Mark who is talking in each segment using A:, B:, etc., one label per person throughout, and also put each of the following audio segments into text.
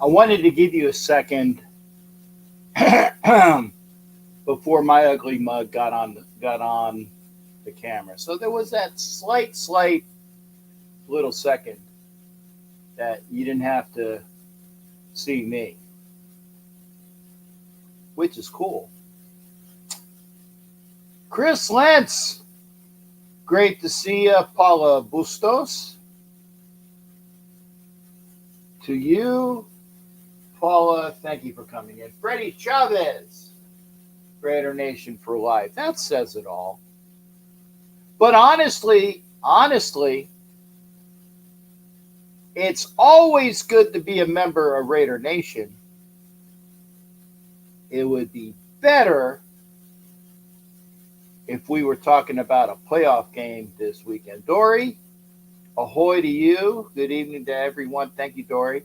A: I wanted to give you a second before my ugly mug got on the camera. So there was that slight little second that you didn't have to see me, which is cool. Chris Lentz, great to see you. Paula Bustos. To you, Paula, thank you for coming in. Freddie Chavez, Raider Nation for life. That says it all. But honestly, it's always good to be a member of Raider Nation. It would be better if we were talking about a playoff game this weekend. Dory, ahoy to you. Good evening to everyone. Thank you, Dory.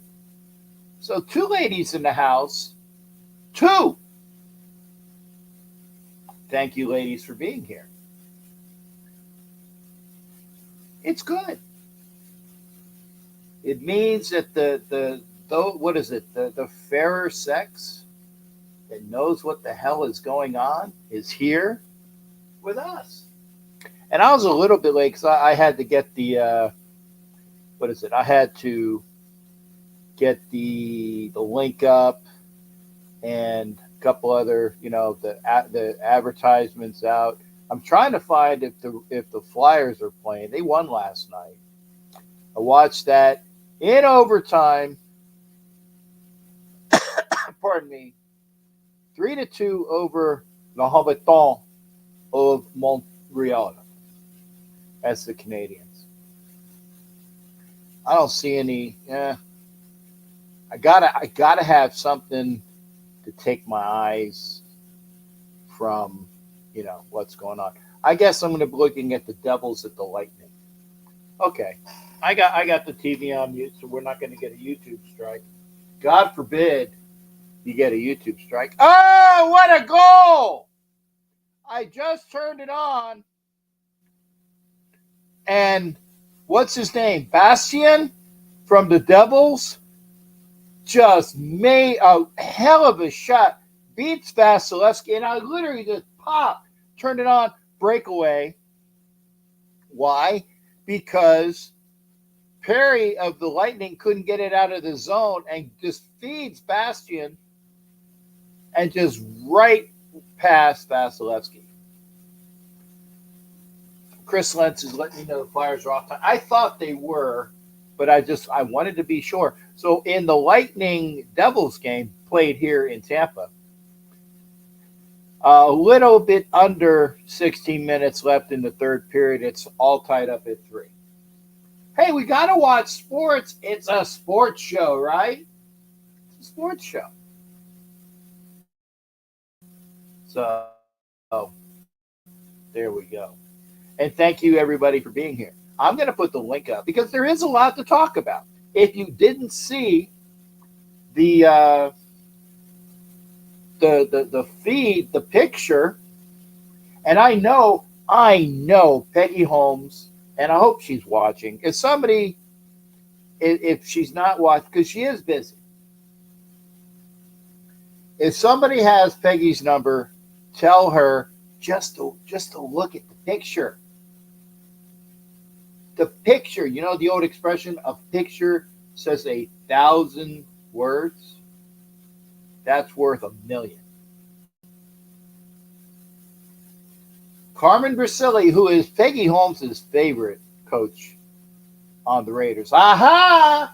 A: So 2 ladies in the house. 2. Thank you, ladies, for being here. It's good. It means that the fairer sex that knows what the hell is going on is here with us. And I was a little bit late because I had to get the I had to get the link up and a couple other the advertisements out. I'm trying to find if the Flyers are playing. They won last night. I watched that in overtime. Pardon me. 3-2 over Le Habitant of Montreal. That's the Canadians. I don't see any. I gotta have something to take my eyes from what's going on. I guess I'm going to be looking at the Devils at the Lightning. Okay, I got the TV on mute, so we're not going to get a YouTube strike. God forbid you get a YouTube strike. Oh, what a goal! I just turned it on, and what's his name? Bastian from the Devils just made a hell of a shot. Beats Vasilevsky, and I literally just popped, turned it on, breakaway. Why? Because Perry of the Lightning couldn't get it out of the zone and just feeds Bastian and just right past Vasilevsky. Chris Lentz is letting me know the Flyers are off time. I thought they were, but I wanted to be sure. So in the Lightning Devils game played here in Tampa, a little bit under 16 minutes left in the third period. It's all tied up at 3. Hey, we got to watch sports. It's a sports show, right? It's a sports show. So, there we go. And thank you, everybody, for being here. I'm going to put the link up because there is a lot to talk about. If you didn't see the feed, the picture, and I know Peggy Holmes, and I hope she's watching. If she's not watching, because she is busy, if somebody has Peggy's number, tell her just to look at the picture. The picture, the old expression, a picture says 1,000 words. That's worth 1,000,000. Carmen Bricilli, who is Peggy Holmes' favorite coach on the Raiders. Aha!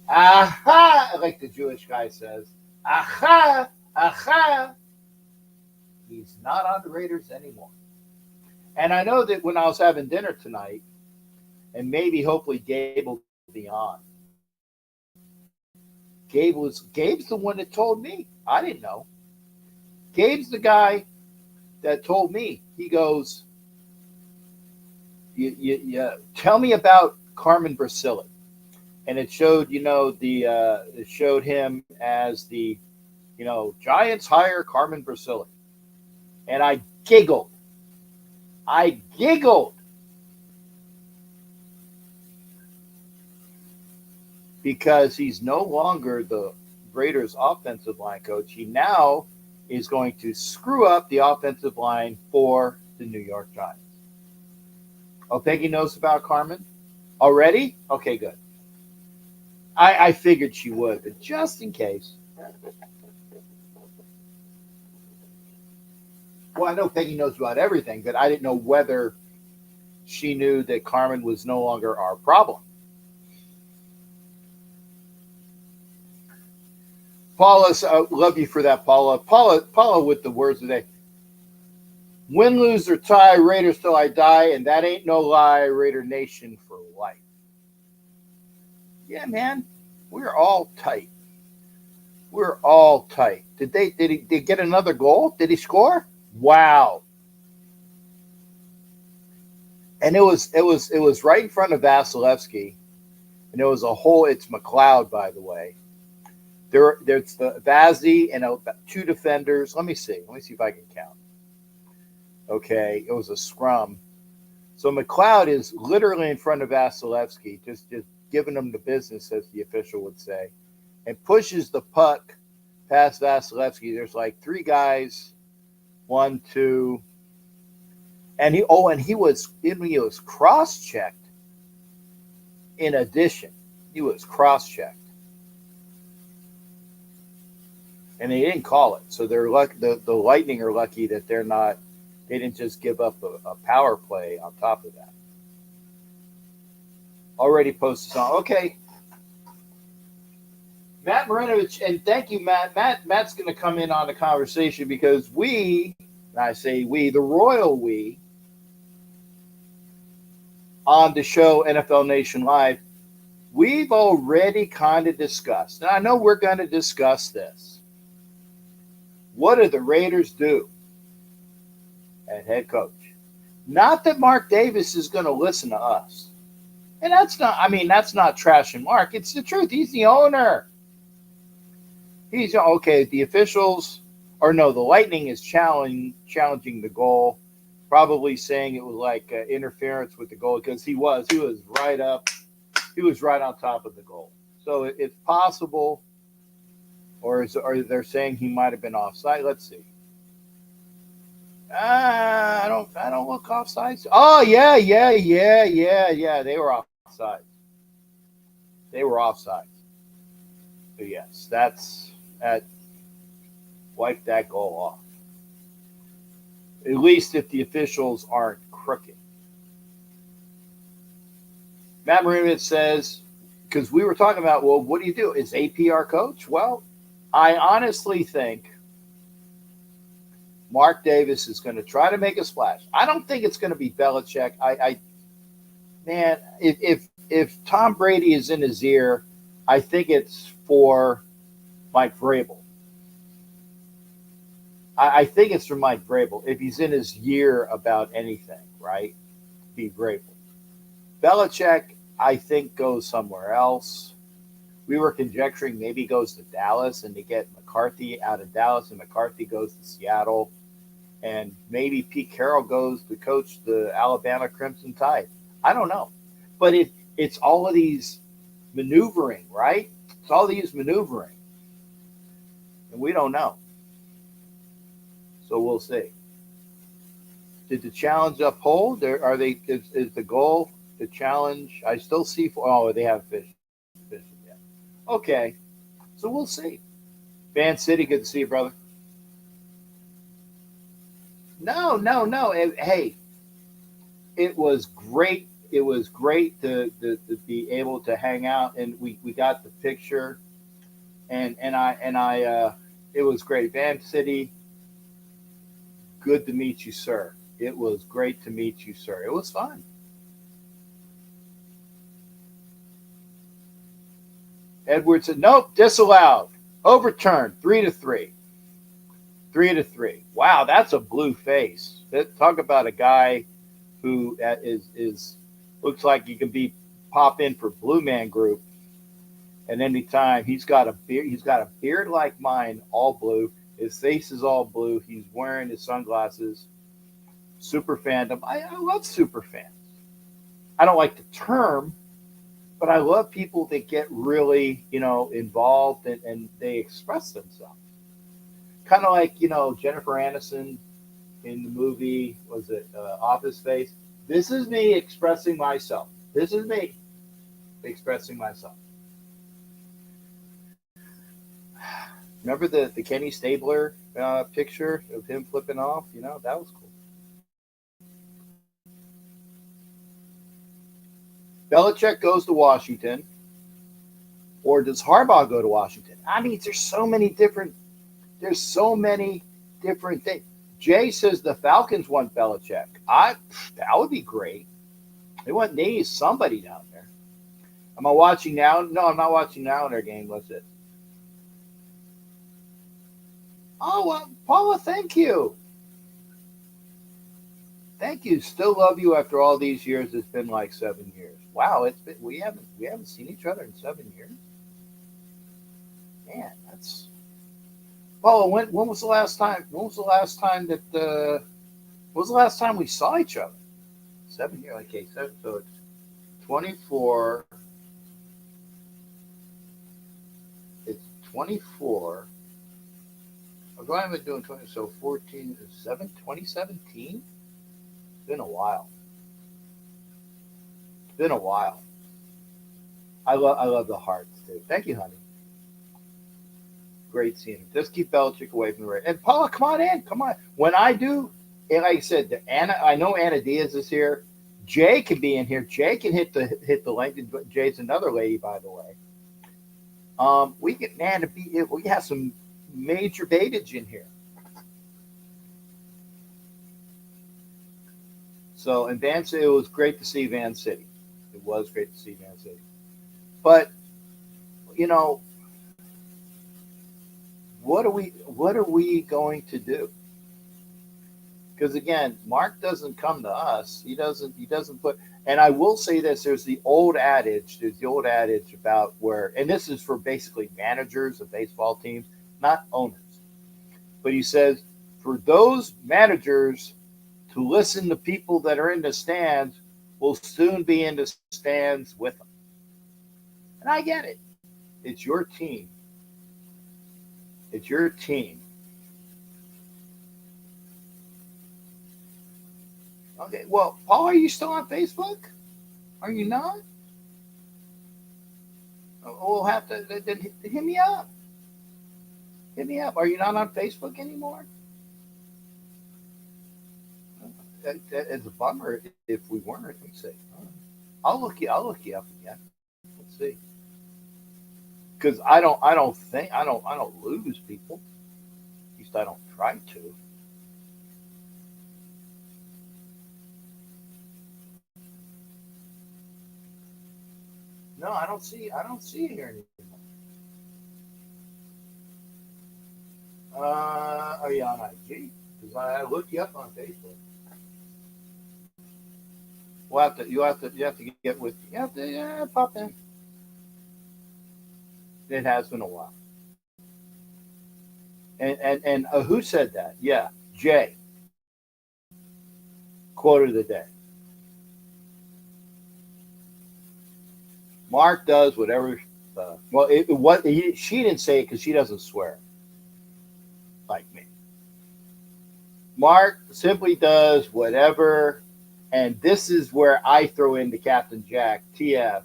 A: Aha! Like the Jewish guy says. Aha! Aha! He's not on the Raiders anymore. And I know that when I was having dinner tonight, and maybe hopefully Gabe will be on. Gabe's the one that told me. I didn't know. Gabe's the guy that told me. He goes, you tell me about Carmen Bricilli. And it showed, it showed him as the, Giants hire Carmen Bricilli. And I giggled. because he's no longer the Raiders offensive line coach. He now is going to screw up the offensive line for the New York Giants. Oh, Peggy knows about Carmen already? Okay, good. I figured she would, but just in case. Well, I know Peggy knows about everything, but I didn't know whether she knew that Carmen was no longer our problem. Paula, love you for that, Paula. Paula with the words today. Win, lose, or tie, Raiders till I die, and that ain't no lie, Raider Nation for life. Yeah, man, we're all tight. We're all tight. Did he get another goal? Did he score? Wow. And it was right in front of Vasilevsky, and there was a whole. It's McLeod, by the way. There's the Vazzy and two defenders. Let me see if I can count. Okay, it was a scrum. So McLeod is literally in front of Vasilevsky, just giving him the business, as the official would say, and pushes the puck past Vasilevsky. There's like three guys, 1, 2, and he was cross-checked. In addition, he was cross-checked. And they didn't call it. So they're the Lightning are lucky that they didn't just give up a power play on top of that. Already posted on. Okay. Matt Marinovich, and thank you, Matt. Matt's going to come in on the conversation because we, and I say we, the royal we, on the show NFL Nation Live, we've already kind of discussed, and I know we're going to discuss this. What do the Raiders do at head coach? Not that Mark Davis is going to listen to us. And that's not trashing Mark. It's the truth. He's the owner. He's okay. The officials, or no, the Lightning is challenging the goal, probably saying it was like interference with the goal because he was right up. He was right on top of the goal. So it's possible. Or they're saying he might have been offside? Let's see. I don't look offside. Oh yeah. They were offside. So yes, that wipe that goal off. At least if the officials aren't crooked. Matt Marinovich says, because we were talking about, well, what do you do? Is AP our coach? Well, I honestly think Mark Davis is going to try to make a splash. I don't think it's going to be Belichick. Man, if Tom Brady is in his ear, I think it's for Mike Vrabel. I think it's for Mike Vrabel. If he's in his ear about anything, right? Be Vrabel. Belichick, I think, goes somewhere else. We were conjecturing maybe he goes to Dallas and they get McCarthy out of Dallas, and McCarthy goes to Seattle. And maybe Pete Carroll goes to coach the Alabama Crimson Tide. I don't know. But it's all of these maneuvering, right? It's all these maneuvering. And we don't know. So we'll see. Did the challenge uphold? Is the goal the challenge? I still see they have fish. Yeah. Okay. So we'll see. Van City, good to see you, brother. No. Hey, it was great. It was great to be able to hang out, and we got the picture, and I it was great. Van City, good to meet you, sir. It was great to meet you, sir. It was fun. Edwards said, nope, disallowed. Overturned, 3-3. 3-3. Wow, that's a blue face. Talk about a guy who is looks like he can pop in for Blue Man Group at any time. He's got a beard. He's got a beard like mine, all blue. His face is all blue. He's wearing his sunglasses. Super fandom. I love super fans. I don't like the term, But I love people that get really, involved and they express themselves. Kind of like, Jennifer Aniston in the movie, was it Office Space? This is me expressing myself. This is me expressing myself. Remember the Kenny Stabler picture of him flipping off? That was cool. Belichick goes to Washington, or does Harbaugh go to Washington? I mean, there's so many different things. Jay says the Falcons want Belichick. That would be great. They want somebody down there. Am I watching now? No, I'm not watching now in their game. What's it? Oh, well, Paula, thank you. Thank you. Still love you after all these years. It's been like 7 years. Wow, we haven't seen each other in 7 years. Man, that's Paula. When was the last time? When was the last time that? When was the last time we saw each other? 7 years. Okay, so it's 24. It's 24. What have I been doing? 20. So 14 is 2017. It's been a while. It's been a while. I love the hearts too. Thank you, honey. Great seeing him. Just keep Belichick away from the Raiders. And Paula, come on in. Come on. When I do, and like I said, I know Anna Diaz is here. Jay can be in here. Jay can hit the link. Jay's another lady, by the way. We have some major baggage in here. So, and Van City, it was great to see Van City. It was great to see Van City. But, what are we going to do? Because again, Mark doesn't come to us. He doesn't put. And I will say this: there's the old adage. There's the old adage about where, and this is for basically managers of baseball teams, not owners. But he says for those managers to listen to people that are in the stands will soon be in the stands with them. And I get it. It's your team. It's your team. Okay. Well, Paul, are you still on Facebook? Are you not? We'll have to then hit me up. Hit me up. Are you not on Facebook anymore? It's a bummer if we weren't. Let me see. I'll look you up again. Let's see. Because I don't lose people. At least I don't try to. No, I don't see it here anymore. Are you on IG? Because I looked you up on Facebook. You have to get with. You have to pop in. It has been a while. And who said that? Yeah, Jay. Quote of the day. Mark does whatever. She didn't say it because she doesn't swear like me. Mark simply does whatever, and this is where I throw in the Captain Jack TF.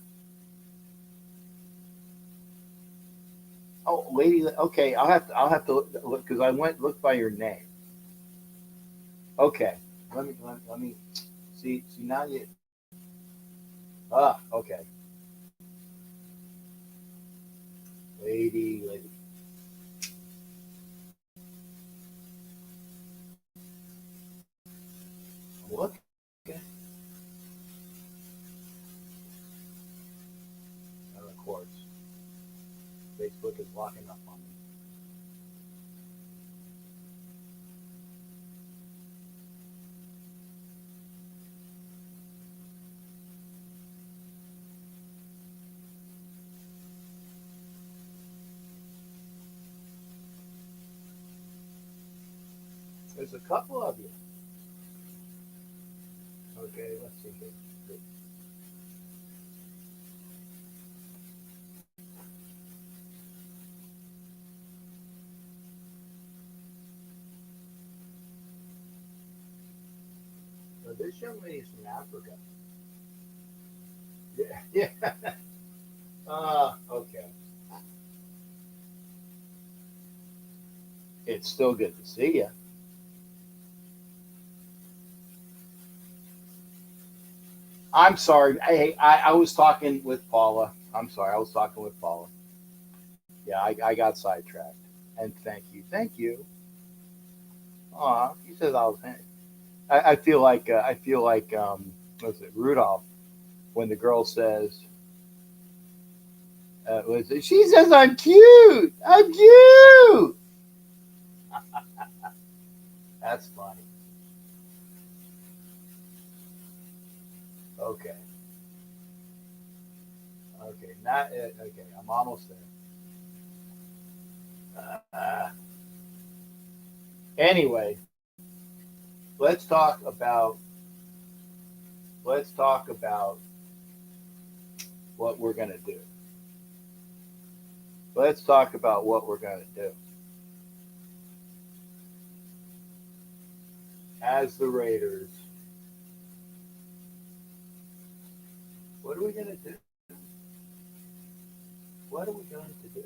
A: Oh, lady. Okay, I'll have to look because I look by your name. Okay, let me see now you. Okay, lady. Look. Okay. Of course, Facebook is locking up on me. There's a couple of you. Okay, let's see here. This young lady's from Africa. Yeah, yeah. Okay. It's still good to see you. I'm sorry. I was talking with Paula. I'm sorry. I was talking with Paula. Yeah, I got sidetracked. And thank you. Thank you. Aw, he says I was. I feel like what's it, Rudolph, when the girl says, was it, she says I'm cute. I'm cute. That's funny. Okay. Okay. Not okay. I'm almost there. Anyway, let's talk about let's talk about what we're gonna do. Let's talk about what we're gonna do as the Raiders. What are we gonna do? What are we going to do?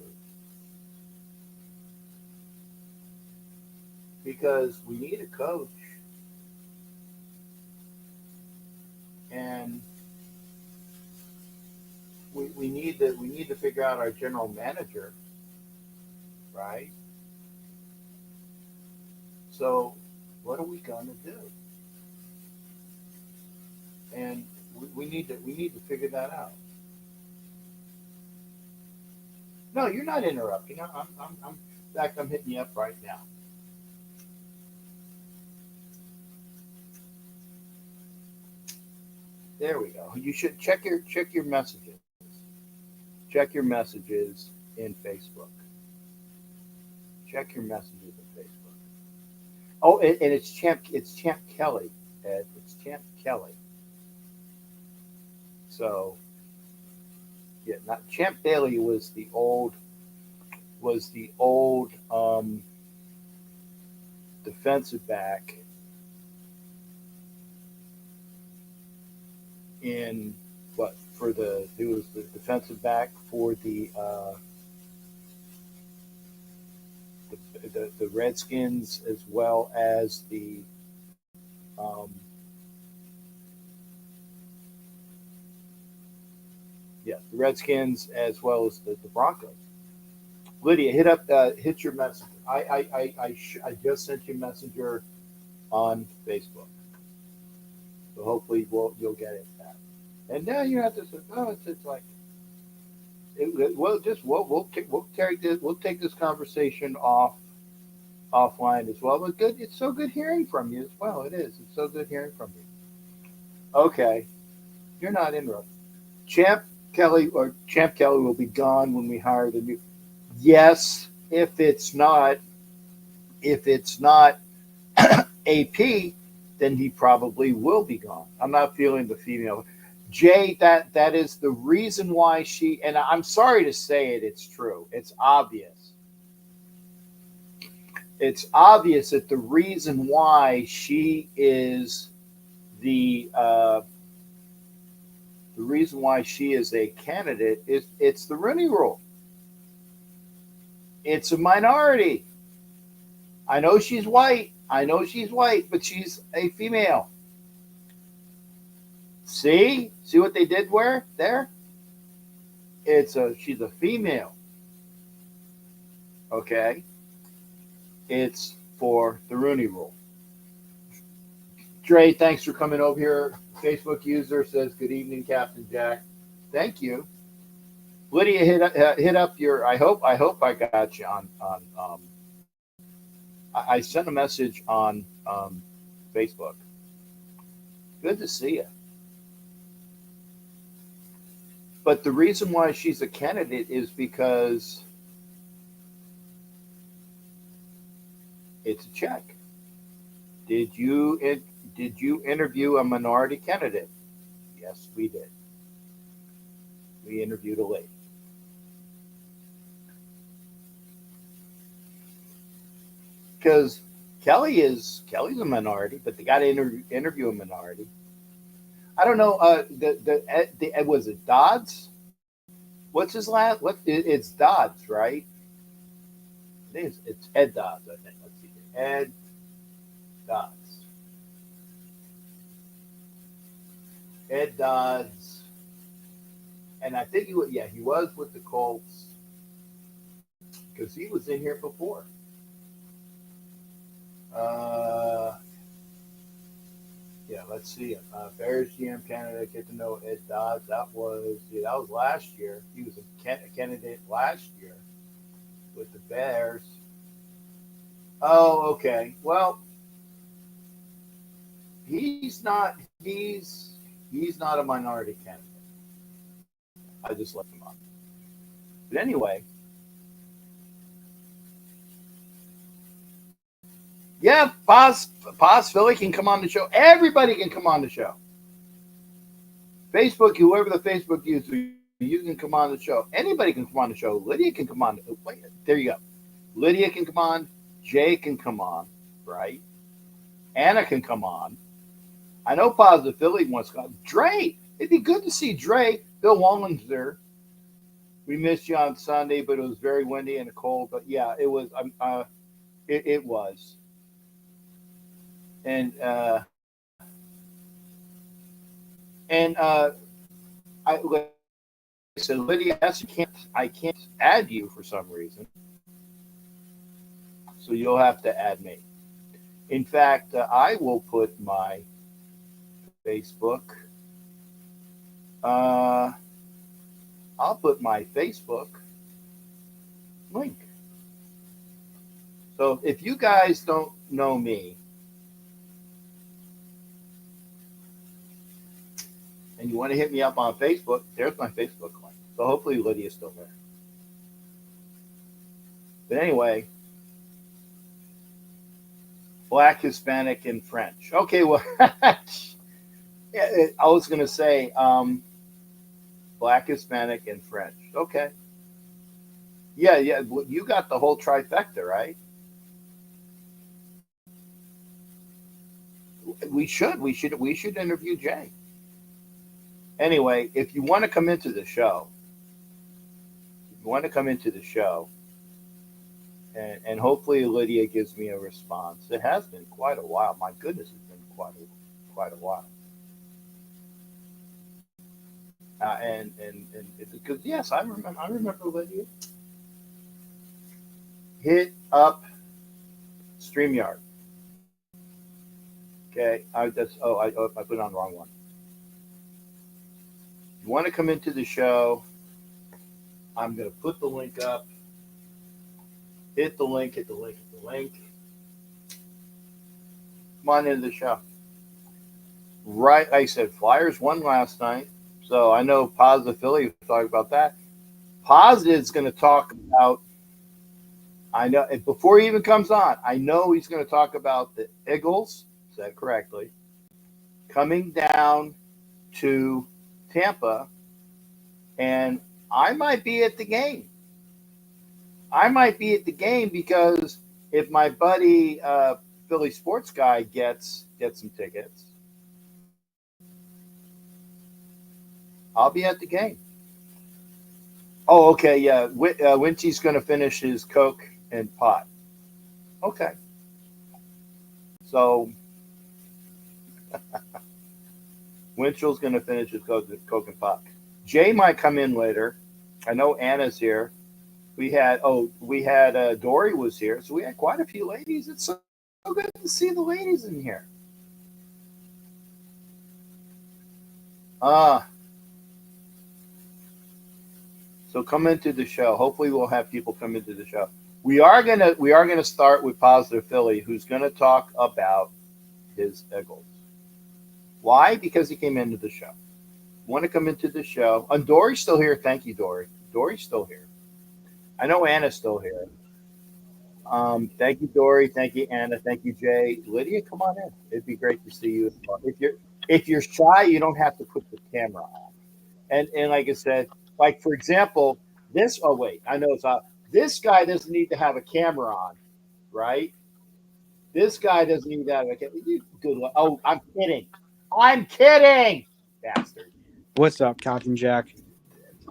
A: Because we need a coach, and we need to figure out our general manager, right? So what are we going to do? And we need to figure that out. No, you're not interrupting. In fact, I'm hitting you up right now. There we go. You should check your messages. Check your messages in Facebook. Check your messages in Facebook. Oh, and it's Champ Kelly, Ed. It's Champ Kelly. So yeah, not Champ Bailey was the old defensive back in what for the he was the defensive back for the Redskins as well as um, the Redskins as well as the Broncos. Lydia, hit your messenger. I just sent you a messenger on Facebook, so hopefully you'll get it back. And now you have to say, oh, it's like well, just we'll take this conversation offline as well. But good, it's so good hearing from you as well. It is. It's so good hearing from you. Okay, you're not interrupted. Champ Kelly will be gone when we hire the new. Yes, if it's not AP, then he probably will be gone. I'm not feeling the female. Jay, that is the reason why she, and I'm sorry to say it, it's true. It's obvious. It's obvious that the reason why she is the the reason why she is a candidate is it's the Rooney Rule. It's a minority. I know she's white. I know she's white, but she's a female. See what they did where there? She's a female. Okay, it's for the Rooney Rule. Dre, thanks for coming over here. Facebook user says good evening, Captain Jack. Thank you. Lydia, hit up your. I hope I got you on. I sent a message on Facebook. Good to see you. But the reason why she's a candidate is because it's a check. Did you did you interview a minority candidate? Yes, we did. We interviewed a lady. Because Kelly's a minority, but they got to interview a minority. I don't know. The was it Dodds? What's his last? It's Dodds, right? I think it's Ed Dodds. I think. Let's see. Ed Dodds. Ed Dodds, and I think he was. Yeah, he was with the Colts because he was in here before. Uh, yeah, let's see. Bears GM candidate. Get to know Ed Dodds. That was last year. He was a candidate last year with the Bears. Oh, okay. Well, he's not. He's not a minority candidate. I just looked him up. But anyway, yeah, Paz Philly can come on the show. Everybody can come on the show. Facebook, whoever the Facebook user, you can come on the show. Anybody can come on the show. Lydia can come on. Wait, there you go. Lydia can come on. Jay can come on. Right. Anna can come on. I know Positive Philly wants to come. Dre, it'd be good to see Dre. Bill Wallen's there. We missed you on Sunday, but it was very windy and cold. But yeah, it was. It was. And and like I said, Lydia, I can't add you for some reason, so you'll have to add me. In fact, I will put my Facebook. Uh, I'll put my Facebook link. So if you guys don't know me and you want to hit me up on Facebook, there's my Facebook link. So hopefully Lydia's still there. But anyway, Black, Hispanic, and French. Okay, well, I was going to say Black, Hispanic, and French. Okay. Yeah. You got the whole trifecta, right? We should interview Jay. Anyway, if you want to come into the show, and hopefully Lydia gives me a response. It has been quite a while. My goodness, it's been quite a while. And because yes, I remember Lydia. Hit up StreamYard. Okay, I put on the wrong one. You want to come into the show? I'm going to put the link up. Hit the link. Come on into the show. Right, like I said, Flyers won last night, so I know Positive Philly was talking about that. Positive's going to talk about. I know before he even comes on, I know he's going to talk about the Eagles. Said correctly. Coming down to Tampa, and I might be at the game. Because if my buddy Philly sports guy gets some tickets, I'll be at the game. Oh, okay, yeah. Winchy's going to finish his Coke and pot. Okay. So Winchell's going to finish his Coke and pot. Jay might come in later. I know Anna's here. We had Dory was here, so we had quite a few ladies. It's so good to see the ladies in here. So come into the show. Hopefully, we'll have people come into the show. We are gonna start with Positive Philly, who's gonna talk about his Eagles. Why? Because he came into the show. Want to come into the show? And Dory's still here. Thank you, Dory. Dory's still here. I know Anna's still here. Thank you, Dory. Thank you, Anna. Thank you, Jay. Lydia, come on in. It'd be great to see you. If you're shy, you don't have to put the camera on. And like I said, like for example, this. Oh wait, I know it's out. This guy doesn't need to have a camera on, right? This guy doesn't even have a good luck. Oh, I'm kidding. I'm kidding, bastard.
B: What's up, Captain Jack?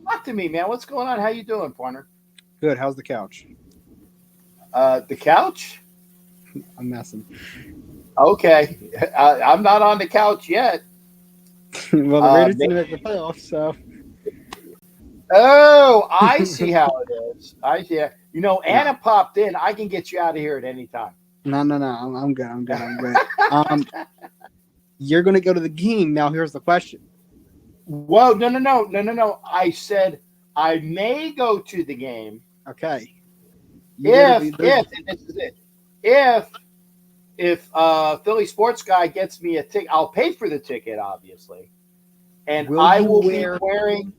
A: Talk to me, man. What's going on? How you doing, partner?
B: Good. How's the couch?
A: The couch?
B: I'm messing.
A: Okay. I'm not on the couch yet.
B: Well, the Raiders didn't make the playoffs, so.
A: Oh, I see how it is. I see. You know, Anna popped in. I can get you out of here at any time.
B: No. I'm good. You're going to go to the game. Now, here's the question.
A: Whoa, no. I said I may go to the game.
B: Okay.
A: And this is it. If Philly Sports Guy gets me a ticket, I'll pay for the ticket, obviously. And I will be wearing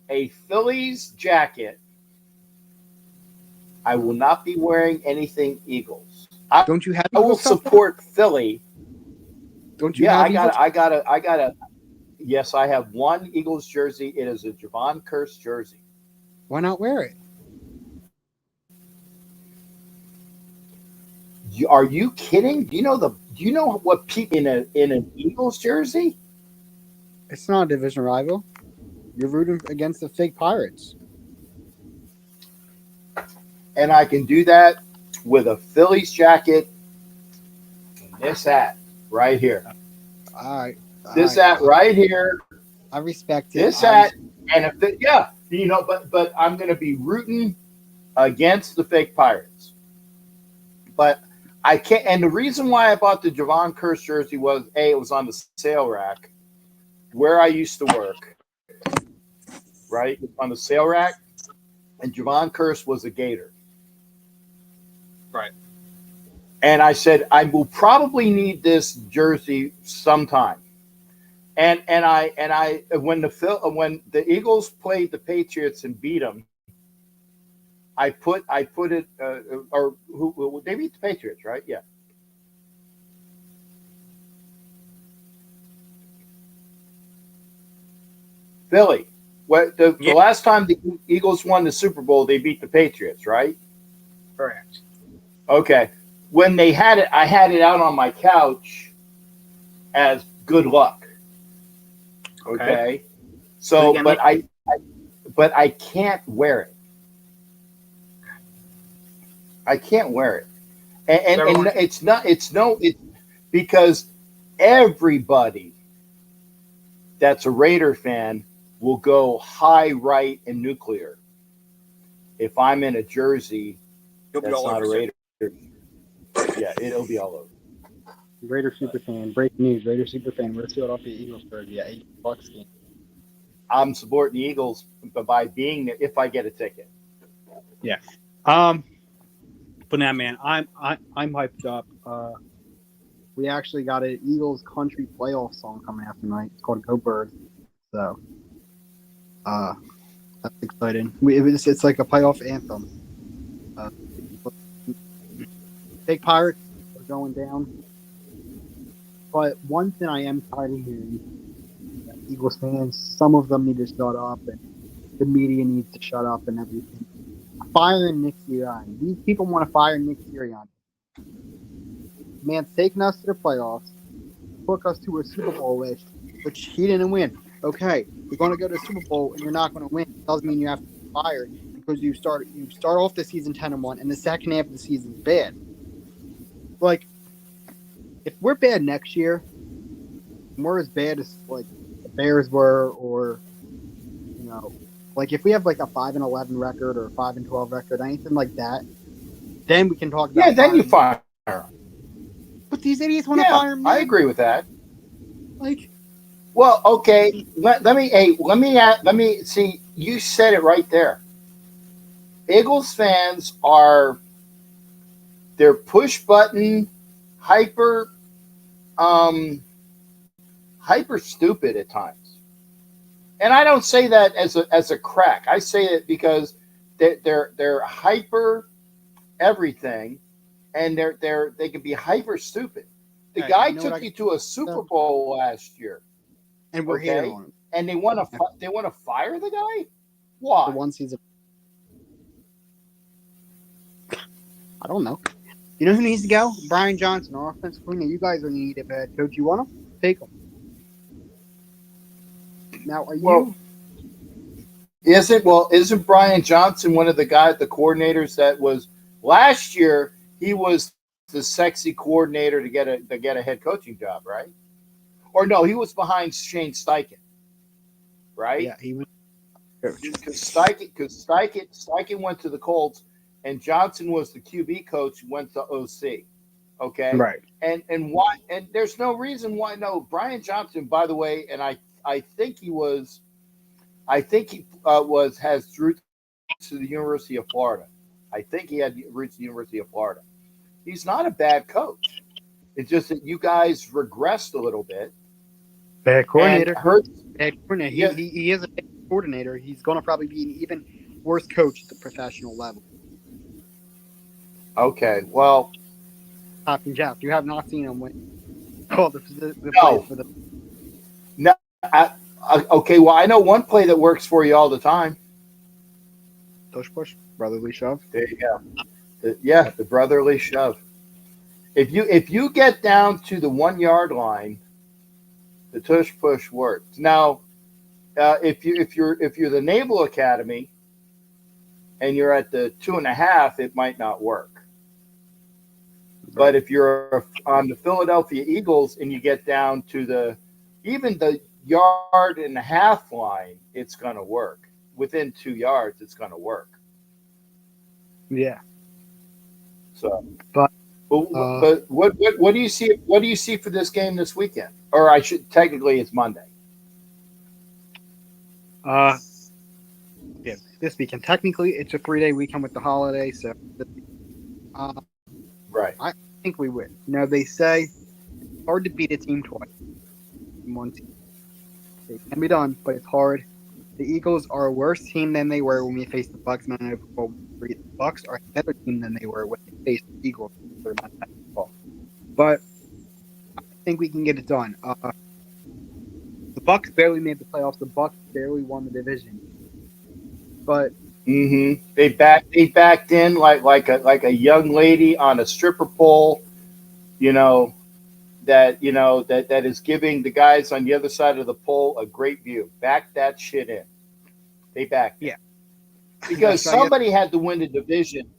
A: a Phillies jacket. I will not be wearing anything Eagles.
B: Don't you have?
A: I will support Philly.
B: Don't you? Yeah,
A: I gotta. Yes, I have one Eagles jersey. It is a Javon Curse jersey.
B: Why not wear it?
A: Are you kidding? Do you know what people in an Eagles jersey?
B: It's not a division rival. You're rooting against the fake Pirates.
A: And I can do that with a Phillies jacket and this hat right here.
B: All right.
A: This hat right here.
B: I respect it.
A: This hat and but I'm going to be rooting against the fake Pirates. But I can't. And the reason why I bought the Javon Curse jersey was it was on the sale rack where I used to work. Right on the sale rack, and Javon Curse was a Gator.
B: Right.
A: And I said, I will probably need this jersey sometime. And when the Eagles played the Patriots and beat them, I put it or who they beat the Patriots, right? Yeah. Philly. The last time the Eagles won the Super Bowl, they beat the Patriots, right?
B: Correct.
A: Okay. When they had it, I had it out on my couch as good luck. Okay. So, but I can't wear it. I can't wear it. And it's because everybody that's a Raider fan will go high, right, and nuclear. If I'm in a jersey that's not a Raider. Yeah, it'll be all over.
B: Raider superfan. Breaking news. Raider superfan. Where's Philadelphia Eagles jersey at $8 game?
A: I'm supporting the Eagles by being there if I get a ticket.
B: Yeah. But now, man, I'm hyped up. We actually got an Eagles country playoff song coming out tonight. It's called "Go Birds." So, that's exciting. It's like a playoff anthem. Big Pirates are going down. But one thing I am tired of hearing, Eagles fans, some of them need to shut up, and the media needs to shut up and everything. Firing Nick Sirianni. These people want to fire Nick Sirianni. Man's taking us to the playoffs, took us to a Super Bowl list, which he didn't win. Okay, you're going to go to the Super Bowl and you're not going to win. It doesn't mean you have to be fired because you start off the season 10-1 and the second half of the season is bad. Like, if we're bad next year, and we're as bad as like the Bears were, or like if we have like a 5-11 record or a 5-12 record, anything like that, then we can talk about.
A: Yeah, then you fire.
B: But these idiots want to fire me.
A: I agree with that.
B: Like,
A: well, okay. Let me see. You said it right there. Eagles fans they're push button, hyper stupid at times. And I don't say that as a crack. I say it because they're hyper everything, and they can be hyper stupid. The guy took you to a Super Bowl last year,
B: and we're here on him.
A: And they want to. Yeah. They want to fire the guy. Why?
B: The one season. I don't know. You know who needs to go? Brian Johnson, our offensive coordinator. You guys are in need of a head coach. You want him? Take him. Now, are
A: Well,
B: you?
A: isn't Brian Johnson one of the coordinators that was last year? He was the sexy coordinator to get a head coaching job, right? Or no, he was behind Shane Steichen, right?
B: Yeah, he was coach.
A: Because Steichen went to the Colts, and Johnson was the QB coach who went to OC. Okay,
B: Right.
A: and why? And there's no reason why. No, Brian Johnson, by the way, and I think he was, has roots to the University of Florida. I think he had roots to the University of Florida. He's not a bad coach. It's just that you guys regressed a little bit.
B: Bad coordinator.
A: Bad
B: coordinator.
A: Yeah.
B: He is a bad coordinator. He's going to probably be an even worse coach at the professional level.
A: Okay, well,
B: Talking Jeff, you have not seen him win. Call the
A: no.
B: play for the.
A: No, okay. Well, I know one play that works for you all the time.
B: Push, brotherly shove.
A: There you go. The brotherly shove. If you get down to the 1 yard line, the tush push works. Now, if you're the Naval Academy and you're at the 2.5, it might not work. But if you're on the Philadelphia Eagles and you get down to even the 1.5 yard line, it's going to work. Within 2 yards, it's going to work.
B: Yeah.
A: So,
B: but
A: what do you see? What do you see for this game this weekend? Or technically it's Monday.
B: Yeah, this weekend. Technically, it's a 3-day weekend with the holiday, so.
A: Right.
B: I think we win. They say it's hard to beat a team twice in one team. It can be done, but it's hard. The Eagles are a worse team than they were when we faced the Bucks. The Bucks are a better team than they were when they faced the Eagles. But I think we can get it done. The Bucks barely made the playoffs. The Bucks barely won the division. But
A: they backed in like a young lady on a stripper pole, that is giving the guys on the other side of the pole a great view. Back that shit in. They backed.
B: Yeah.
A: Because somebody had to win the division.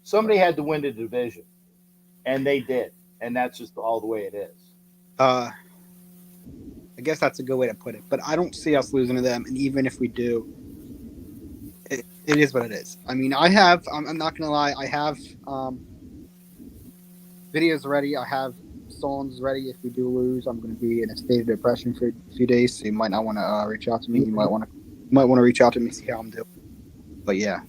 A: Somebody had to win the division, and they did. And that's just all the way it is.
B: I guess that's a good way to put it. But I don't see us losing to them, and even if we do, it is what it is. I mean, I'm not going to lie, I have videos ready. I have songs ready. If we do lose, I'm going to be in a state of depression for a few days, so you might not want to reach out to me. You might want to reach out to me, see how I'm doing. But yeah.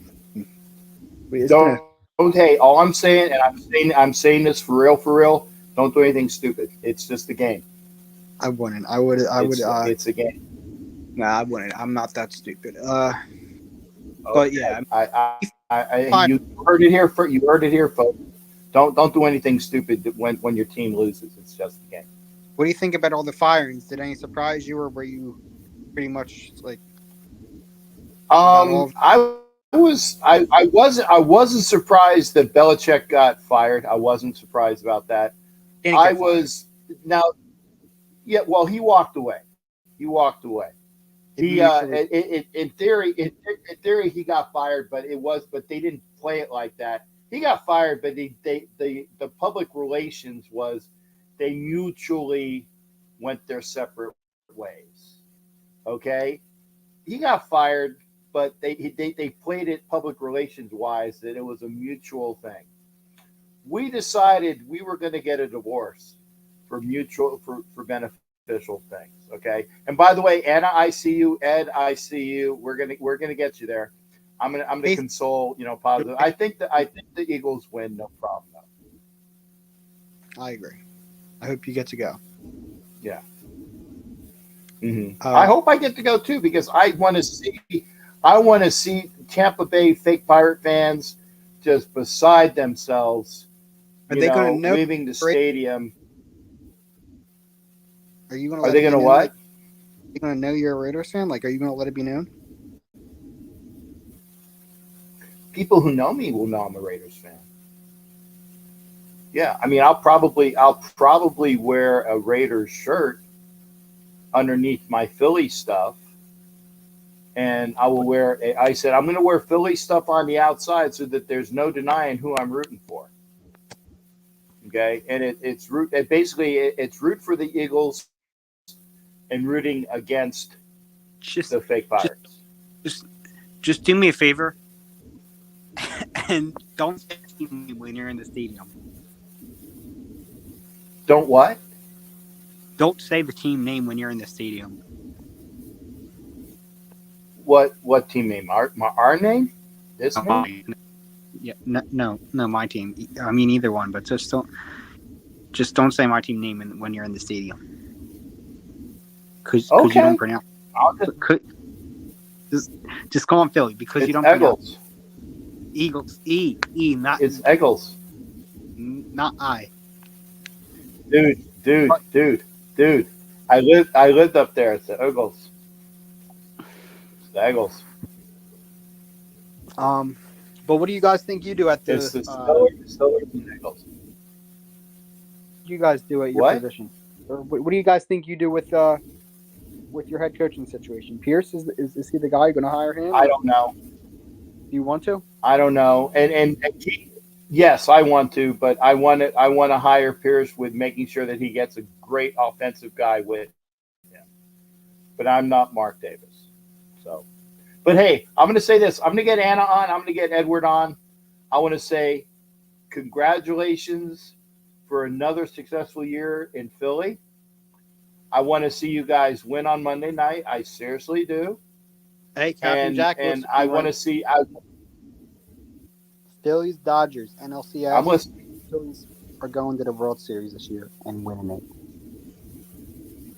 A: Hey, all I'm saying, and I'm saying this for real, don't do anything stupid. It's just a game.
B: I wouldn't.
A: It's a game.
B: Nah, I wouldn't. I'm not that stupid. But yeah,
A: you heard it here. You heard it here, folks. Don't do anything stupid when your team loses. It's just a game.
B: What do you think about all the firings? Did any surprise you, or were you pretty much like?
A: I wasn't surprised that Belichick got fired. I wasn't surprised about that. I was now. Yeah, well, he walked away. In theory, he got fired, but they didn't play it like that. He got fired, but the public relations was they mutually went their separate ways. Okay, he got fired, but they played it public relations wise that it was a mutual thing. We decided we were going to get a divorce for beneficial things. Okay. And by the way, Anna, I see you. Ed, I see you. We're gonna get you there. I'm gonna console. Positive. I think the Eagles win, no problem.
B: I agree. I hope you get to go.
A: Yeah. Mm-hmm. I hope I get to go too because I want to see Tampa Bay fake Pirate fans just beside themselves.
B: Are they going to know
A: leaving the stadium?
B: Are you going
A: to? Are they going to what?
B: Are you going to know you're a Raiders fan? Like, are you going to let it be known?
A: People who know me will know I'm a Raiders fan. Yeah, I mean, I'll probably wear a Raiders shirt underneath my Philly stuff, and I will wear. I said I'm going to wear Philly stuff on the outside so that there's no denying who I'm rooting for. Okay, and it's root. It basically, it's root for the Eagles and rooting against the
C: Just,
A: fake Pirates.
C: just, just, just do me a favor and don't say the team name when you're in the stadium.
A: Don't what?
C: Don't say the team name when you're in the stadium.
A: What team name? Our name? This name?
C: Yeah, no, my team. I mean, either one, but just don't say my team name when you're in the stadium, because you don't pronounce. Just call them Philly because
A: It's
C: you don't
A: Eagles.
C: pronounce Eagles. Not
A: It's Eagles.
C: not I.
A: Dude. I lived up there. It's the Eagles. It's the Eagles.
B: But what do you guys think you do at the?
A: It's the Steelers and Eagles.
B: You guys do at your
A: What?
B: position? Or what do you guys think you do with your head coaching situation? Pierce is he the guy? You're going to hire him?
A: I don't know.
B: Do you want to?
A: I don't know. Yes, I want to, but I want to hire Pierce with making sure that he gets a great offensive guy with him. But I'm not Mark Davis. So, but hey, I'm going to say this. I'm going to get Anna on. I'm going to get Edward on. I want to say congratulations for another successful year in Philly. I want to see you guys win on Monday night. I seriously do.
B: Hey, Captain Jack.
A: And I want to see.
B: Phillies, Dodgers, NLCS.
A: I'm listening.
B: Phillies are going to the World Series this year and winning it.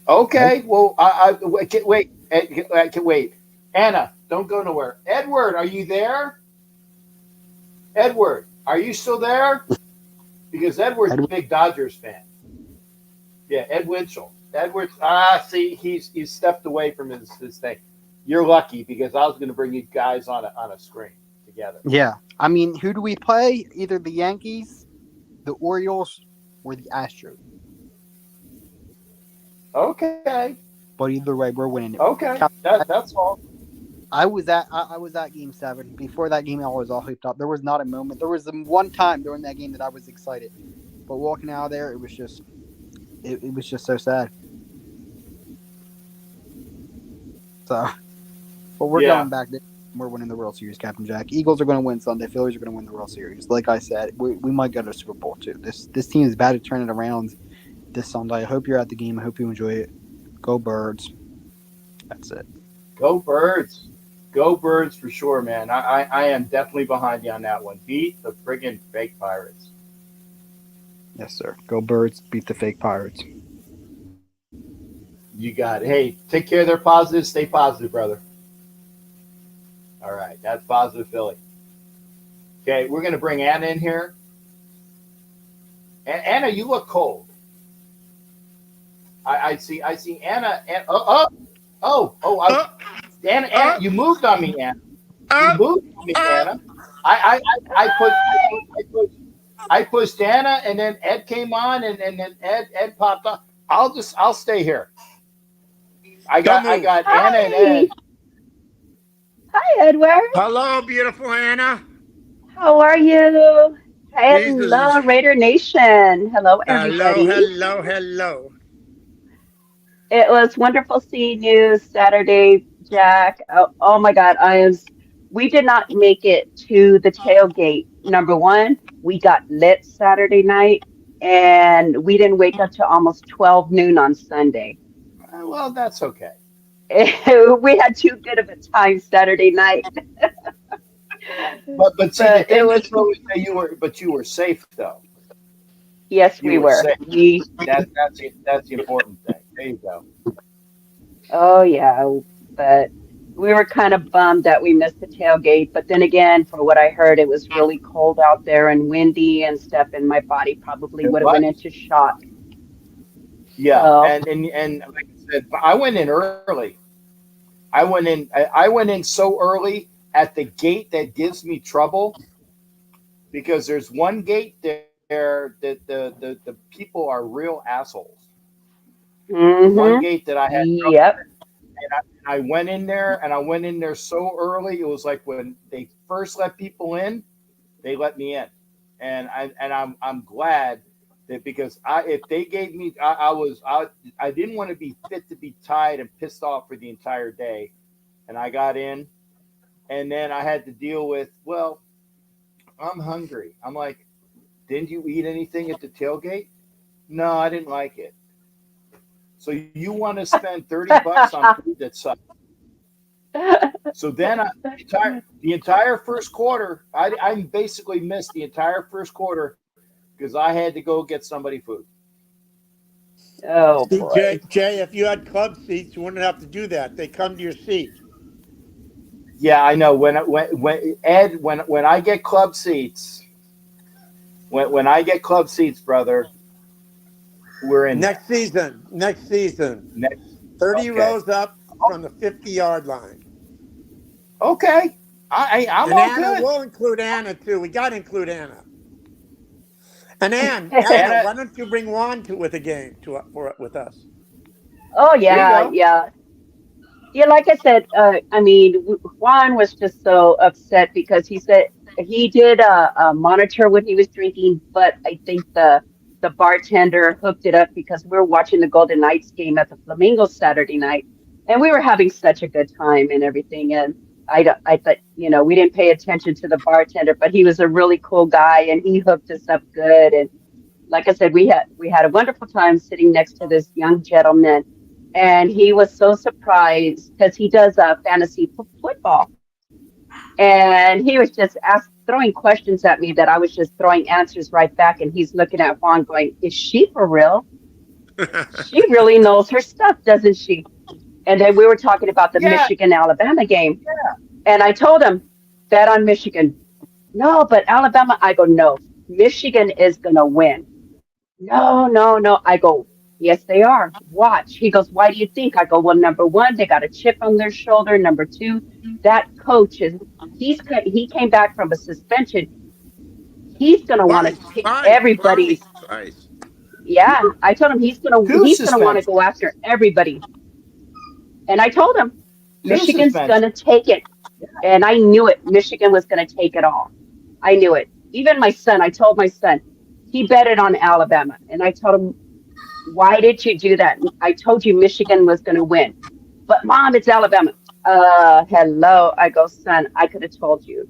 A: Okay. Well, wait. Wait. Anna, don't go nowhere. Edward, are you there? Edward, are you still there? Because Edward's a big Dodgers fan. Yeah, Ed Winchell. Edward's see, he's stepped away from his thing. You're lucky because I was going to bring you guys on a screen together.
B: Yeah, I mean, who do we play? Either the Yankees, the Orioles, or the Astros.
A: Okay.
B: But either way, we're winning it.
A: Okay. That's all.
B: I was at Game 7. Before that game, I was all hyped up. There was not a moment. There was one time during that game that I was excited, but walking out of there, it was just so sad. So, but we're going back there. We're winning the World Series, Captain Jack. Eagles are going to win Sunday. Phillies are going to win the World Series. Like I said, we might go to Super Bowl too. This team is about to turn it around this Sunday. I hope you're at the game. I hope you enjoy it. Go Birds. That's it.
A: Go Birds. Go Birds for sure, man. I am definitely behind you on that one. Beat the friggin' fake Pirates.
B: Yes, sir. Go Birds. Beat the fake Pirates.
A: You got it. Hey, take care of their positives. Stay positive, brother. All right. That's positive Philly. Okay, we're going to bring Anna in here. And Anna, you look cold. I see Anna. Anna, you moved on me, Anna. You moved on me, Anna. I pushed Anna, and then Ed came on, and then Ed popped on. I'll stay here. I got Anna and Ed.
D: Hi, Edward.
E: Hello, beautiful Anna.
D: How are you? Hello, Raider Nation. Hello, everybody.
E: Hello.
D: It was wonderful seeing you Saturday, Jack. Oh my God, we did not make it to the tailgate. Number one, we got lit Saturday night, and we didn't wake up till almost 12 noon on Sunday.
A: Well, that's okay.
D: We had too good of a time Saturday night.
A: But see, it was you were safe though.
D: Yes, we were.
A: That's the important thing. There you go.
D: Oh yeah, but we were kind of bummed that we missed the tailgate. But then again, for what I heard, it was really cold out there and windy and stuff, and my body probably would have went into shock.
A: Yeah,
D: so.
A: and like I said, I went in early. I went in so early at the gate that gives me trouble because there's one gate there the people are real assholes. The one
D: Mm-hmm.
A: gate that I had
D: Yep.
A: I went in there and I went in there so early. It was like when they first let people in, they let me in, and I'm glad that because if they gave me I didn't want to be fit to be tied and pissed off for the entire day, and I got in, and then I had to deal with I'm hungry. I'm like, didn't you eat anything at the tailgate? No, I didn't like it. So you want to spend $30 on food that sucks? So then the entire first quarter, I basically missed the entire first quarter because I had to go get somebody food.
D: Oh
E: See,
D: boy.
E: Jay, if you had club seats, you wouldn't have to do that. They come to your seat.
A: Yeah, I know. When I get club seats, when I get club seats, brother, we're in there.
E: Next season,
A: Next,
E: 30
A: okay,
E: rows up from the 50-yard line.
A: okay. I'm
E: And
A: all
E: Anna,
A: good.
E: we'll include Anna too. We got to include Anna. And Anna,
A: Anna,
E: why don't you bring Juan with a game with us?
D: Oh
A: there you
D: yeah,
A: go.
D: yeah. Yeah, like I said, I mean, Juan was just so upset because he said he did monitor what he was drinking, but I think the bartender hooked it up because we were watching the Golden Knights game at the Flamingos Saturday night, and we were having such a good time and everything. And I thought, we didn't pay attention to the bartender, but he was a really cool guy, and he hooked us up good. And like I said, we had a wonderful time sitting next to this young gentleman, and he was so surprised because he does fantasy football, and he was just throwing questions at me that I was just throwing answers right back, and he's looking at Juan going, "Is she for real? She really knows her stuff, doesn't she?" And then we were talking about the
A: Yeah,
D: Michigan Alabama game, and I told him, "Bet on Michigan." No, but Alabama. I go, "No, Michigan is gonna win." No, no, no. I go, yes, they are. Watch. He goes, why do you think? I go, well, number one, they got a chip on their shoulder. Number two, that coach he came back from a suspension. He's gonna want to take everybody's.
E: Twice.
D: Yeah, I told him
A: two
D: he's gonna want to go
A: suspensions.
D: after everybody. And I told him
A: Two
D: Michigan's
A: suspensions.
D: gonna take it, and I knew it. Michigan was gonna take it all. I knew it. Even my son, I told my son, he betted on Alabama, and I told him, why did you do that? I told you Michigan was going to win. But mom, it's Alabama. Hello. I go, son, I could have told you.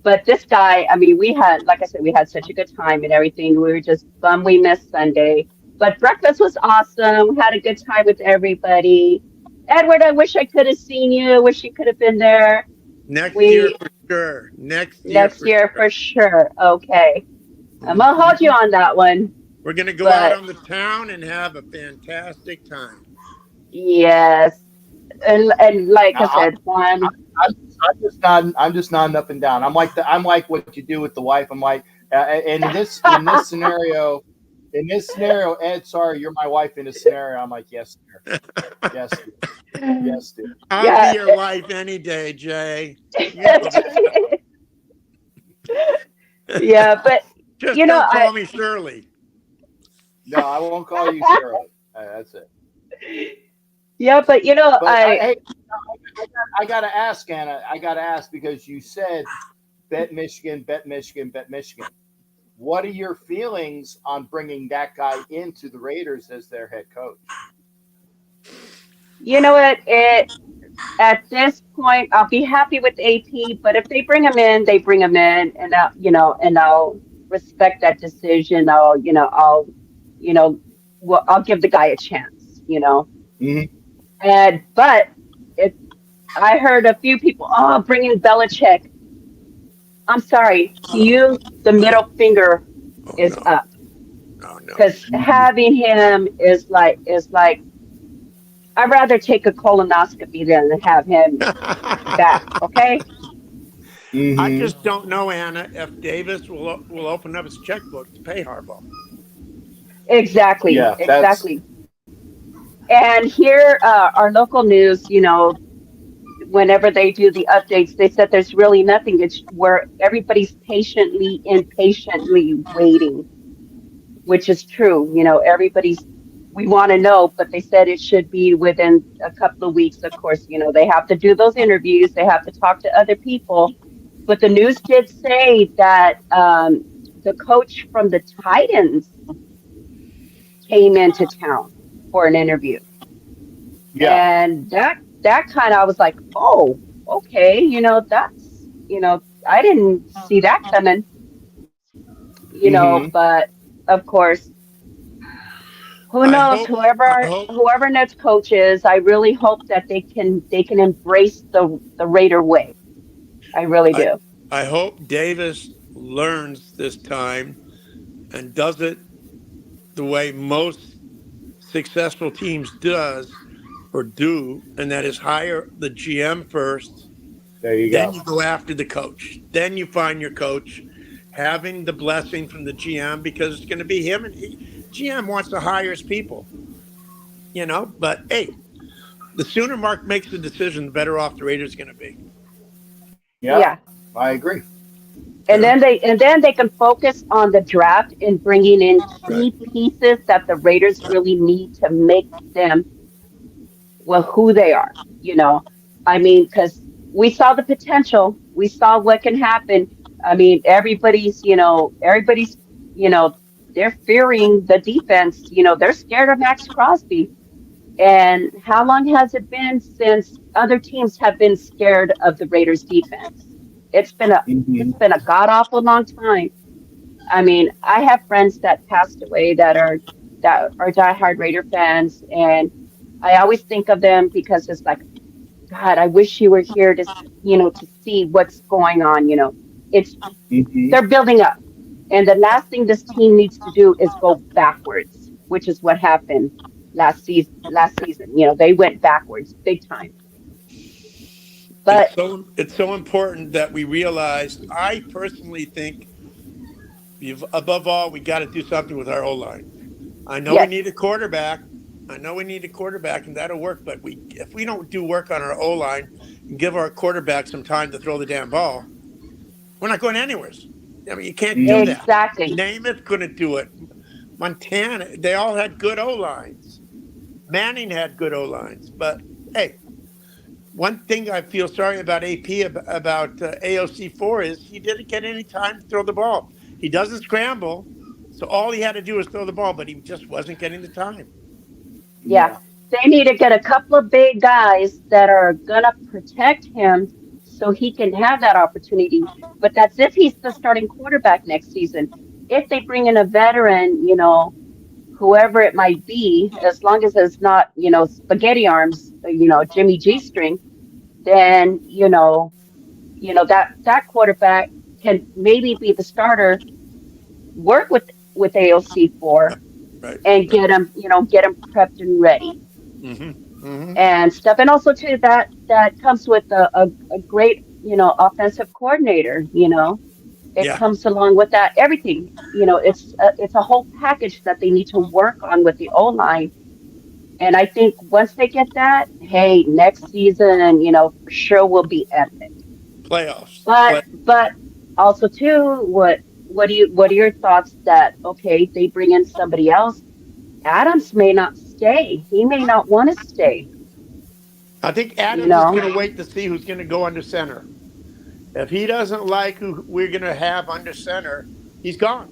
D: But this guy, I mean, like I said, we had such a good time and everything. We were just bummed we missed Sunday. But breakfast was awesome. Had a good time with everybody. Edward, I wish I could have seen you. Wish you could have been there.
E: Next year
D: We
E: for sure.
D: Next year for sure. Okay. I'm gonna hold you on that one.
E: We're going to go out
D: But
E: on the town and have a fantastic time.
D: yes. And like I
A: I,
D: said, Juan,
A: I'm just nodding up and down. I'm like what you do with the wife. I'm like, and in this scenario, Ed, sorry, you're my wife. In this scenario, I'm like, yes, sir. Yes, dear. Yes, dear.
E: I'll
D: yeah.
E: be your wife any day, Jay. You know that.
D: Yeah, but
E: Just don't call me Shirley.
A: No, I won't call you Shirley. That's it.
D: yeah, but
A: But I gotta ask, Anna. I gotta ask because you said bet Michigan, bet Michigan, bet Michigan. What are your feelings on bringing that guy into the Raiders as their head coach?
D: you know what? At this point, I'll be happy with AP, but if they bring him in, they bring him in, and I'll respect that decision. You know, well, I'll give the guy a chance.
A: Mm-hmm.
D: But if I heard a few people, oh, bring in Belichick. I'm sorry, to you, the middle finger
E: Oh,
D: is
E: no.
D: up
E: Oh, no.
D: because having him is like I'd rather take a colonoscopy than have him back. Okay.
A: Mm-hmm.
E: I just don't know, Anna, if Davis will open up his checkbook to pay Harbaugh.
D: Exactly.
A: Yeah, that's
D: Exactly. And here, our local news, whenever they do the updates, they said there's really nothing. It's where everybody's impatiently waiting. which is true. We want to know, but they said it should be within a couple of weeks. Of course, they have to do those interviews, they have to talk to other people. But the news did say that the coach from the Titans came into town for an interview.
A: Yeah.
D: And that kind of, I was like, oh, okay, that's, I didn't see that coming,
A: Mm-hmm.
D: but of course, who
E: I
D: knows,
E: hope. I hope.
D: whoever next coach is, I really hope that they can embrace the Raider way. I really
E: I
D: do.
E: I hope Davis learns this time and does it the way most successful teams does or do, and that is hire the GM first,
A: There you
E: then
A: go.
E: you go after the coach, then you find your coach, having the blessing from the GM because it's going to be him, and GM wants to hire his people, But hey, the sooner Mark makes the decision, the better off the Raiders going to be.
A: Yeah,
D: Yeah.
A: I agree.
D: And then they can focus on the draft and bringing in
E: Right.
D: key pieces that the Raiders really need to make them, well, who they are, I mean, because we saw the potential, we saw what can happen. I mean, everybody's, you know, they're fearing the defense, they're scared of Max Crosby. And how long has it been since other teams have been scared of the Raiders defense? It's been a
A: Mm-hmm.
D: it's been a god awful long time. I mean, I have friends that passed away that are diehard Raider fans, and I always think of them because it's like, God, I wish you were here to see what's going on. It's
A: Mm-hmm.
D: they're building up, and the last thing this team needs to do is go backwards, which is what happened last season. Last season, they went backwards big time.
E: It's
D: But
E: so it's so important that we realize. I personally think, above all, we got to do something with our O line. I know we
D: yes,
E: need a quarterback. I know we need a quarterback, and that'll work. But if we don't do work on our O line and give our quarterback some time to throw the damn ball, we're not going anywhere. I mean, you can't do
A: Mm-hmm.
E: that.
D: exactly.
E: Namath couldn't do it. Montana, they all had good O lines. Manning had good O lines. But hey, one thing I feel sorry about AP about AOC4 is he didn't get any time to throw the ball. He doesn't scramble, so all he had to do was throw the ball, but he just wasn't getting the time.
D: Yeah,
A: Yeah.
D: they need to get a couple of big guys that are gonna protect him so he can have that opportunity. But that's if he's the starting quarterback next season. If they bring in a veteran, whoever it might be, as long as it's not, spaghetti arms, Jimmy G string, then that quarterback can maybe be the starter, work with AOC4
E: Right,
D: and
E: right.
D: get him prepped and ready
E: Mm-hmm. Mm-hmm.
D: and stuff. And also too, that comes with a great, offensive coordinator. It
E: Yeah.
D: comes along with that everything. It's a whole package that they need to work on with the O line. And I think once they get that, hey, next season, for sure will be epic.
E: Playoffs.
D: But also too, what are your thoughts that, okay, they bring in somebody else? Adams may not stay. He may not want to stay,
E: I think
D: you
E: Adams is
D: know?
E: going to wait to see who's going to go under center. If he doesn't like who we're going to have under center, he's gone.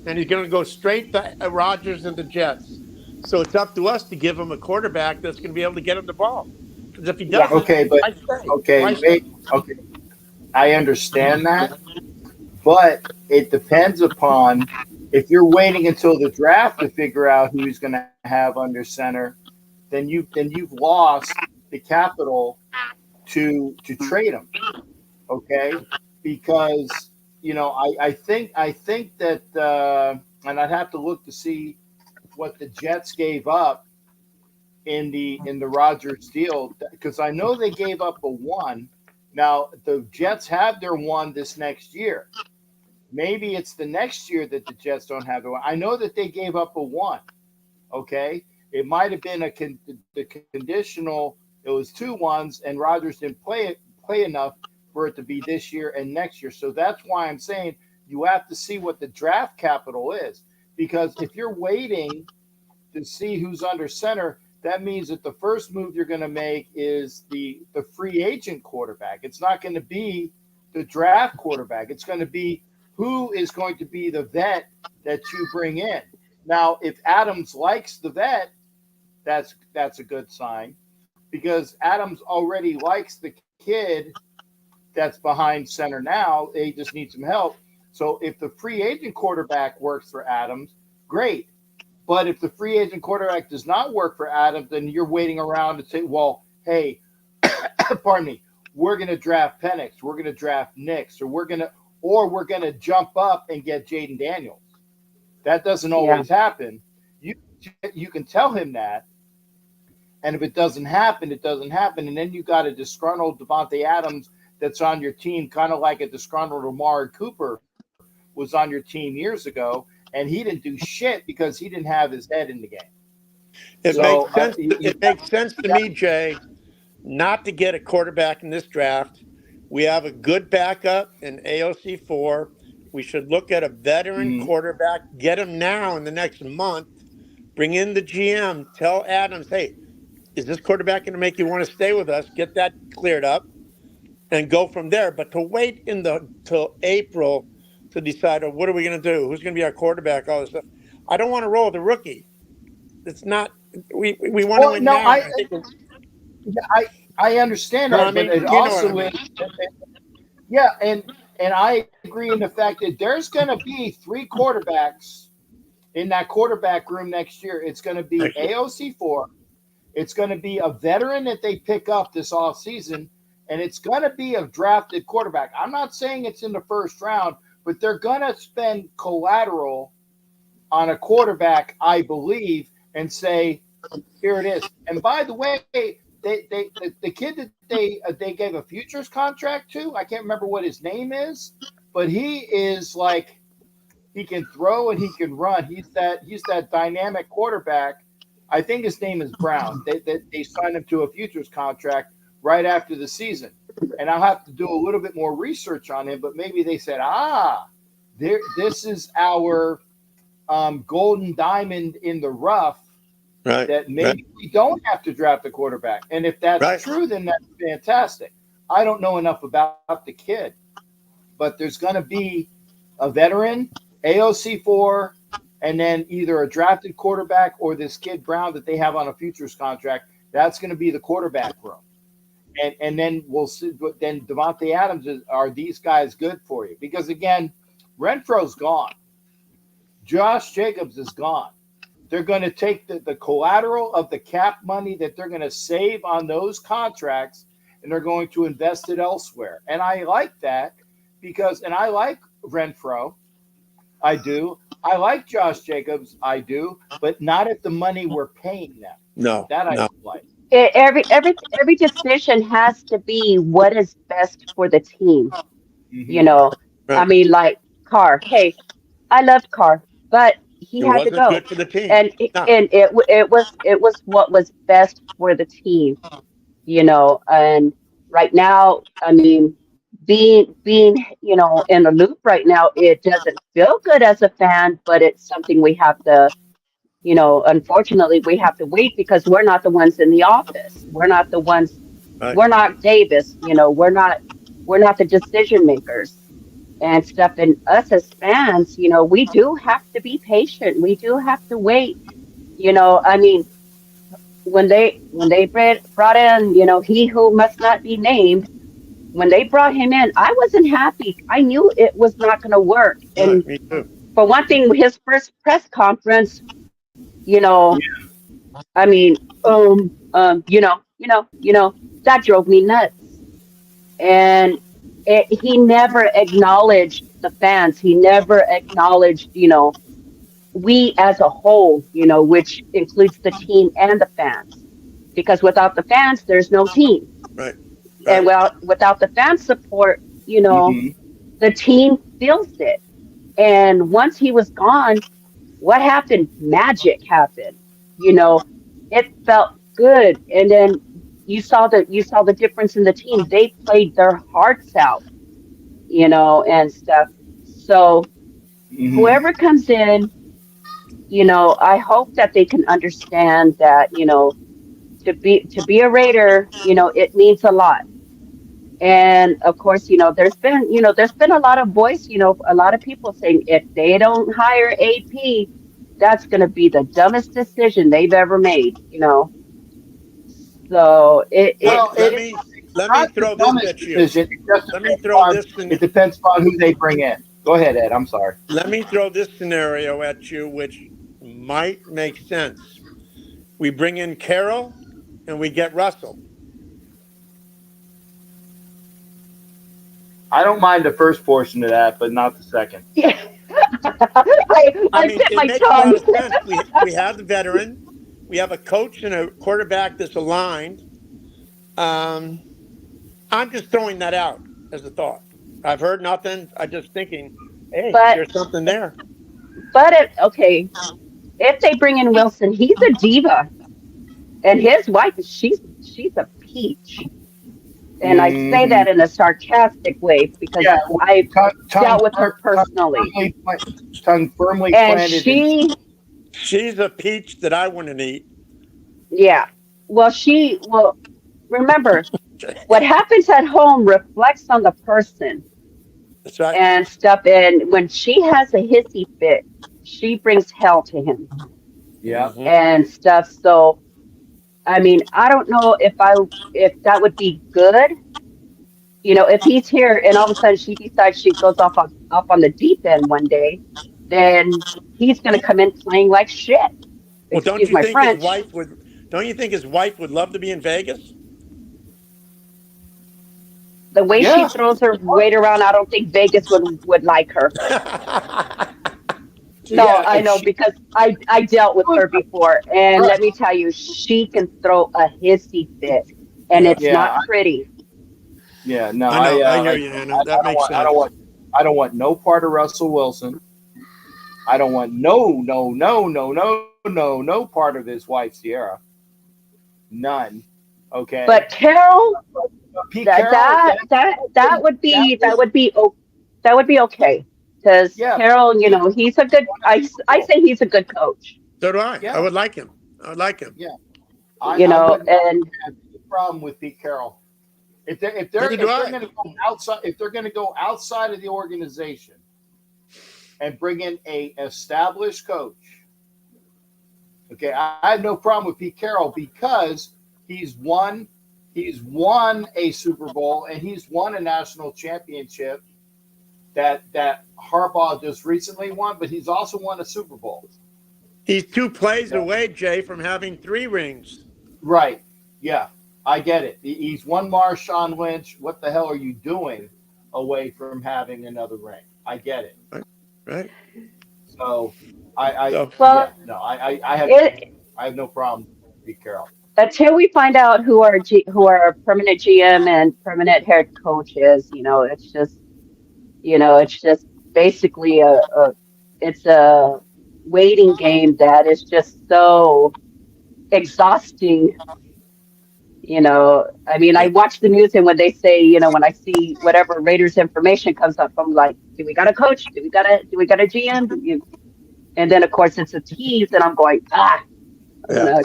E: And he's going to go straight to Rodgers and the Jets. So it's up to us to give him a quarterback that's going to be able to get him the ball. Because if he
D: Yeah.
E: doesn't,
A: Okay, but
E: why stay?
A: okay,
E: Why stay?
A: okay. I understand that, but it depends upon if you're waiting until the draft to figure out who he's going to have under center, then you've lost the capital to trade him. Okay, because I think that and I'd have to look to see what the Jets gave up in the Rodgers deal because I know they gave up a one. Now the Jets have their one this next year. Maybe it's the next year that the Jets don't have the one. I know that they gave up a one. Okay, it might have been the conditional. It was two ones, and Rodgers didn't play enough for it to be this year and next year. So that's why I'm saying you have to see what the draft capital is because if you're waiting to see who's under center, that means that the first move you're going to make is the free agent quarterback. It's not going to be the draft quarterback. It's going to be who is going to be the vet that you bring in. Now, if Adams likes the vet, that's a good sign, because Adams already likes the kid that's behind center now. They just need some help. So if the free agent quarterback works for Adams, great. But if the free agent quarterback does not work for Adams, then you're waiting around to say, well, hey, pardon me, we're going to draft Penix, we're going to draft Nix, or we're going to jump up and get Jaden Daniels. That doesn't always happen. You can tell him that, and if it doesn't happen, it doesn't happen. And then you got a disgruntled Devontae Adams that's on your team, kind of like a disgruntled Amari Cooper was on your team years ago, and he didn't do shit because he didn't have his head in the game.
E: It makes sense to me, Jay, not to get a quarterback in this draft. We have a good backup in AOC4. We should look at a veteran quarterback, get him now in the next month, bring in the GM, tell Adams, hey, is this quarterback going to make you want to stay with us? Get that cleared up and go from there. But to wait till April to decide, oh, what are we going to do? Who's going to be our quarterback? All this stuff. I don't want to roll the rookie. It's not. We want to win now.
A: I understand that, but it also and I agree in the fact that there's going to be 3 quarterbacks in that quarterback room next year. It's going to be AOC4. It's going to be a veteran that they pick up this offseason, and it's going to be a drafted quarterback. I'm not saying it's in the first round, but they're going to spend collateral on a quarterback, I believe, and say, here it is. And by the way, the kid that they gave a futures contract to, I can't remember what his name is, but he is like, he can throw and he can run. He's that dynamic quarterback. I think his name is Brown. They signed him to a futures contract right after the season. And I'll have to do a little bit more research on him, but maybe they said, this is our golden diamond in the rough.
E: Right,
A: that maybe we don't have to draft a quarterback. And if that's true, then that's fantastic. I don't know enough about the kid, but there's going to be a veteran, AOC4, and then either a drafted quarterback or this kid Brown that they have on a futures contract. That's going to be the quarterback room. And then we'll see. Then Devontae Adams, are these guys good for you? Because, again, Renfro's gone. Josh Jacobs is gone. They're going to take the collateral of the cap money that they're going to save on those contracts, and they're going to invest it elsewhere. And I like that because I like Renfro. I do. I like Josh Jacobs. I do. But not at the money we're paying them.
E: No.
A: That I don't like.
D: Every decision has to be what is best for the team.
A: Mm-hmm.
D: You know, I mean, like Carr. Hey, I loved Carr, but he had to go,
E: good for the team.
D: and it was what was best for the team, you know. And right now, I mean, being in the loop right now, it doesn't feel good as a fan, but it's something we have to, unfortunately, we have to wait because we're not the ones in the office. We're not the ones.
E: Right.
D: We're not Davis. We're not the decision makers and stuff. And us as fans, we do have to be patient. We do have to wait. I mean, when they brought in, he who must not be named, when they brought him in, I wasn't happy. I knew it was not going to work. And
E: me too.
D: For one thing, his first press conference, I mean, that drove me nuts. And he never acknowledged the fans. He never acknowledged, we as a whole, which includes the team and the fans. Because without the fans, there's no team.
E: Right.
D: And without the fan support, the team feels it. And once he was gone, what happened? Magic happened. It felt good. And then you saw the difference in the team. They played their hearts out, and stuff. So whoever comes in, I hope that they can understand that, to be a Raider, it means a lot. And of course, there's been a lot of voice, a lot of people saying if they don't hire AP, that's going to be the dumbest decision they've ever made. So
E: Let,
A: Well,
E: let
A: it's
E: me let me
A: not the
E: throw this
A: dumbest
E: at you.
A: decision. It just
E: Let me
A: depends
E: throw
A: on
E: this in,
A: it depends upon who they bring in. Go ahead, Ed. I'm sorry.
E: let me throw this scenario at you, which might make sense. We bring in Carroll and we get Russell.
A: I don't mind the first portion of that, but not the second.
D: yeah. I,
E: I
D: I
E: mean,
D: bit
E: it
D: my
E: makes a lot
D: tongue.
E: of sense. We have the veteran, we have a coach and a quarterback that's aligned. Um, I'm just throwing that out as a thought. I've heard nothing. I'm just thinking, hey,
D: But
E: there's something there.
D: okay, if they bring in Wilson, he's a diva, and his wife she's a peach. And I say
A: Hmm.
D: that in a sarcastic way because
A: Yeah,
D: I've
A: tongue,
D: dealt with her personally.
A: tongue firmly
D: And
A: planted in.
E: She's a peach that I wouldn't eat.
D: yeah, well, remember, what happens at home reflects on the person
E: That's right.
D: and stuff. And when she has a hissy fit, she brings hell to him
A: Yeah.
E: Hmm.
D: and stuff. So, I mean, I don't know if that would be good. If he's here and all of a sudden she decides she goes off on the deep end one day, then he's going to come in playing like shit.
E: Well, don't
D: Excuse
E: you
D: my
E: think his
D: French.
E: wife would? Don't you think his wife would love to be in Vegas?
D: The way she
A: Yeah.
D: throws her weight around, I don't think Vegas would like her. No,
A: Yeah.
D: I
A: If
D: know
A: she
D: because I dealt with her before, and
A: right.
D: let me tell you, she can throw a hissy fit, and
E: Yeah,
D: it's
A: Yeah.
D: not pretty.
A: Yeah. No.
E: I know. I hear
A: Like
E: you, Anna.
A: I
E: That
A: don't
E: makes
A: want. I don't
E: sense.
A: want. I don't want no part of Russell Wilson. I don't want no part of his wife Sierra. None. Okay.
D: But Carol,
A: Pete
D: that
A: Carroll.
D: that that that would
A: That
D: be
A: was
D: that would be okay because
A: yeah.
D: Carol,
A: He
D: he's a good.
A: won a Super
D: I
A: Bowl.
D: say he's a good coach.
E: So do I. I
A: Yeah.
E: would like him. I would like him.
A: Yeah. I wouldn't
D: And
A: have any problem with Pete Carroll.
E: Neither do
A: If they're
E: I.
A: going to go outside if they're going to go outside of the organization and bring in a established coach, okay, I have no problem with Pete Carroll because he's won a Super Bowl and he's won a national championship that Harbaugh just recently won, but he's also won a Super Bowl.
E: He's 2 plays
A: Yeah.
E: away, Jay, from having 3 rings.
A: Right. Yeah. I get it. He's one Marshawn Lynch. What the hell are you doing away from having another ring? I get it.
E: Right.
A: So
E: So
A: yeah,
D: well,
A: no,
D: it,
A: I have no problem with Pete Carroll.
D: until we find out who our permanent GM and permanent head coach is, it's just basically it's a waiting game that is just so exhausting. I mean, I
E: yeah.
D: watch the news and when they say, when I see whatever Raiders information comes up, I'm like, do we got a coach? Do we got a GM? And then of course it's a tease and I'm going, I'm
E: Yeah.
D: gonna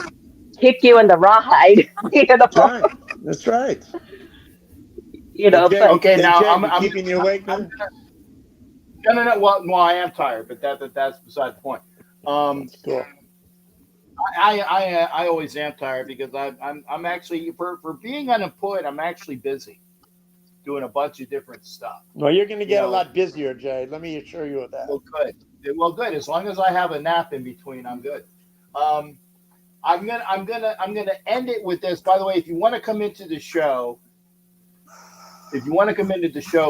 D: kick you in the rawhide,
E: That's right. That's right.
D: but
A: Okay, now
E: Jay,
A: I'm
E: we keeping you awake,
A: I'm
E: man?
A: no. Well, I am tired, but that's beside the point.
E: Cool.
A: I always am tired because I'm actually for being unemployed. I'm actually busy doing a bunch of different stuff.
E: Well, you're going to
A: You
E: get a
A: know,
E: lot busier, Jay. Let me assure you of that.
A: well, good. Well, good. As long as I have a nap in between, I'm good. Um, I'm gonna end it with this. By the way, if you want to come into the show,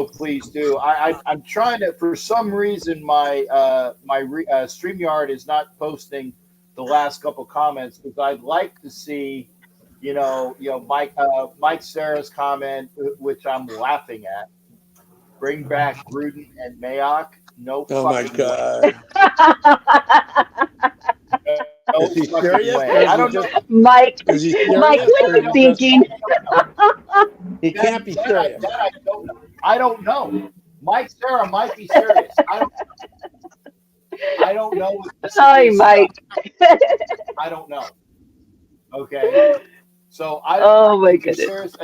A: please do. I'm trying to. For some reason, my Streamyard is not posting the last couple comments because I'd like to see, Mike Sarah's comment, which I'm laughing at. Bring back Gruden and Mayock. No
E: Oh my
A: fucking way.
E: God.
A: No
E: Is he
A: fucking
E: serious?
A: way.
E: Or is
A: I
E: he
A: don't know.
E: just
D: Mike,
E: is he
D: Mike,
E: serious
D: what
E: or
D: are
E: is
D: you
E: he just
D: thinking?
E: he can't be serious.
A: I don't know. Mike Sarah might be serious. I don't. I don't know what the
D: Sorry,
A: serious about.
D: Mike.
A: I don't know. Okay. So I don't.
D: Oh my
A: If you're
D: goodness.
A: serious,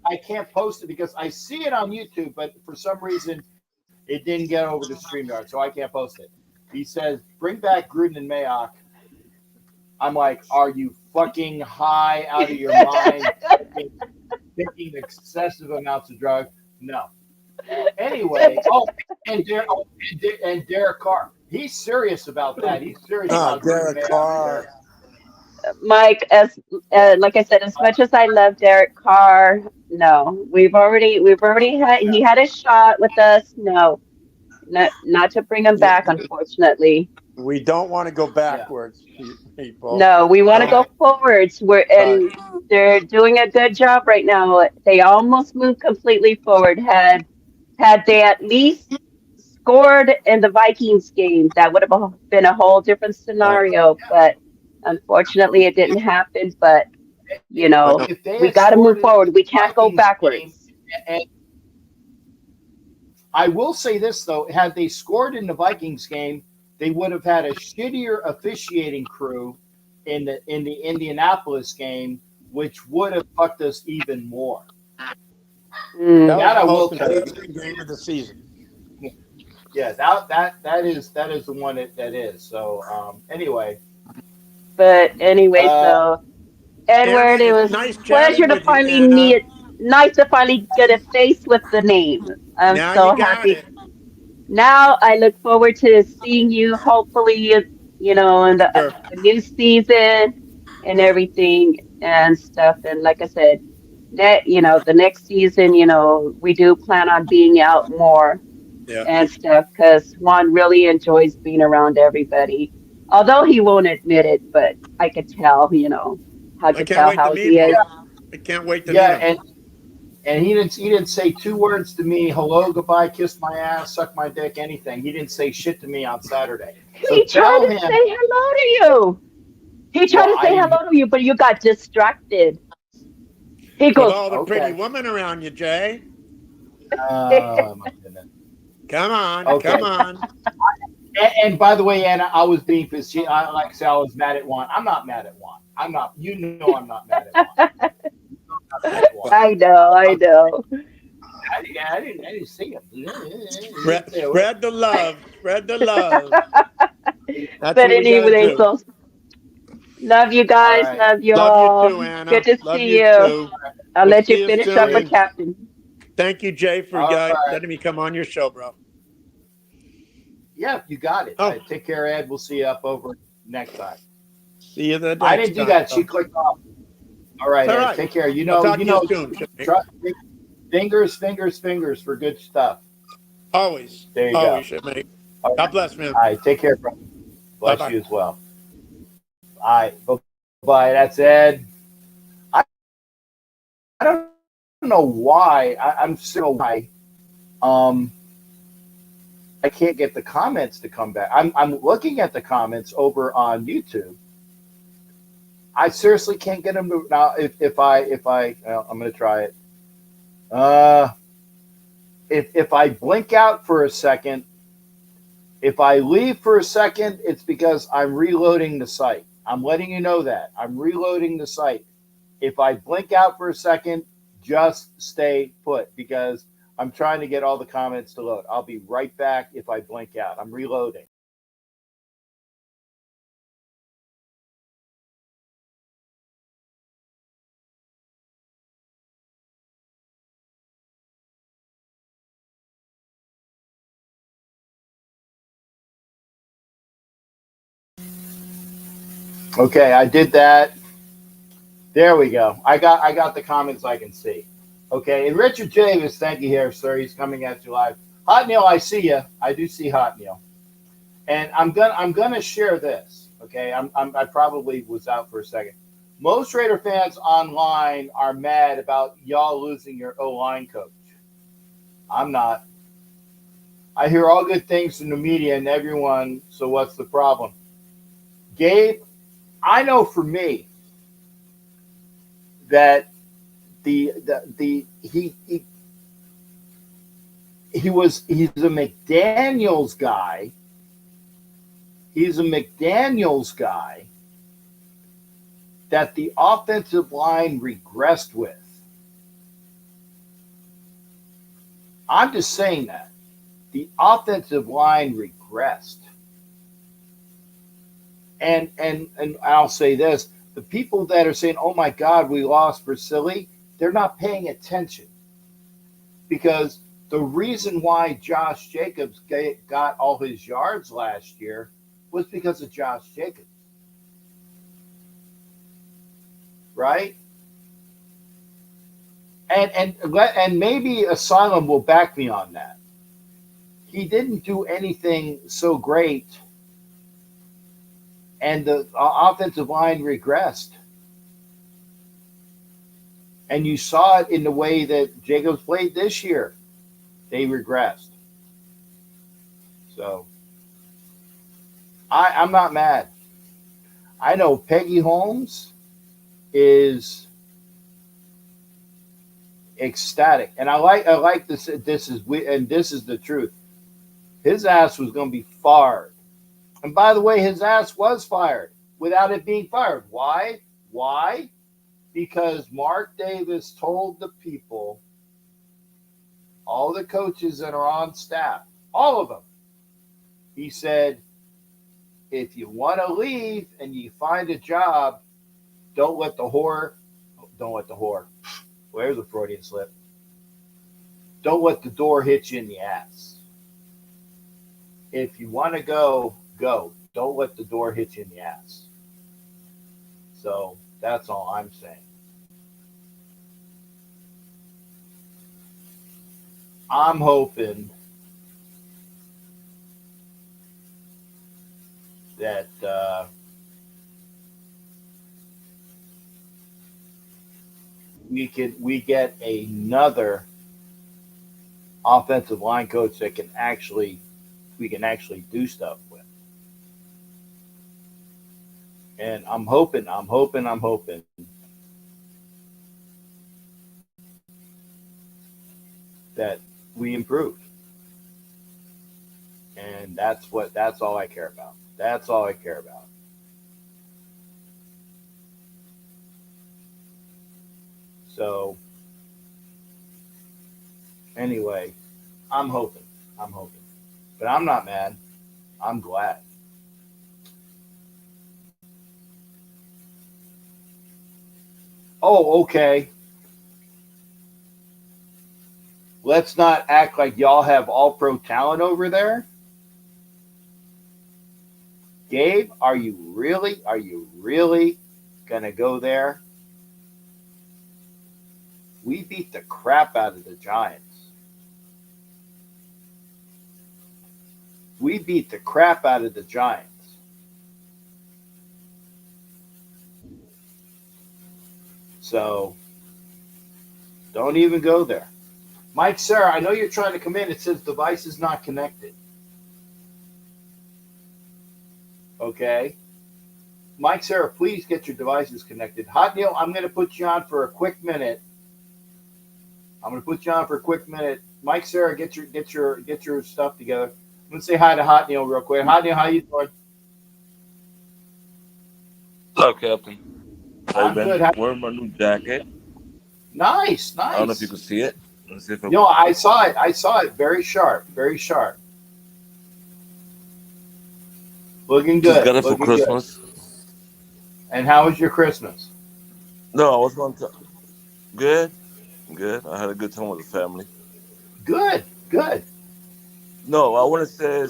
A: I can't post it because I see it on YouTube, but for some reason it didn't get over to StreamYard, so I can't post it. He says, "Bring back Gruden and Mayock." I'm like, "Are you fucking high out of your mind, taking excessive amounts of drugs?" No. Anyway, and Derek Carr. He's serious about that. He's serious
E: Oh,
A: about Gruden and
E: Derek
A: Mayock.
E: Carr.
D: Mike, as
A: Yeah.
D: like I said, as much as I love Derek Carr, no, we've already had he had a shot with us. No, not to bring him back, unfortunately.
E: We don't want to go
A: Yeah.
E: backwards, people.
D: No, we want to
A: Okay.
D: go forwards.
E: But
D: They're doing a good job right now. They almost moved completely forward. Had they at least scored in the Vikings game, that would have been a whole different
E: right.
D: scenario. But unfortunately, it didn't happen. But
E: Well,
A: If they
D: we
A: had
D: got to
A: scored
D: move
A: in
D: forward. We
A: the
D: can't go
A: Vikings game,
D: backwards.
A: and I will say this though, had they scored in the Vikings game, they would have had a shittier officiating crew in the Indianapolis game, which would have fucked us even more.
E: that
D: Mm.
E: was
A: That
E: the
A: I
E: most
A: will tell you.
E: interesting game of the season.
A: Yeah, that is the one that is. So anyway,
D: But anyway,
A: uh,
D: so Edward,
E: Anna,
D: it
E: it's
D: was
E: nice
D: pleasure
E: chatting
D: to
E: with you,
D: finally
E: Anna.
D: meet. Nice to finally get a face with the name. I'm
E: Now you
D: so
E: got
D: happy.
E: it.
D: Now I look forward to seeing you, hopefully, in
E: Sure.
D: the new season and everything and stuff. And like I said, the next season, we do plan on being out more
E: Yeah.
D: and stuff because Juan really enjoys being around everybody. Although he won't admit it, but I could tell, I
E: I
D: could
E: can't
D: tell
E: wait to
D: how
E: meet
D: he
E: him.
D: is.
E: I can't wait to meet
A: yeah,
E: him.
A: and he didn't say two words to me. Hello, goodbye, kiss my ass, suck my dick, anything. He didn't say shit to me on Saturday. So
D: He tried
A: tell
D: to say
A: him.
D: hello to you. He tried
A: Well,
D: to
A: I
D: say
A: didn't.
D: hello to you, but you got distracted. He
E: With
D: goes,
E: all the pretty
A: Okay.
E: women around you, Jay.
A: My goodness.
E: Come on.
A: Okay.
E: Come on.
A: And by the way, Anna, I was being facetious. Like I said, I was mad at Juan. I'm not mad at Juan. I'm not. You know, I'm not mad at Juan. I'm not mad at Juan.
D: I know, I know.
A: I didn't see him. He
E: Spread,
A: didn't say a word.
E: spread the love. Spread the love. That's
D: But
E: what we got to
D: anyway,
E: do.
D: so love you
A: All
D: guys,
A: right.
D: love you
E: Love you
D: all.
E: too,
D: Good
E: Anna.
D: to
E: Love
D: see
E: you
D: you.
E: too.
D: I'll
E: We'll
D: let you
E: see you
D: finish up with
E: soon.
D: Captain.
E: Thank you, Jay, for
A: All right.
E: letting me come on your show, bro.
A: Yeah, you got it.
E: Oh.
A: All right, take care, Ed. We'll see you up over next time.
E: See you the next
A: I didn't do
E: time.
A: that. She clicked off. All right,
E: It's all
A: Ed.
E: right.
A: Take care. You
E: I'll
A: know,
E: talk to you soon, Jay.
A: trust me. Fingers for good stuff.
E: Always.
A: There you
E: Always,
A: go.
E: mate.
A: All
E: God bless, man.
A: right, take care, bro. Bless
E: Bye-bye.
A: you as well. All right, bye. That's Ed. I don't know why. I'm still why. I can't get the comments to come back. I'm looking at the comments over on YouTube. I seriously can't get them to now. If I well, I'm going to try it. If I blink out for a second, if I leave for a second, it's because I'm reloading the site. I'm letting you know that I'm reloading the site. If I blink out for a second, just stay put because I'm trying to get all the comments to load. I'll be right back if I blink out. I'm reloading. Okay, I did that. There we go. I got the comments I can see. Okay, and Richard Davis, thank you here, sir. He's coming at you live. Hot Neil, I see you. I do see Hot Neil, and I'm gonna share this. Okay, I probably was out for a second. Most Raider fans online are mad about y'all losing your O-line coach. I'm not. I hear all good things from the media and everyone. So what's the problem, Gabe? I know for me that he's a McDaniels guy, He's a McDaniels guy that the offensive line regressed with. I'm just saying that. The offensive line regressed. And I'll say this, the people that are saying, oh my God, we lost Bricilli, they're not paying attention. Because the reason why Josh Jacobs got all his yards last year was because of Josh Jacobs. Right? And maybe Asylum will back me on that. He didn't do anything so great, and the offensive line regressed. And you saw it in the way that Jacobs played this year. They regressed. So I'm not mad. I know Peggy Holmes is ecstatic, and I like this. This is the truth. His ass was going to be fired, and by the way, his ass was fired without it being fired. Why? Because Mark Davis told the people, all the coaches that are on staff, all of them, he said, if you want to leave and you find a job, don't let the whore. Where's the Freudian slip? Don't let the door hit you in the ass. If you want to go, go. Don't let the door hit you in the ass. So that's all I'm saying. I'm hoping that we get another offensive line coach that we can actually do stuff with. And I'm hoping that we improve. And that's all I care about. That's all I care about. So anyway, I'm hoping. But I'm not mad. I'm glad. Oh, okay. Let's not act like y'all have all-pro talent over there. Gabe, are you really going to go there? We beat the crap out of the Giants. So don't even go there. Mike, Sarah, I know you're trying to come in. It says device is not connected. Okay. Mike, Sarah, please get your devices connected. Hot Neil, I'm going to put you on for a quick minute. Mike, Sarah, get your stuff together. I'm going to say hi to Hot Neil real quick. Hot Neil, how you doing?
F: Hello, Captain.
A: I'm good.
F: Wearing my new jacket.
A: Nice.
F: I don't know if you can see it. Let's see if
A: I saw it. Very sharp. Looking good.
F: Just got it for Christmas.
A: Good. And how was your Christmas?
F: No, I was going to. Good. I had a good time with the family.
A: Good.
F: No, I want to say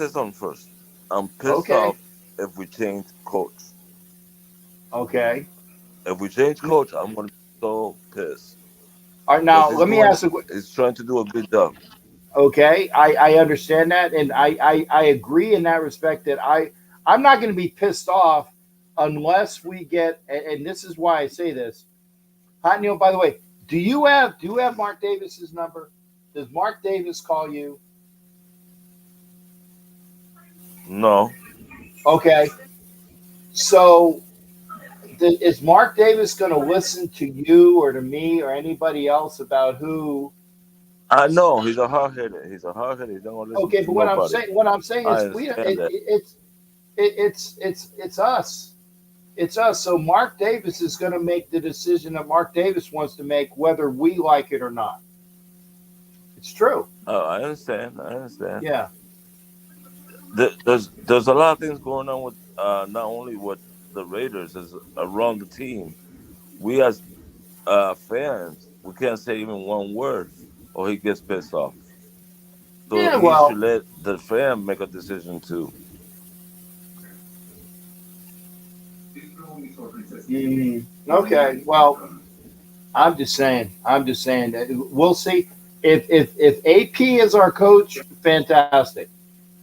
F: something first. I'm pissed off if we change coach.
A: Okay.
F: If we change coach, I'm going to be so pissed.
A: All right, now let me ask you.
F: He's trying to do a good job.
A: Okay, I understand that, and I agree in that respect that I'm not going to be pissed off unless we get, and this is why I say this. Hot Neil, by the way, do you have Mark Davis's number? Does Mark Davis call you?
F: No.
A: Okay. So is Mark Davis going to listen to you or to me or anybody else about who
F: I know he's a hard hitter. He's a hard hitter. He's not gonna listen
A: Okay,
F: to
A: but
F: nobody.
A: what I'm saying
F: I
A: is
F: understand that.
A: it's us. It's us. So Mark Davis is going to make the decision that Mark Davis wants to make, whether we like it or not. It's true.
F: Oh, I understand. I understand.
A: Yeah.
F: There's a lot of things going on with not only with the Raiders is around the team. We as fans, we can't say even one word, or he gets pissed off. So
A: Yeah.
F: he should
A: Well.
F: let the fan make a decision too.
A: Okay. Well, I'm just saying. I'm just saying that we'll see. If AP is our coach, fantastic.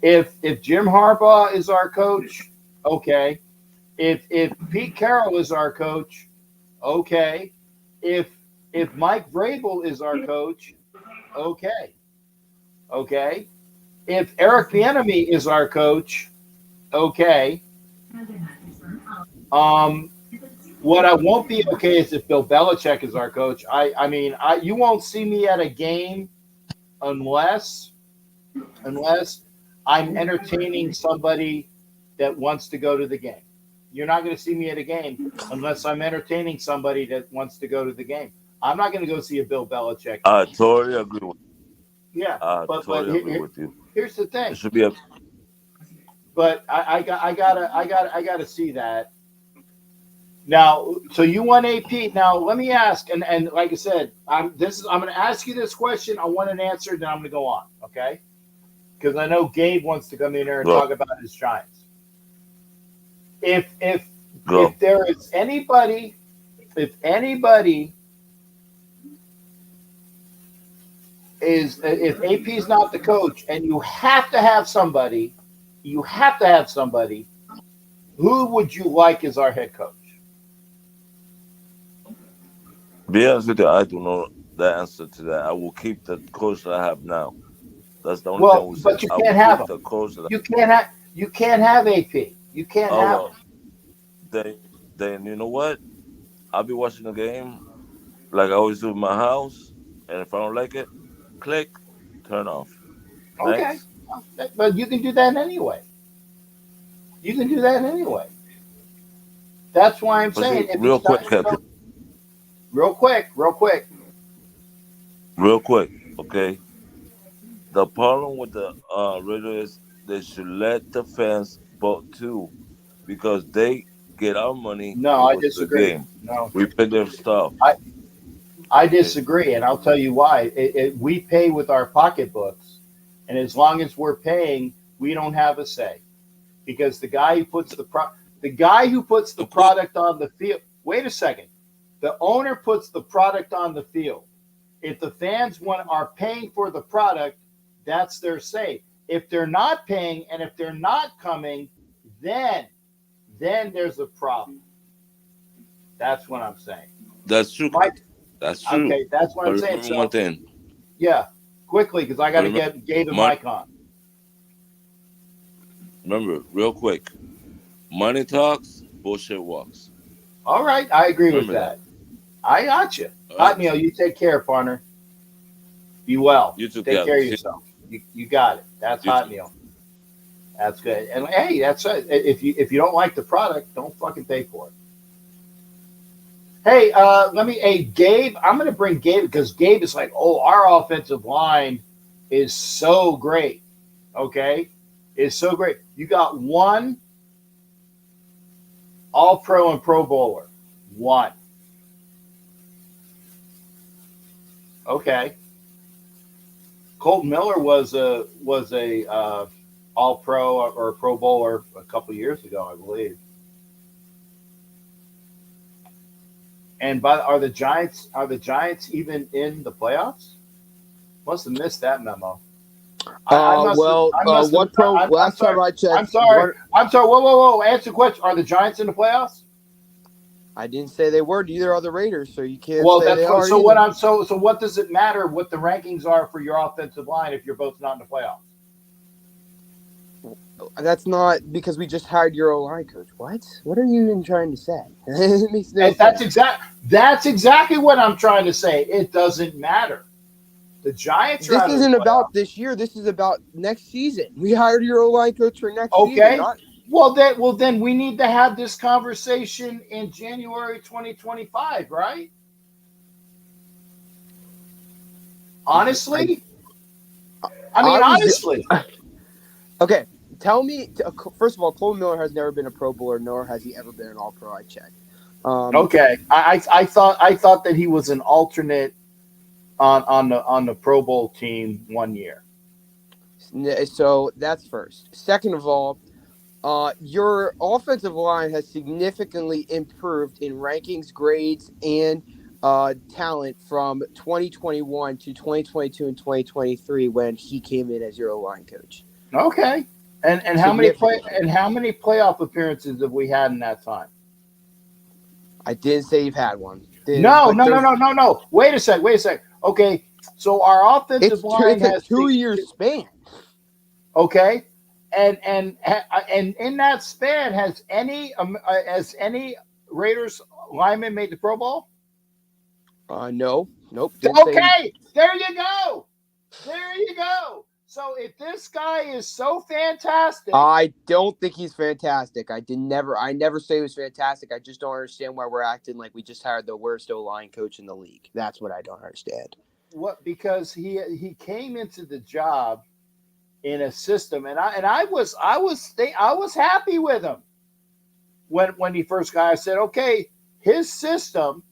A: If Jim Harbaugh is our coach, okay. If Pete Carroll is our coach, okay. If Mike Vrabel is our coach, okay. Okay. If Eric Bieniemy is our coach, okay. Um, what I won't be okay is if Bill Belichick is our coach. I mean, you won't see me at a game unless I'm entertaining somebody that wants to go to the game. You're not going to see me at a game unless I'm entertaining somebody that wants to go to the game. I'm not going to go see a Bill Belichick
F: I
A: game.
F: totally agree with.
A: Yeah,
F: I
A: but
F: totally agree with you.
A: here's the
F: It
A: thing.
F: should be a.
A: But I gotta see that. Now, so you want AP. Now, let me ask, and like I said, I'm going to ask you this question. I want an answer, then I'm going to go on, okay? Because I know Gabe wants to come in there and
F: Go.
A: talk about his Giants. If
F: Go.
A: there is anybody, if AP is not the coach, and you have to have somebody, who would you like as our head coach?
F: Be honest with you, I do know the answer to that. I will keep the coach that I have now. That's the only thing we say.
A: But you
F: I
A: can't
F: will
A: have
F: keep
A: him.
F: the coach that.
A: You can't have AP. You can't
F: Oh
A: have
F: well,
A: him.
F: then you know what? I'll be watching the game like I always do in my house, and if I don't like it, click, turn off.
A: Okay,
F: Thanks.
A: but you can do that anyway. You can do that anyway. That's why I'm
F: But see,
A: saying if
F: real
A: he's
F: quick,
A: not your
F: Captain,
A: coach, real quick.
F: real quick, okay. The problem with the Raiders is they should let the fans vote too, because they get our money
A: No,
F: to
A: I
F: go to the
A: disagree.
F: game.
A: No,
F: We pay their stuff.
A: I I
F: Okay.
A: disagree, and I'll tell you why. We pay with our pocketbooks, and as long as we're paying, we don't have a say because the guy who puts the
F: Of course.
A: product on the field. Wait a second. The owner puts the product on the field. If the fans are paying for the product, that's their say. If they're not paying and if they're not coming, then there's a problem. That's what I'm saying.
F: That's true,
A: Mike,
F: Captain. That's true.
A: okay, that's what
F: But
A: I'm saying.
F: remember one
A: So
F: thing.
A: yeah, quickly because I got to
F: Remember,
A: get Gabe and
F: money,
A: Mike on.
F: remember, real quick. Money talks, bullshit walks.
A: All right, I agree with
F: Remember that.
A: that. I got you.
F: All
A: Hot
F: right.
A: Meal, you take care, partner. Be well.
F: You too,
A: Take care
F: Captain.
A: of yourself. You got it. That's
F: You
A: Hot
F: too.
A: Meal. That's good. And hey, that's it. If you don't like the product, don't fucking pay for it. Hey, hey, Gabe, I'm going to bring Gabe because Gabe is like, oh, our offensive line is so great. Okay? Is so great. You got one All-Pro and Pro Bowler. One. Okay. Colton Miller was a All-Pro or a Pro Bowler a couple years ago, I believe. And are the Giants even in the playoffs? Must have missed that memo.
B: What pro? Last time I checked,
A: I'm sorry. Whoa. Answer the question. Are the Giants in the playoffs?
B: I didn't say they were. Neither are the Raiders, so you can't
A: Well,
B: say
A: that's
B: they
A: what,
B: are.
A: so.
B: Either.
A: What does it matter what the rankings are for your offensive line if you're both not in the playoffs?
B: That's not because we just hired your O-line coach. What? What are you even trying to say? It makes no
A: And
B: sense.
A: that's exactly what I'm trying to say. It doesn't matter. The Giants are
G: This
A: out of the
G: isn't about
A: playoffs.
G: this year. This is about next season. We hired your O-line coach for next season.
A: Okay.
G: Not,
A: Well, then we need to have this conversation in January 2025, right? Honestly, honestly.
G: Okay, tell me. First of all, Cole Miller has never been a Pro Bowler, nor has he ever been an All-Pro. I checked.
A: Okay, I thought that he was an alternate on the Pro Bowl team one year.
G: So that's first. Second of all, your offensive line has significantly improved in rankings, grades, and talent from 2021 to 2022 and 2023 when he came in as your O-line coach.
A: Okay, and how many playoff appearances have we had in that time?
G: I didn't say you've had one.
A: No. Wait a sec. Okay, so our offensive line
G: it's a
A: has
G: 2-year span.
A: Okay, and in that span, has any Raiders lineman made the Pro Bowl?
G: Nope.
A: Okay, there you go. So if this guy is so fantastic,
G: I don't think he's fantastic. I never say he was fantastic. I just don't understand why we're acting like we just hired the worst O-line coach in the league. That's what I don't understand.
A: what? Because he came into the job in a system, and I was happy with him when he first got. I said, okay, his system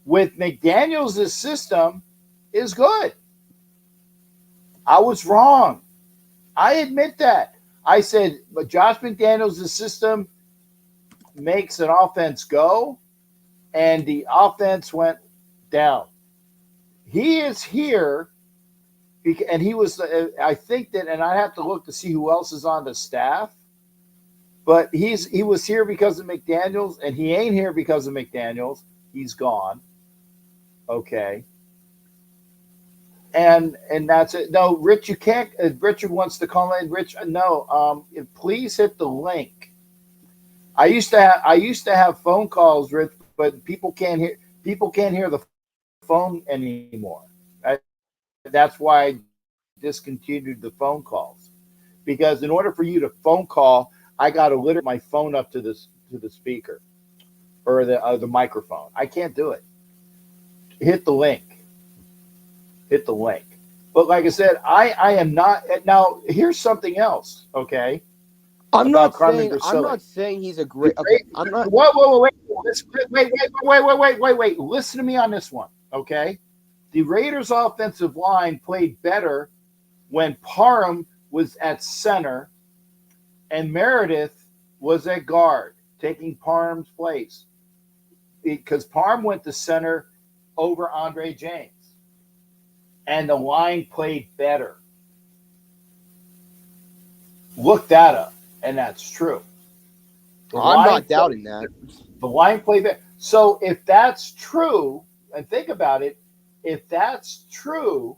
A: with McDaniels' system is good. I was wrong. I admit that. I said, but Josh McDaniels' system makes an offense go, and the offense went down. He is here, and he was, I think that, and I have to look to see who else is on the staff, but he was here because of McDaniels, and he ain't here because of McDaniels. He's gone. Okay. And that's it. No, Rich, you can't. Richard wants to call in. Rich, no. Please hit the link. I used to have phone calls, Rich, but people can't hear the phone anymore. That's why I discontinued the phone calls, because in order for you to phone call, I got to lift my phone up to the speaker or the microphone. I can't do it. Hit the link. But like I said, I am not. Now, here's something else, okay?
G: I'm not saying he's a great. Okay, I'm not.
A: Wait. Listen to me on this one, okay? The Raiders' offensive line played better when Parham was at center and Meredith was at guard, taking Parham's place, because Parham went to center over Andre James. And the line played better. Look that up, and that's true.
G: I'm not doubting that.
A: The line played better. So if that's true, and think about it, if that's true,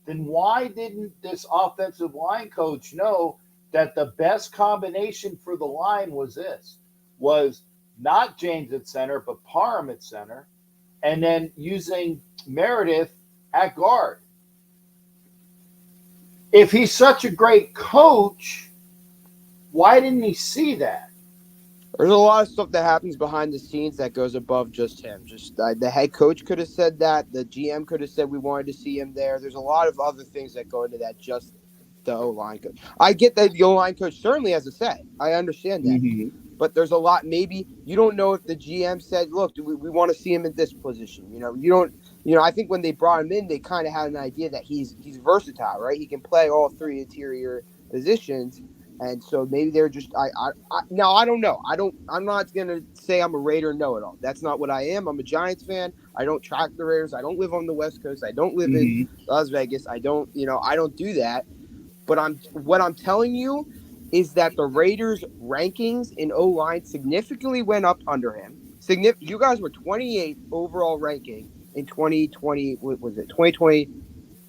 A: then why didn't this offensive line coach know that the best combination for the line was not James at center, but Parham at center, and then using Meredith at guard? If he's such a great coach, why didn't he see that?
G: There's a lot of stuff that happens behind the scenes that goes above just him. Just the head coach could have said that. The GM could have said we wanted to see him there. There's a lot of other things that go into that. Just the O-line coach. I get that the O-line coach certainly has a say. I understand that. Mm-hmm. But there's a lot. Maybe you don't know if the GM said, "Look, we want to see him in this position." You don't. I think when they brought him in, they kind of had an idea that he's versatile, right? He can play all three interior positions, and so maybe they're just. Now I don't know. I'm not gonna say I'm a Raider know-it-all. That's not what I am. I'm a Giants fan. I don't track the Raiders. I don't live on the West Coast. I don't live in Las Vegas. I don't do that. But what I'm telling you is that the Raiders' rankings in O-line significantly went up under him. You guys were 28th overall ranking in 2020. What was it? 2020?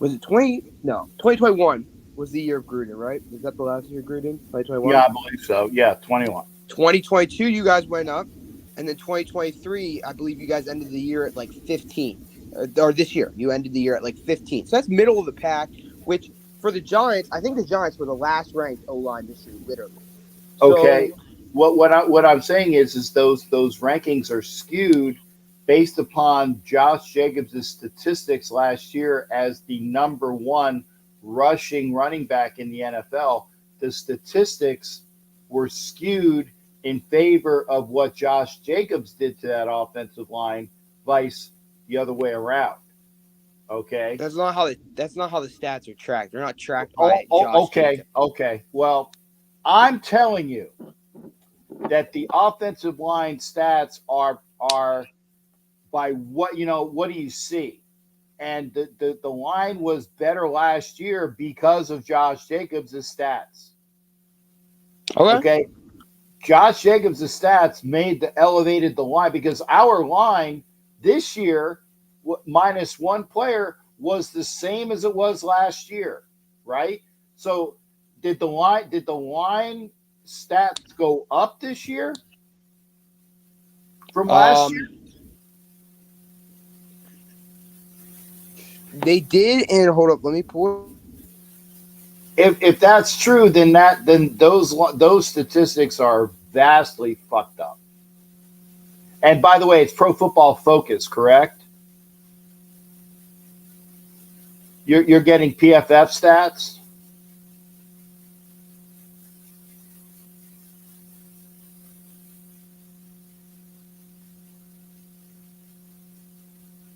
G: Was it 20? No, 2021 was the year of Gruden, right? Was that the last year of Gruden? 2021?
A: Yeah, I believe so. Yeah, 21.
G: 2022, you guys went up. And then 2023, I believe you guys ended the year at like 15. or this year. You ended the year at like 15th. So that's middle of the pack, which for the Giants, I think the Giants were the last ranked O-line this year, literally.
A: Okay.
G: So,
A: What I'm saying is those rankings are skewed based upon Josh Jacobs' statistics last year as the number one rushing running back in the NFL. The statistics were skewed in favor of what Josh Jacobs did to that offensive line, vice the other way around. Okay.
G: that's not how the stats are tracked. They're not tracked
A: Oh,
G: by Josh
A: okay.
G: Jacobs.
A: Okay. Well, I'm telling you that the offensive line stats are by what do you see? And the line was better last year because of Josh Jacobs' stats.
G: Okay.
A: Okay. Josh Jacobs' stats elevated the line because our line this year, minus one player, was the same as it was last year, right? So did the line stats go up this year from last year?
G: They did, and hold up, let me pull.
A: If that's true, then those statistics are vastly fucked up. And by the way, it's Pro Football Focus, correct? You're getting PFF stats.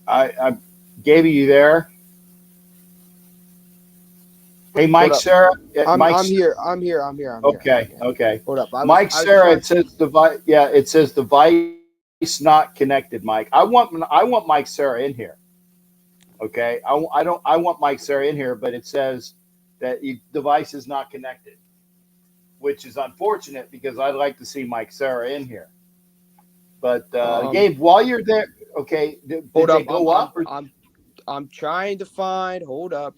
A: I gave you there. Hey, Mike, Sarah.
G: I'm here. I'm here.
A: Okay, okay.
G: Hold up.
A: Mike, Sarah. It says device. Yeah, it says device not connected. Mike, I want Mike Sarah in here. Okay, I don't. I want Mike Sarah in here, but it says that device is not connected, which is unfortunate because I'd like to see Mike Sarah in here. But Gabe, while you're there, okay, did they go up?
G: I'm trying to find. Hold up.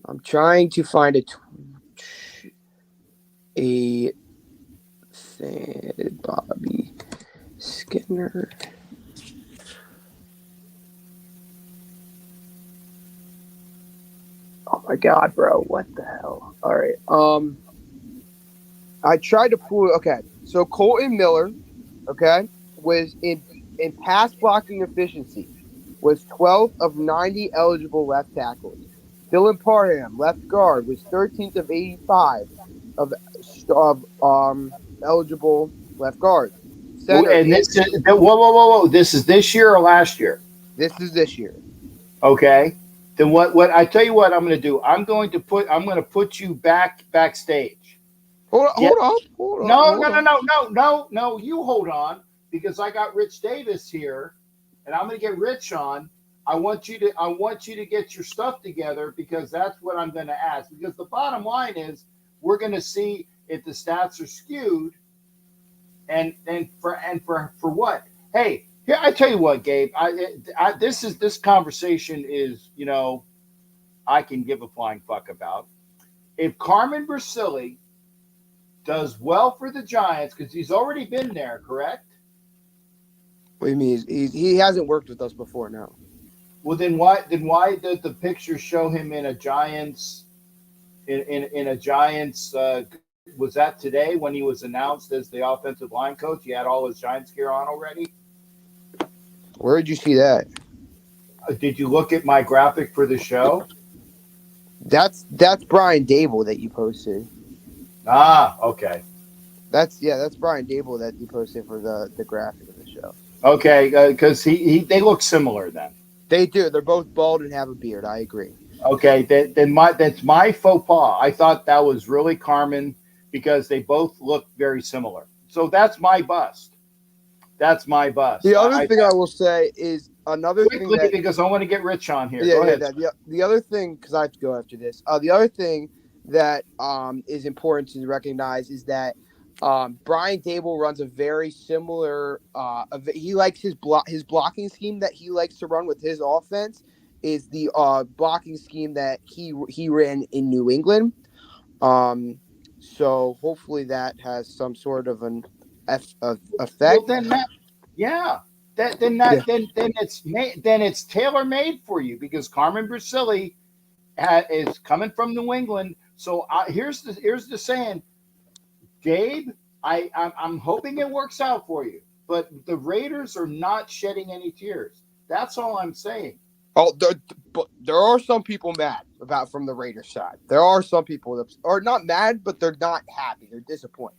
G: I'm trying to find a thing. Bobby Skinner. Oh my god, bro! What the hell? All right. I tried to pull. Okay, so Colton Miller, okay, was in pass blocking efficiency, was 12th of 90 eligible left tackles. Dylan Parham, left guard, was 13th of 85 of eligible left guards.
A: Center, and this is whoa! This is this year or last year?
G: This is this year.
A: Okay. Then what I tell you what I'm going to do. I'm going to put you backstage.
G: Hold on.
A: No. You hold on because I got Rich Davis here, and I'm going to get Rich on. I want you to get your stuff together because that's what I'm going to ask. Because the bottom line is we're going to see if the stats are skewed, and for what? Hey, here I tell you what, Gabe. This conversation is I can give a flying fuck about. If Carmen Bricilli does well for the Giants because he's already been there, correct?
G: What do you mean? He hasn't worked with us before now.
A: Well, then why did the picture show him in a Giants in a Giants? Was that today when he was announced as the offensive line coach? He had all his Giants gear on already.
G: Where did you see that?
A: Did you look at my graphic for the show?
G: That's Brian Dable that you posted.
A: Ah, okay.
G: That's Brian Dable that you posted for the graphic of the show.
A: Okay, because they look similar then.
G: They do. They're both bald and have a beard. I agree.
A: Okay, that's my faux pas. I thought that was really Carmen because they both look very similar. So that's my bust. That's my bust.
G: The other thing I will say is another
A: quickly,
G: thing
A: because I want to get Rich on here.
G: Yeah,
A: Go ahead.
G: the other thing, because I have to go after this. The other thing that is important to recognize is that Brian Dable runs a very similar. He likes his blocking scheme that he likes to run with his offense is the blocking scheme that he ran in New England. So hopefully that has some sort of an effect.
A: Well, then yeah. then it's tailor made for you because Carmen Bricilli is coming from New England. So here's the saying, Gabe. I'm hoping it works out for you, but the Raiders are not shedding any tears. That's all I'm saying.
G: Oh, but there are some people mad from the Raiders side. There are some people that are not mad, but they're not happy. They're disappointed.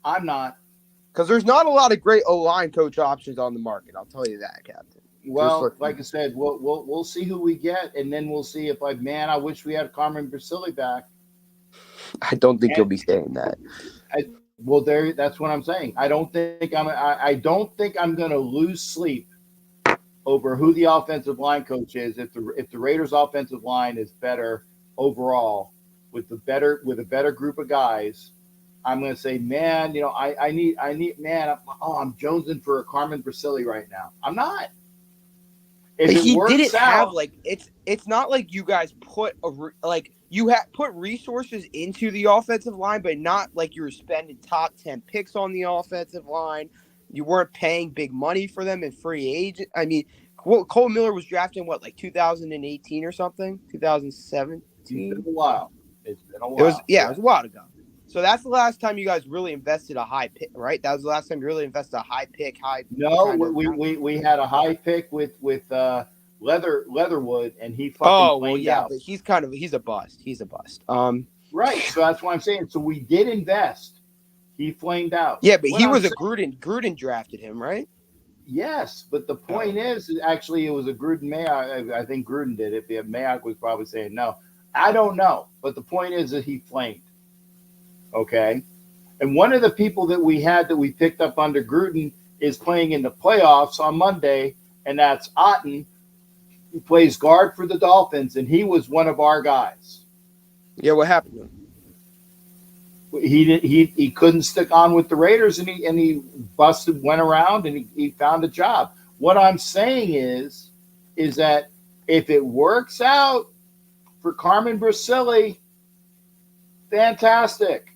A: I'm not.
G: Because there's not a lot of great O-line coach options on the market. I'll tell you that, Captain.
A: Well, like I said, we'll see who we get, and then we'll see if I wish we had Carmen Bricilli back.
G: I don't think you'll be saying that.
A: That's what I'm saying. I don't think I'm going to lose sleep over who the offensive line coach is. If the Raiders' offensive line is better overall with a better group of guys, I'm going to say, man, I need, man. I'm jonesing for a Carmen Bricilli right now. I'm not. If
G: he
A: it works
G: didn't
A: out,
G: have it's not like you guys put put resources into the offensive line, but not like you were spending top 10 picks on the offensive line. You weren't paying big money for them in free agent. I mean, Cole Miller was drafted in 2018 or something, 2017.
A: It's been a while.
G: It was a while ago. So that's the last time you guys really invested a high pick, right? That was the last time you really invested a high pick.
A: No, we had a high pick with Leatherwood, and he fucking flamed out.
G: But he's a bust. He's a bust.
A: Right. So that's what I'm saying. So we did invest. He flamed out.
G: Yeah, but he was a Gruden. Gruden drafted him, right?
A: Yes, but the point is, actually, it was a Gruden Mayock. I think Gruden did it. Mayock was probably saying no. I don't know, but the point is that he flamed. Okay, and one of the people that we picked up under Gruden is playing in the playoffs on Monday, and that's Otten, who plays guard for the Dolphins, and he was one of our guys.
G: Yeah, what happened to him?
A: He couldn't stick on with the Raiders, and he went around and he found a job. What I'm saying is that if it works out for Carmen Bricilli, fantastic.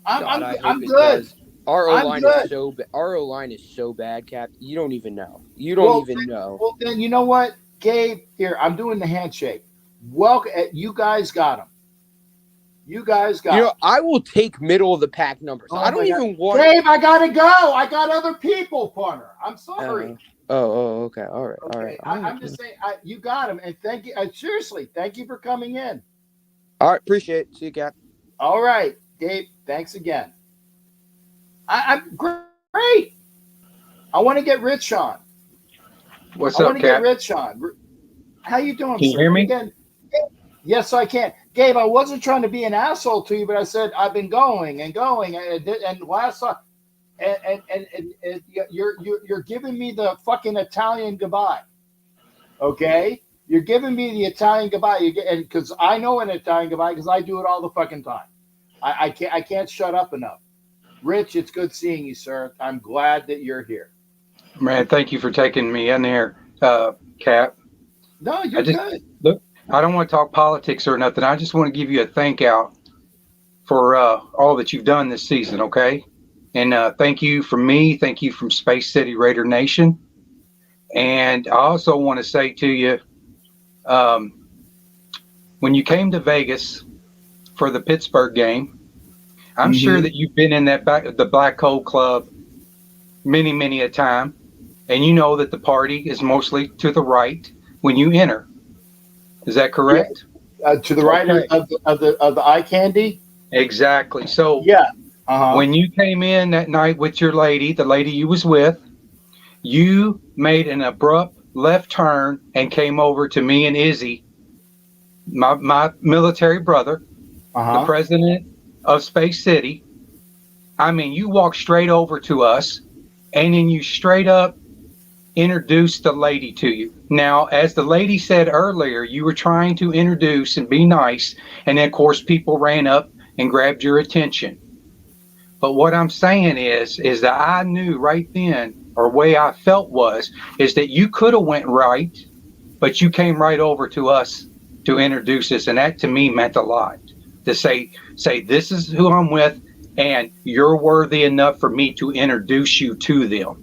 A: I'm good.
G: Our O-line is so bad, Cap. You don't even know. You don't even know.
A: Well, then you know what, Gabe? Here, I'm doing the handshake. Welcome. You guys got him.
G: I will take middle of the pack numbers. I don't even want.
A: Gabe, I gotta go. I got other people, punter. I'm sorry.
G: Okay. All right.
A: I'm just saying, you got him, and thank you. Seriously, thank you for coming in.
G: All right, appreciate it. See you, Cap.
A: All right, Gabe. Thanks again. I'm great. I want to get Rich on.
H: What's up, Cap?
A: Get Rich on. How you doing?
H: Can you hear me?
A: Again, yes, I can. Gabe, I wasn't trying to be an asshole to you, but I said I've been going, and last time, and you're giving me the fucking Italian goodbye. Okay, you're giving me the Italian goodbye. Because I know an Italian goodbye because I do it all the fucking time. I can't shut up enough. Rich, it's good seeing you, sir. I'm glad that you're here.
H: Man, thank you for taking me in here, Cap.
A: No, you're good.
H: Look, I don't want to talk politics or nothing. I just want to give you a thank out for all that you've done this season, okay? And thank you from me. Thank you from Space City Raider Nation. And I also want to say to you, when you came to Vegas for the Pittsburgh game, I'm sure that you've been in the Black Hole Club many, many a time, and you know that the party is mostly to the right when you enter. Is that correct?
A: Yeah. To the right of the eye candy.
H: Exactly. So
A: yeah,
H: when you came in that night with your lady, the lady you was with, you made an abrupt left turn and came over to me and Izzy, my military brother, the president of Space City. I mean, you walked straight over to us, and then you straight up introduced the lady to you. Now, as the lady said earlier, you were trying to introduce and be nice, and then of course people ran up and grabbed your attention. But what I'm saying is that I knew right then, or way I felt is that you could have went right, but you came right over to us to introduce us, and that to me meant a lot. To say this is who I'm with, and you're worthy enough for me to introduce you to them.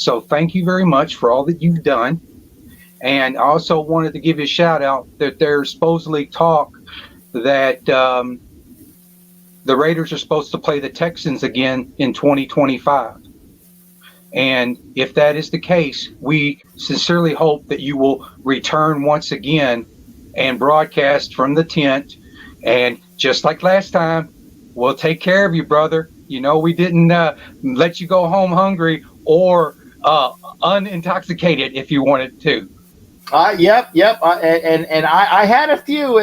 H: So thank you very much for all that you've done. And I also wanted to give you a shout out that there's supposedly talk that the Raiders are supposed to play the Texans again in 2025. And if that is the case, we sincerely hope that you will return once again and broadcast from the tent. And just like last time, we'll take care of you, brother. You know, we didn't let you go home hungry or unintoxicated if you wanted to.
A: Yep. And I had a few,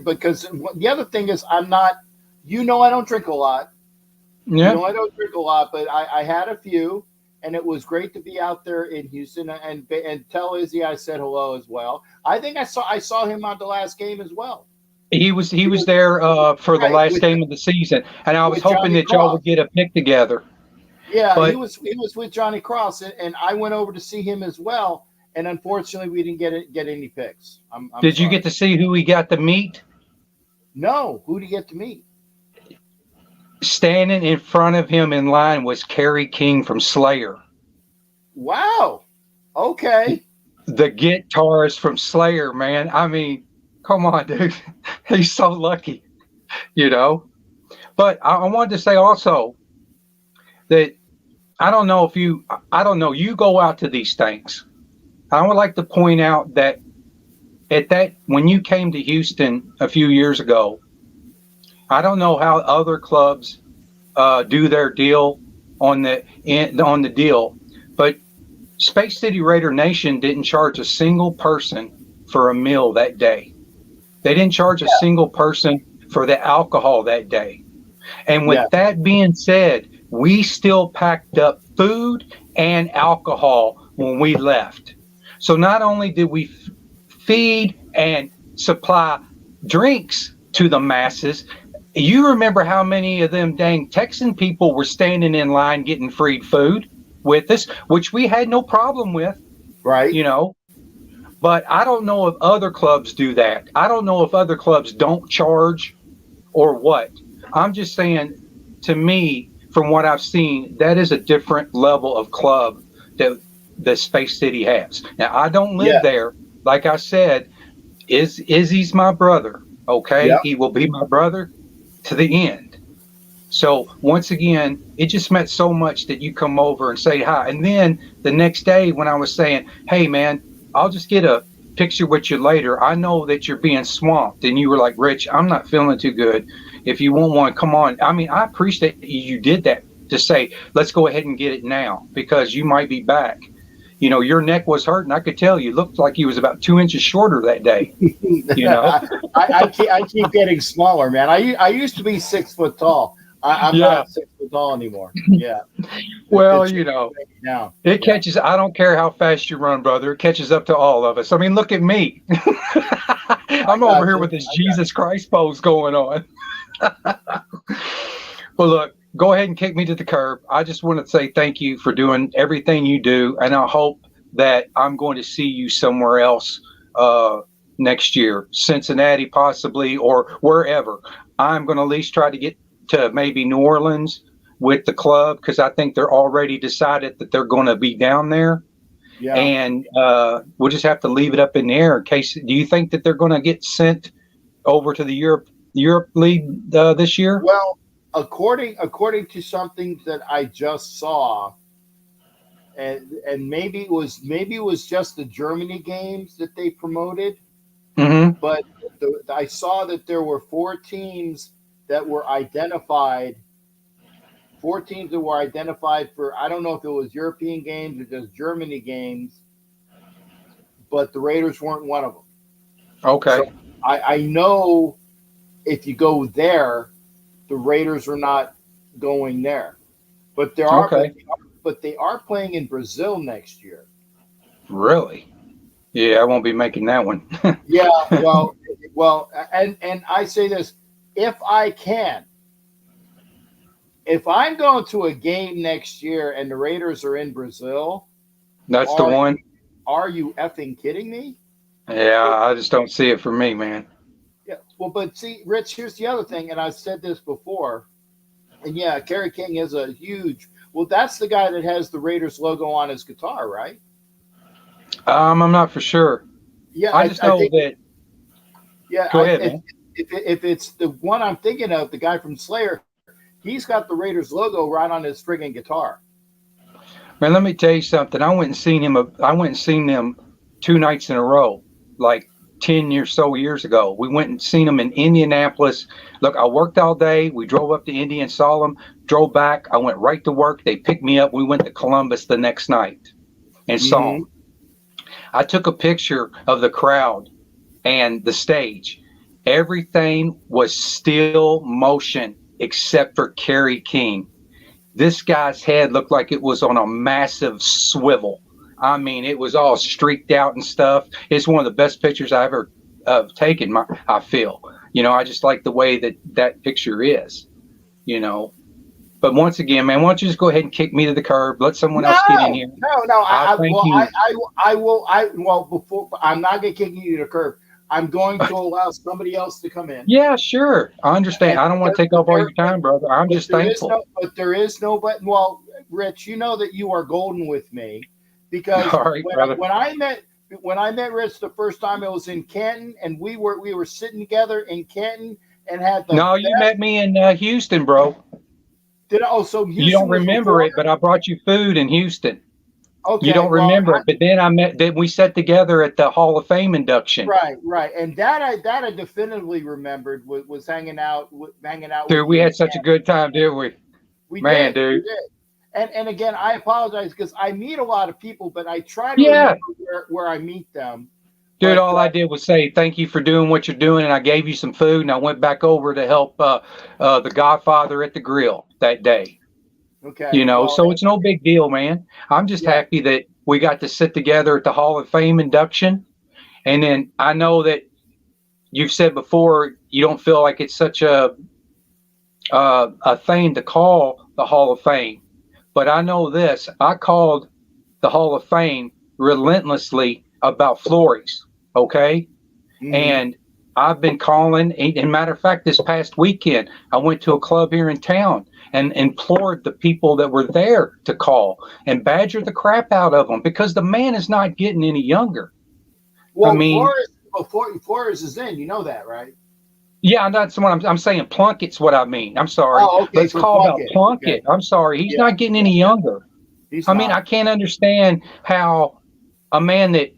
A: because the other thing is I don't drink a lot.
H: Yeah.
A: I don't drink a lot, but I had a few, and it was great to be out there in Houston and tell Izzy I said hello as well. I think I saw him on the last game as well.
H: He was there for the last game of the season, and I was hoping that y'all would get a pic together.
A: Yeah, but he was with Johnny Cross, and I went over to see him as well. And unfortunately, we didn't get any pics.
H: Did you get to see who he got to meet?
A: No. Who did he get to meet?
H: Standing in front of him in line was Kerry King from Slayer.
A: Wow. Okay.
H: The guitarist from Slayer, man. I mean, come on, dude. He's so lucky, you know. But I wanted to say also that you go out to these things. I would like to point out that when you came to Houston a few years ago, I don't know how other clubs do their deal on the deal, but Space City Raider Nation didn't charge a single person for a meal that day. They didn't charge a single person for the alcohol that day. And with that being said, we still packed up food and alcohol when we left. So not only did we feed and supply drinks to the masses, you remember how many of them dang Texan people were standing in line getting free food with us, which we had no problem with.
A: Right.
H: You know, but I don't know if other clubs do that. I don't know if other clubs don't charge or what. I'm just saying, to me, from what I've seen, that is a different level of club that Space City has. Now, I don't live there. Like I said, Izzy's my brother, okay? Yeah. He will be my brother to the end. So, once again, it just meant so much that you come over and say hi. And then the next day when I was saying, hey, man, I'll just get a picture with you later. I know that you're being swamped. And you were like, Rich, I'm not feeling too good. If you want one, come on. I mean, I appreciate you did that to say, let's go ahead and get it now because you might be back. You know, your neck was hurting. I could tell you looked like you was about 2 inches shorter that day. You know,
A: I keep getting smaller, man. I used to be 6 foot tall. I'm not 6 foot tall anymore. Yeah.
H: Well, you know, it catches. I don't care how fast you run, brother. It catches up to all of us. I mean, look at me. I'm over here with this Jesus Christ pose going on. Well, look, go ahead and kick me to the curb. I just want to say thank you for doing everything you do, and I hope that I'm going to see you somewhere else next year, Cincinnati possibly, or wherever. I'm going to at least try to get to maybe New Orleans with the club because I think they're already decided that they're going to be down there. Yeah. And we'll just have to leave it up in the air in case. Do you think that they're going to get sent over to the Europe League this year?
A: Well, according to something that I just saw, and maybe it was just the Germany games that they promoted, but I saw that there were 4 teams that were identified. 4 teams that were identified for, I don't know if it was European games or just Germany games, but the Raiders weren't one of them.
H: Okay.
A: So I know if you go there, the Raiders are not going there. But they are playing in Brazil next year. Really?
H: Yeah, I won't be making that one.
A: Yeah, well, and I say this, if I'm going to a game next year and the Raiders are in Brazil,
H: that's the one.
A: Are you effing kidding me?
H: Yeah, I just don't see it for me, man.
A: Yeah, well, but see, Rich, here's the other thing, and I've said this before, and yeah, Kerry King is a huge. Well, that's the guy that has the Raiders logo on his guitar, right?
H: I'm not for sure.
A: Yeah,
H: I just know
A: think,
H: that.
A: Yeah,
H: Go ahead, man.
A: If it's the one I'm thinking of, the guy from Slayer, he's got the Raiders logo right on his friggin' guitar.
H: Man, let me tell you something. I went and seen them 2 nights in a row, like 10 years ago. We went and seen them in Indianapolis. Look, I worked all day. We drove up to Indy and saw them, drove back. I went right to work. They picked me up. We went to Columbus the next night and saw them. I took a picture of the crowd and the stage. Everything was still motion except for Kerry King. This guy's head looked like it was on a massive swivel. I mean, it was all streaked out and stuff. It's one of the best pictures I ever taken, I feel. I just like the way that picture is, But once again, man, why don't you just go ahead and kick me to the curb? Let someone else get in here.
A: No. I will. Before, I'm not going to kick you to the curb. I'm going to allow somebody else to come in.
H: Yeah, sure. I understand. I don't want to take up all your time, brother. I'm just thankful.
A: But there is no button. Well, Rich, you know that you are golden with me because when I met Rich the first time, it was in Canton, and we were sitting together in Canton and had the.
H: No, you met me in Houston, bro.
A: So Houston
H: you don't remember it, but I brought you food in Houston.
A: Okay,
H: you don't remember it, but then we sat together at the Hall of Fame induction.
A: Right, and that I definitively remembered was hanging out.
H: Dude, we had such a good time, didn't we?
A: We
H: did.
A: We did. And again, I apologize because I meet a lot of people, but I try to remember where I meet them.
H: Dude, all I did was say thank you for doing what you're doing, and I gave you some food, and I went back over to help the Godfather at the grill that day.
A: Okay.
H: So it's no big deal, man. I'm just happy that we got to sit together at the Hall of Fame induction. And then I know that you've said before you don't feel like it's such a thing to call the Hall of Fame. But I know this. I called the Hall of Fame relentlessly about Flores, okay? Mm-hmm. And I've been calling. And matter of fact, this past weekend, I went to a club here in town and implored the people that were there to call and badger the crap out of them because the man is not getting any younger.
A: Well, Flores is in. You know that, right?
H: Yeah, that's what I'm saying. Plunkett's what I mean. I'm sorry.
A: Oh, okay.
H: Let's call about Plunkett. Okay. I'm sorry. He's not getting any younger. I mean, I can't understand how a man that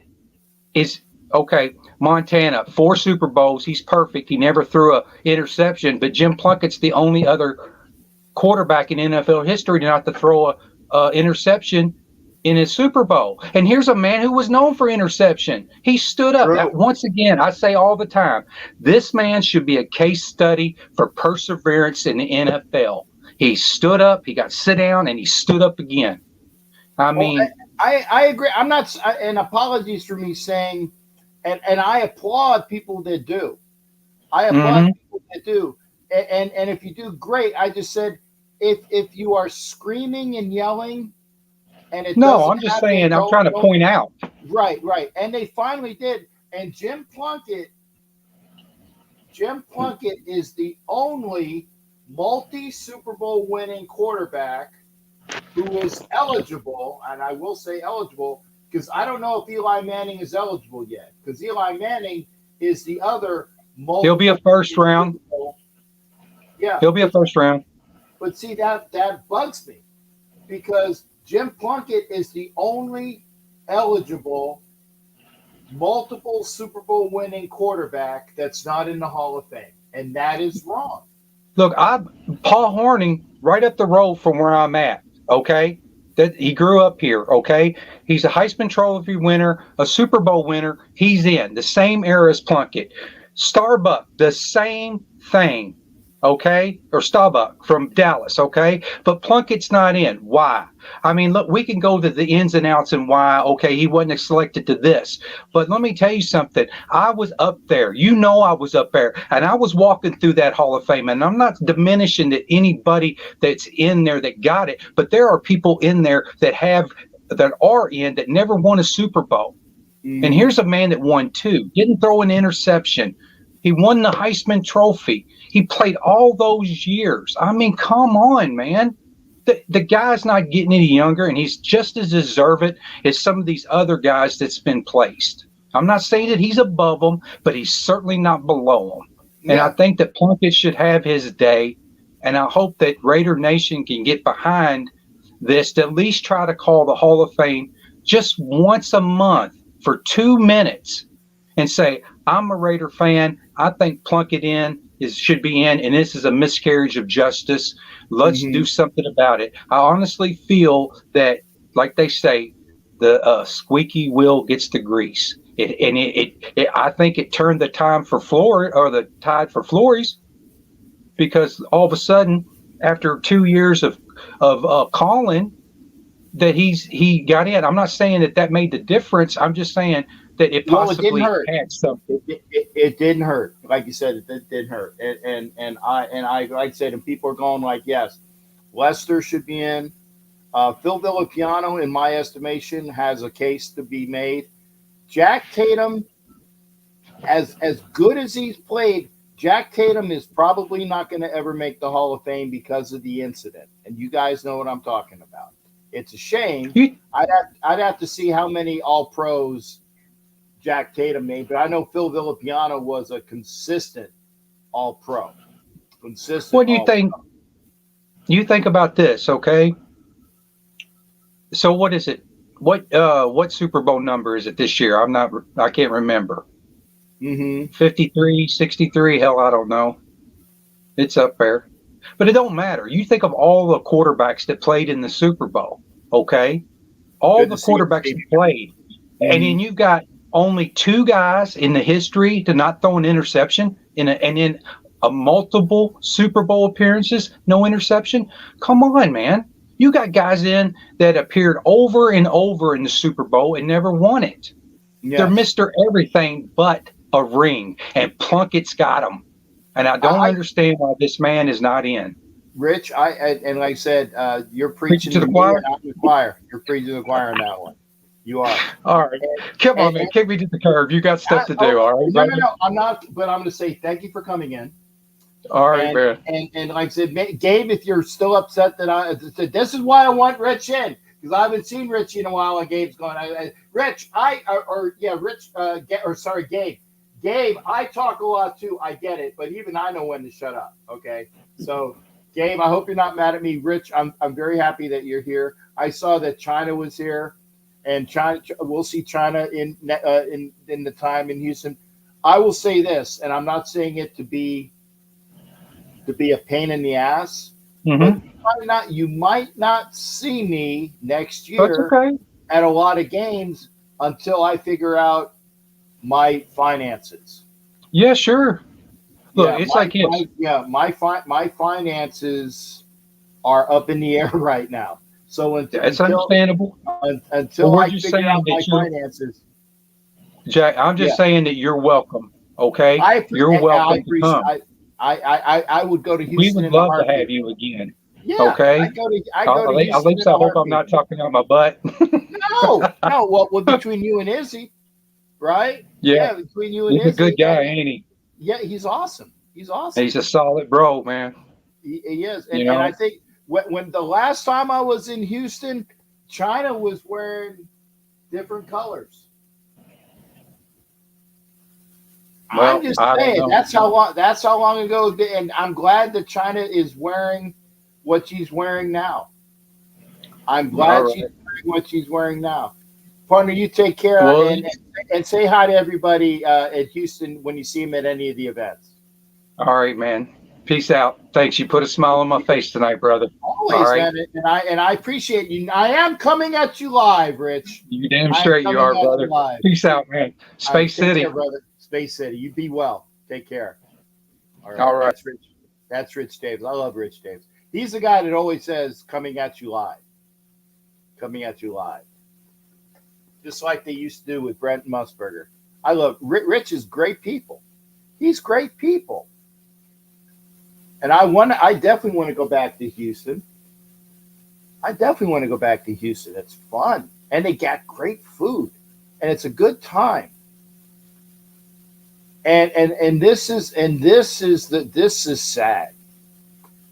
H: is Montana, 4 Super Bowls. He's perfect. He never threw an interception. But Jim Plunkett's the only other quarterback in NFL history to not to throw a interception in his Super Bowl. And here's a man who was known for interception. He stood up. Once again, I say all the time, this man should be a case study for perseverance in the NFL. He stood up, he got sit down, and he stood up again.
A: I agree. I'm not, and apologies for me saying, and I applaud people that do. I applaud people that do. And if you do, great. I just said, if you are screaming and yelling, and it
H: I'm just saying, I'm trying to point out.
A: Right. And they finally did. And Jim Plunkett is the only multi-Super Bowl winning quarterback who is eligible, and I will say eligible, because I don't know if Eli Manning is eligible yet, because Eli Manning is the other
H: He'll be a first round.
A: Yeah.
H: He'll be a first round.
A: But see, that bugs me, because Jim Plunkett is the only eligible multiple Super Bowl winning quarterback that's not in the Hall of Fame, and that is wrong.
H: Look, Paul Hornung, right up the road from where I'm at, okay? That he grew up here, okay? He's a Heisman Trophy winner, a Super Bowl winner. He's in the same era as Plunkett. Starbuck, the same thing, okay? Or Starbuck from Dallas, okay? But Plunkett's not in. Why? I mean, look, we can go to the ins and outs and why, okay, he wasn't selected to this. But let me tell you something. I was up there. You know I was up there. And I was walking through that Hall of Fame. And I'm not diminishing that anybody that's in there that got it. But there are people in there that are in that never won a Super Bowl. And here's a man that won 2. Didn't throw an interception. He won the Heisman Trophy. He played all those years. I mean, come on, man. the guy's not getting any younger, and he's just as deserving as some of these other guys that's been placed. I'm not saying that he's above them, but he's certainly not below them. And I think that Plunkett should have his day, and I hope that Raider Nation can get behind this to at least try to call the Hall of Fame just once a month for 2 minutes and say, I'm a Raider fan. I think Plunkett should be in, and this is a miscarriage of justice. Let's do something about it. I honestly feel that, like they say, the squeaky wheel gets the grease. I think it turned the tide for Flores, because all of a sudden, after 2 years of calling, that he got in. I'm not saying that made the difference. I'm just saying that it possibly had something.
A: It didn't hurt. Like you said, it didn't hurt. And I like I said, and people are going like, yes, Lester should be in. Phil Villapiano, in my estimation, has a case to be made. Jack Tatum, as good as he's played, Jack Tatum is probably not going to ever make the Hall of Fame because of the incident. And you guys know what I'm talking about. It's a shame. I'd have to see how many All-Pros Jack Tatum made, but I know Phil Villapiano was a consistent All-Pro.
H: What do you think? You think about this, okay? So what is it? What Super Bowl number is it this year? I can't remember. 53, 63, hell, I don't know. It's up there. But it don't matter. You think of all the quarterbacks that played in the Super Bowl, okay? All the quarterbacks that played. And then you've got only 2 guys in the history to not throw an interception and in a multiple Super Bowl appearances, no interception. Come on, man. You got guys in that appeared over and over in the Super Bowl and never won it. Yes. They're Mr. Everything but a ring, and Plunkett's got them. And I don't understand why this man is not in.
A: Rich, and like I said, you're preaching to the choir. Not the choir. You're preaching to the choir on that one. You are.
H: All right. Come on, man. Kick me to the curb. You got stuff to do. All right.
A: No. I'm not. But I'm going to say thank you for coming in.
H: All right, man.
A: And like I said, Gabe, if you're still upset that this is why I want Rich in, because I haven't seen Rich in a while, and Gabe's going, Gabe. Gabe, I talk a lot too. I get it, but even I know when to shut up. Okay, so Gabe, I hope you're not mad at me. Rich, I'm very happy that you're here. I saw that China was here, and China. We'll see China in the time in Houston. I will say this, and I'm not saying it to be a pain in the ass. But you might not see me next year at a lot of games until I figure out my finances.
H: Yeah, sure. Look,
A: my finances are up in the air right now. So
H: it's understandable.
A: Until I figure out my finances,
H: Jack, I'm just saying that you're welcome. Okay, you're welcome to come.
A: I would go to Houston.
H: We would love to have you again.
A: Yeah,
H: okay.
A: I go to Houston.
H: At least I hope I'm not talking out my butt.
A: No. Well, between you and Izzy, right?
H: Yeah.
A: Between you and
H: Izzy,
A: he's
H: a good guy, ain't he?
A: Yeah, he's awesome. He's
H: a solid bro, man.
A: He is, and I think when the last time I was in Houston, China was wearing different colors.
H: Well,
A: I'm just saying that's how long ago, and I'm glad that China is wearing what she's wearing now. I'm glad she's wearing what she's wearing now. Partner, you take care and say hi to everybody at Houston when you see them at any of the events.
H: All right, man. Peace out. Thanks. You put a smile on my face tonight, brother.
A: Always, man. And I appreciate you. I am coming at you live, Rich.
H: You damn straight you are, brother. Peace out, man. Space City.
A: Care, brother. Space City. You be well. Take care.
H: All right.
A: That's Rich Davis. I love Rich Davis. He's the guy that always says, coming at you live. Coming at you live. Just like they used to do with Brent Musburger. I love Rich is great people. He's great people. And I definitely want to go back to Houston. It's fun. And they got great food. And it's a good time. And this is sad.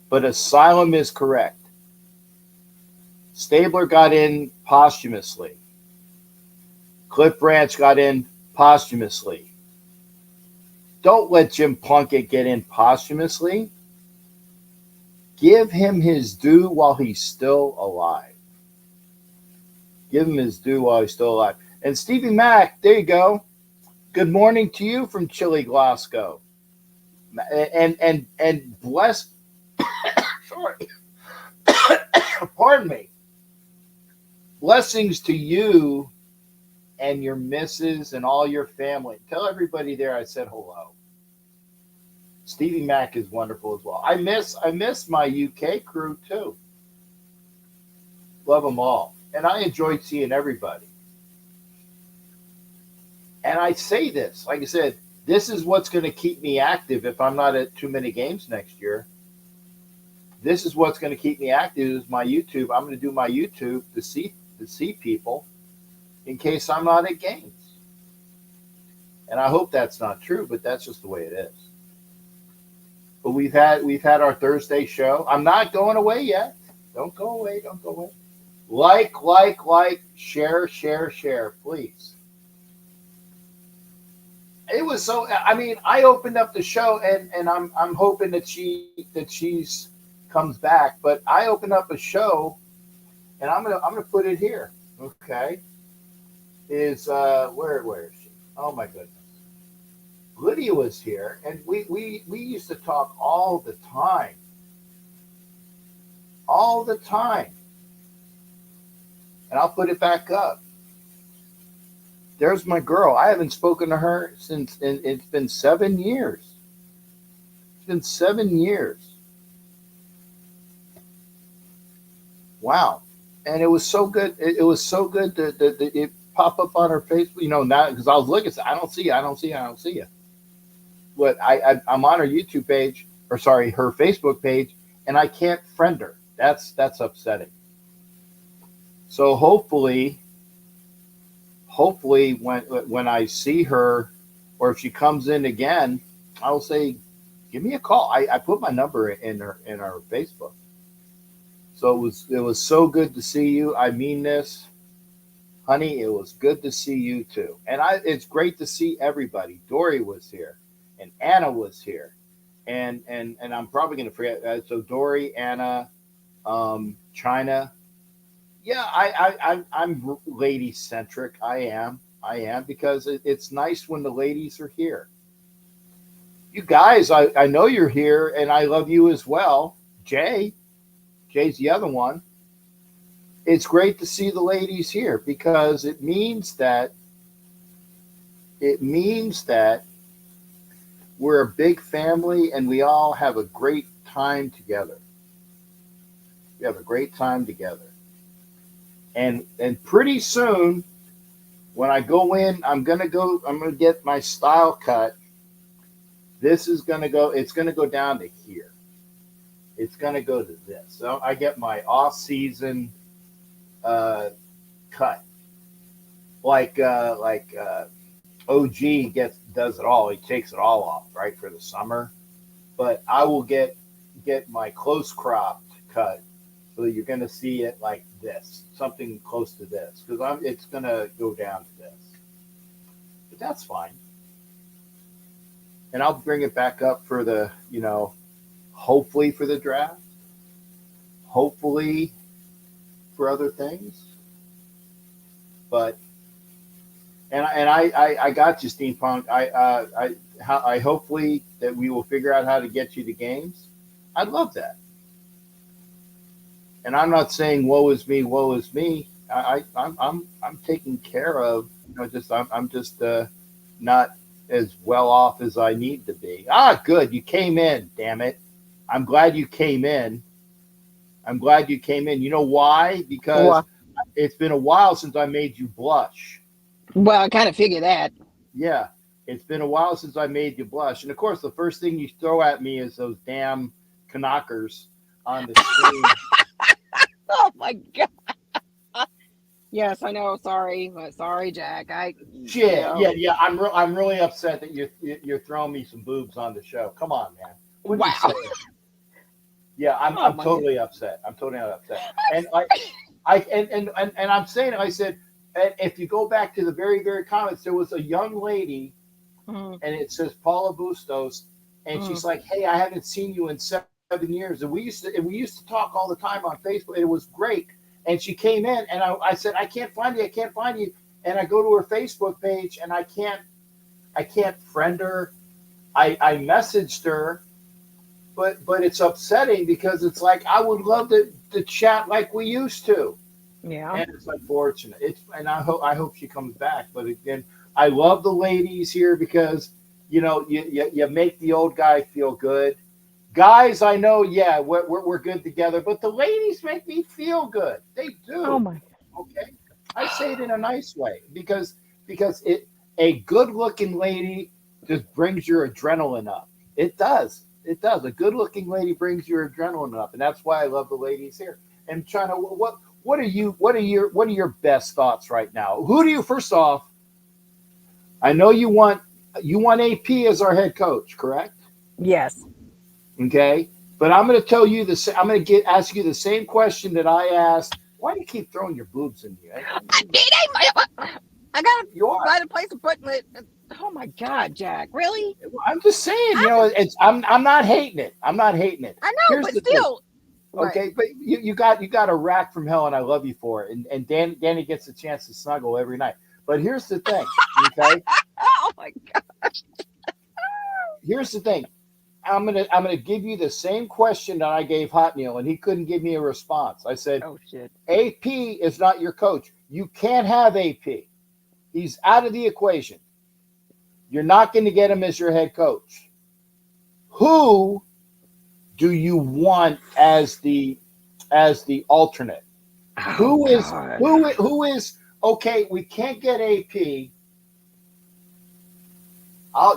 A: But Asylum is correct. Stabler got in posthumously. Cliff Branch got in posthumously. Don't let Jim Plunkett get in posthumously. Give him his due while he's still alive. Give him his due while he's still alive. And Stevie Mac, there you go. Good morning to you from chilly Glasgow. And bless, sorry, pardon me. Blessings to you and your missus and all your family. Tell everybody there I said hello. Stevie Mac is wonderful as well. I miss my UK crew too. Love them all. And I enjoyed seeing everybody. And I say this, like I said, this is what's going to keep me active if I'm not at too many games next year. This is what's going to keep me active is my YouTube. I'm going to do my YouTube to see people in case I'm not at games. And I hope that's not true, but that's just the way it is. But we've had our Thursday show. I'm not going away yet. Don't go away. Don't go away. Like, share, please. It was so. I mean, I opened up the show, and I'm hoping that she's comes back. But I opened up a show, and I'm gonna put it here. Okay, is where is she? Oh my goodness, Lydia was here, and we used to talk all the time, and I'll put it back up. There's my girl. I haven't spoken to her since, and it's been 7 years. It's been 7 years. Wow. And it was so good. It was so good that it pop up on her Facebook, now, because I was looking, I don't see you. But I'm on her YouTube page, her Facebook page, and I can't friend her. That's upsetting. So hopefully when I see her, or if she comes in again, I'll say, give me a call. I put my number in her Facebook. So it was so good to see you. I mean this, honey. It was good to see you too. And it's great to see everybody. Dory was here, and Anna was here, and I'm probably going to forget. So Dory, Anna, China. Yeah, I'm lady centric. I am because it's nice when the ladies are here. You guys, I know you're here, and I love you as well. Jay's the other one. It's great to see the ladies here because it means that we're a big family and we all have a great time together. We have a great time together. And pretty soon, when I go in, I'm gonna get my style cut. It's gonna go down to here. It's gonna go to this. So I get my off-season cut. Like OG does it all. He takes it all off, right, for the summer. But I will get my close cropped cut. So you're going to see it like this, something close to this, because it's going to go down to this. But that's fine. And I'll bring it back up for the, hopefully for the draft, hopefully for other things. But, and I got you, Steampunk. I hopefully that we will figure out how to get you to games. I'd love that. And I'm not saying woe is me, woe is me. I'm taken care of. I'm just not as well off as I need to be. Good. You came in. Damn it. I'm glad you came in. You know why? Because it's been a while since I made you blush.
I: Well, I kind of figured that.
A: Yeah, it's been a while since I made you blush. And of course, the first thing you throw at me is those damn knockers on the screen.
I: Oh my god! Yes, I know. Sorry, but sorry, Jack.
A: Yeah. I'm really upset that you're throwing me some boobs on the show. Come on, man.
I: Wow.
A: Yeah, I'm totally upset. I'm totally upset. And And I'm saying, I said, and if you go back to the very comments, there was a young lady,
I: Mm,
A: and it says Paula Bustos, and
I: mm.
A: she's like, "Hey, I haven't seen you in 7 years, and we used to talk all the time on Facebook. It was great." And she came in, and I said, "I can't find you. I can't find you." And I go to her Facebook page, and I can't friend her. I messaged her, but it's upsetting because it's like I would love to chat like we used to.
I: Yeah.
A: And it's unfortunate. And I hope she comes back. But again, I love the ladies here because you make the old guy feel good. Guys, I know, yeah, we're good together, but the ladies make me feel good. They
I: Oh
A: do.
I: my.
A: Okay, I say it in a nice way because a good looking lady just brings your adrenaline up. It does. It does. A good looking lady brings your adrenaline up, and that's why I love the ladies here. And China, what are your best thoughts right now? Who do you first off? I know you want AP as our head coach, correct?
I: Yes.
A: Okay, but I'm going to tell you this. I'm going to ask you the same question that I asked. Why do you keep throwing your boobs in here?
I: I gotta
A: You are.
I: find a place to put it. Oh my God, Jack! Really?
A: I'm just saying.
I: I,
A: It's. I'm not hating it. I'm not hating it.
I: I know,
A: Here's
I: but
A: the thing.
I: still. What?
A: Okay, but you got a rack from hell, and I love you for it. And Danny gets a chance to snuggle every night. But here's the thing. Okay,
I: Oh my God!
A: here's the thing. I'm gonna give you the same question that I gave Hot Neil, and he couldn't give me a response. I said,
I: Oh shit!
A: AP is not your coach. You can't have AP. He's out of the equation. You're not going to get him as your head coach. Who do you want as the alternate?
I: Oh,
A: Who is okay? We can't get AP.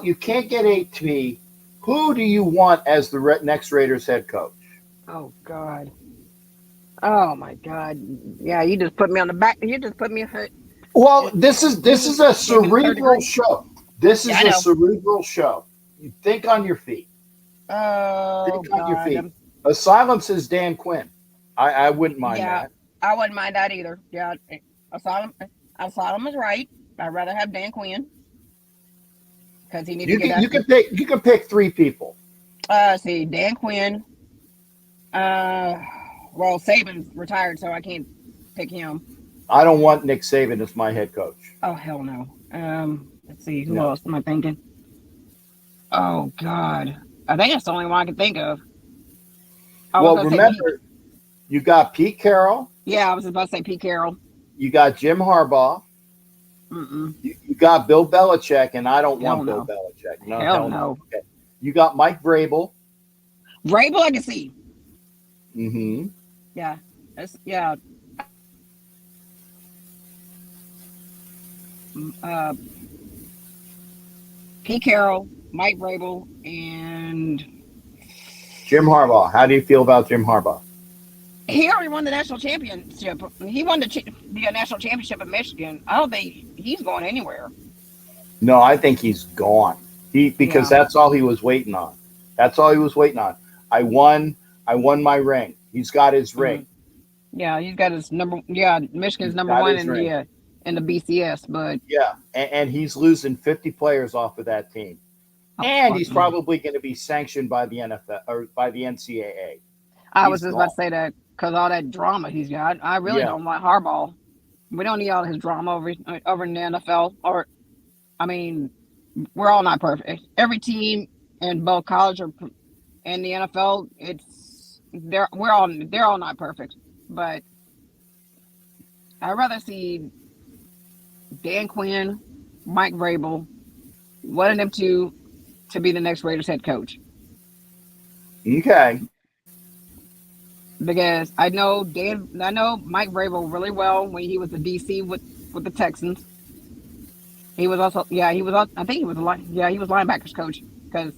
A: You can't get AP. Who do you want as the next Raiders head coach?
I: Oh God! Oh my God! Yeah, you just put me on the back. You just put me hurt.
A: Well, this is a
I: Gave me the third
A: cerebral
I: degree.
A: show. This is
I: Yeah, I
A: a
I: know.
A: cerebral show. You think on your feet.
I: Oh
A: Think on your
I: God!
A: feet. Asylum says Dan Quinn. I wouldn't mind
I: Yeah,
A: that.
I: I wouldn't mind that either. Yeah, Asylum is right. I'd rather have Dan Quinn because he needs to get
A: You
I: that.
A: can pick three people.
I: See, Dan Quinn. Well, Saban's retired, so I can't pick him.
A: I don't want Nick Saban as my head coach.
I: Oh hell no. Let's see, who
A: No.
I: else am I thinking? Oh God, I think that's the only one I can think of. I was
A: Well,
I: gonna say
A: remember, you got Pete Carroll.
I: yeah, I was about to say Pete Carroll.
A: You got Jim Harbaugh.
I: Mm-mm.
A: You got Bill Belichick, and I don't
I: Hell
A: want
I: no.
A: Bill Belichick. No,
I: Hell no.
A: Okay. You got Mike Vrabel.
I: Vrabel, I can see.
A: Mm-hmm.
I: Yeah, yeah. Pete Carroll, Mike Vrabel, and
A: Jim Harbaugh. How do you feel about Jim Harbaugh?
I: he already won the national championship. He won the national championship at Michigan. I don't think he's going anywhere.
A: No, I think he's gone. Because
I: Yeah.
A: that's all he was waiting on. That's all he was waiting on. I won my ring. He's got his ring.
I: Yeah, he's got his number. Yeah, Michigan's
A: He's
I: number
A: got
I: one
A: his
I: in
A: ring.
I: the BCS, but
A: Yeah, and he's losing 50 players off of that team. And he's probably going to be sanctioned by the NFL or by the NCAA.
I: I was just about to say that because all that drama he's got. I really don't like Harbaugh. We don't need all his drama over in the NFL. Or, I mean, we're all not perfect. Every team in both college and the NFL, they're all not perfect. But I'd rather see Dan Quinn, Mike Vrabel, one of them two to be the next Raiders head coach.
A: Okay.
I: Because I know Mike Vrabel really well when he was the DC with the Texans. He was also I think he was linebackers coach because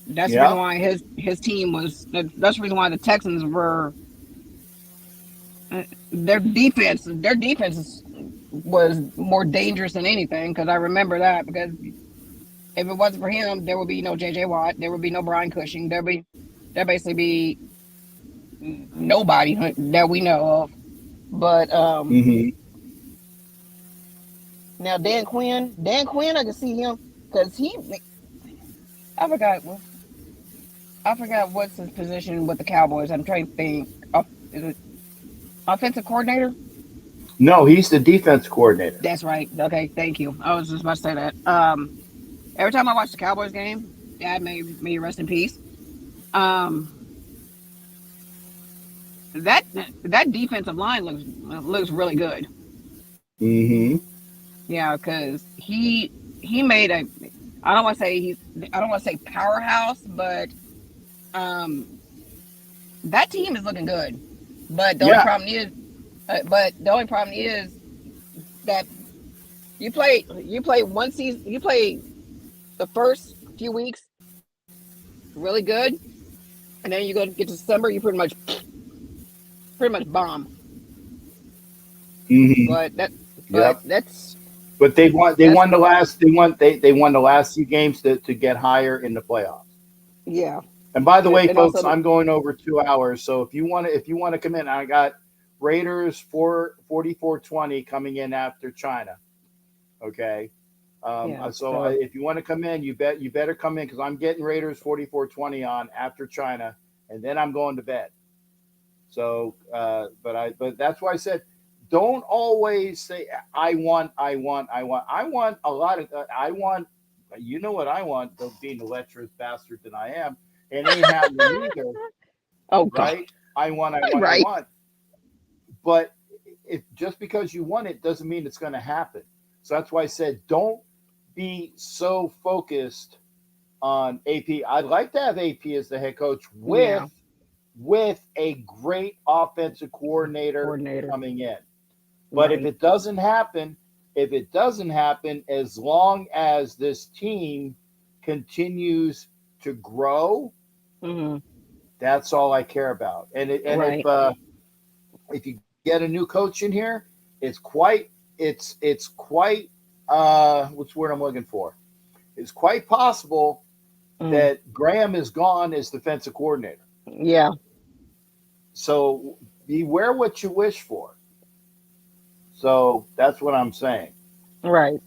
I: that's the reason why his team was that's the reason why the Texans were their defense was more dangerous than anything because I remember that because if it wasn't for him there would be no JJ Watt, there would be no Brian Cushing, there'd basically be nobody that we know of. But
A: Mm-hmm.
I: now Dan Quinn, I can see him because I forgot, I forgot what's his position with the Cowboys. I'm trying to think. Is it offensive coordinator?
A: No, he's the defense coordinator.
I: That's right. Okay, thank you. I was just about to say that. Every time I watch the Cowboys game, Dad may rest in peace. Um, that that defensive line looks really good.
A: Mm-hmm.
I: Yeah, because he made a. I don't want to say I don't want to say powerhouse, but um, that team is looking good. But the only
A: Yeah.
I: problem is, that you play one season, you play the first few weeks really good, and then you go to get to December, you pretty much bomb.
A: Mm-hmm.
I: But
A: Yep.
I: that's
A: But they
I: that's
A: won the last they won the last few games to get higher in the playoffs.
I: yeah,
A: And by the way,
I: and also
A: folks, I'm going over 2 hours. So if you want to come in, I got Raiders 44-20 coming in after China. Okay.
I: yeah. So
A: If you want to come in, you better come in because I'm getting Raiders 44-20 on after China, and then I'm going to bed. So, but that's why I said, don't always say I want, I want, I want. I want a lot of. I want. You know what I want? Though being the lecherous bastard that I am, it ain't happening either,
I: oh god,
A: right? I want, I want, I
I: right,
A: want. But just because you want it doesn't mean it's going to happen. So that's why I said, don't be so focused on AP. I'd like to have AP as the head coach
I: yeah,
A: with a great offensive coordinator
I: coordinator,
A: coming in. But
I: right.
A: if it doesn't happen, as long as this team continues to grow,
I: Hmm.
A: that's all I care about. And
I: Right.
A: if you get a new coach in here, it's quite what's the word I'm looking for? It's quite possible
I: Mm.
A: that Graham is gone as defensive coordinator.
I: Yeah.
A: So beware what you wish for. So that's what I'm saying.
I: Right.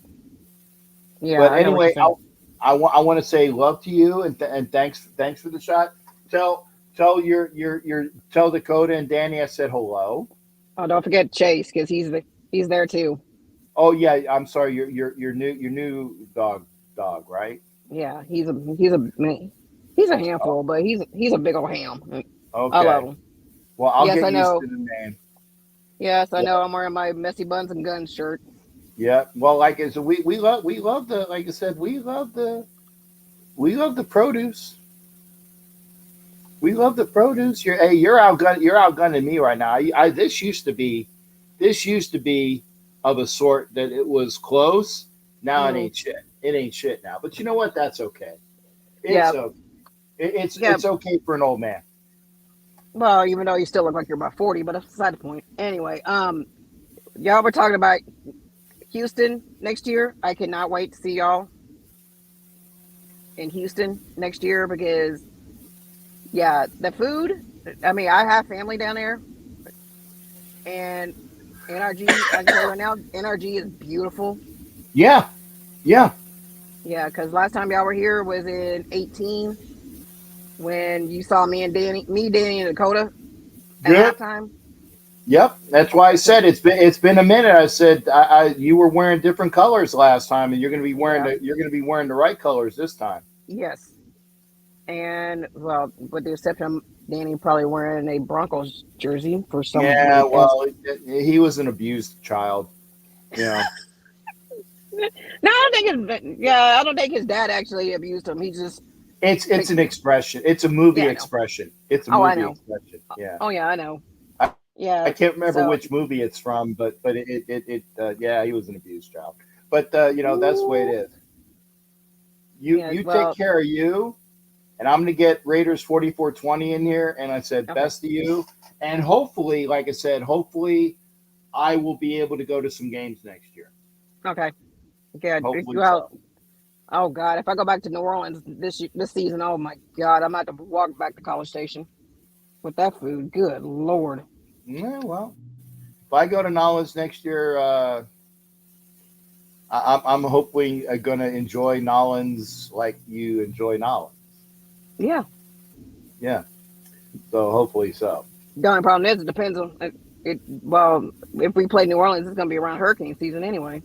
I: Yeah,
A: But
I: I know what you're
A: anyway,
I: saying.
A: I want to say love to you and thanks for the shot. Tell tell Dakota and Danny I said hello.
I: Oh, don't forget Chase because he's there too.
A: Oh yeah, I'm sorry. Your new dog, right?
I: Yeah, he's a handful, but he's a big old ham. I love
A: Okay.
I: him.
A: Well, I'll
I: Yes,
A: get
I: I
A: used
I: know.
A: to the name.
I: Yes, I
A: Yeah.
I: know. I'm wearing my messy buns and guns shirt.
A: Yeah. Well, like I said, we love the like I said we love the produce. We love the produce. You're outgunning me right now. This used to be of a sort that it was close. Now it
I: Hmm.
A: ain't shit. It ain't shit now. But you know what? That's okay.
I: Yeah,
A: It's okay.
I: yeah.
A: It's okay for an old man.
I: Well, even though you still look like you're about 40, but that's beside the point. Anyway, y'all were talking about Houston next year. I cannot wait to see y'all in Houston next year because yeah, the food. I mean, I have family down there, and NRG. I can tell you right now, NRG is beautiful.
A: Yeah. Yeah.
I: Yeah, because last time y'all were here was in 18 when you saw Danny, and Dakota at
A: Good.
I: halftime.
A: Yep, that's why I
I: So
A: said it's been a minute. I said you were wearing different colors last time, and
I: yeah,
A: you're going to be wearing the right colors this time.
I: yes, and well, with the exception of Danny probably wearing a Broncos jersey for some
A: Yeah,
I: weird ass.
A: well, he was an abused child. You know,
I: No, I don't think I don't think his dad actually abused him. He just
A: it's
I: picked.
A: an expression. It's a movie
I: Yeah, I know.
A: expression. It's a
I: Oh, I
A: movie
I: know.
A: expression. Yeah,
I: Oh, yeah, I know.
A: I
I: Yeah.
A: can't remember
I: So,
A: which movie it's from, but yeah, he was an abused child. But that's the way it is.
I: yes.
A: You take
I: Well,
A: care of you, and I'm going to get Raiders 44-20 in here. And I said,
I: okay.
A: best of you. And hopefully, like I said, hopefully I will be able to go to some games next year.
I: Okay. Yeah.
A: Hopefully
I: Well,
A: so.
I: oh God, if I go back to New Orleans this season, oh my God, I'm about to walk back to College Station with that food. Good Lord.
A: Yeah, well, if I go to Nolens next year, I'm hopefully going to enjoy Nolens like you enjoy Nolens.
I: Yeah.
A: Yeah. So hopefully so.
I: The only problem is it depends on it. Well, if we play New Orleans, it's going to be around hurricane season anyway.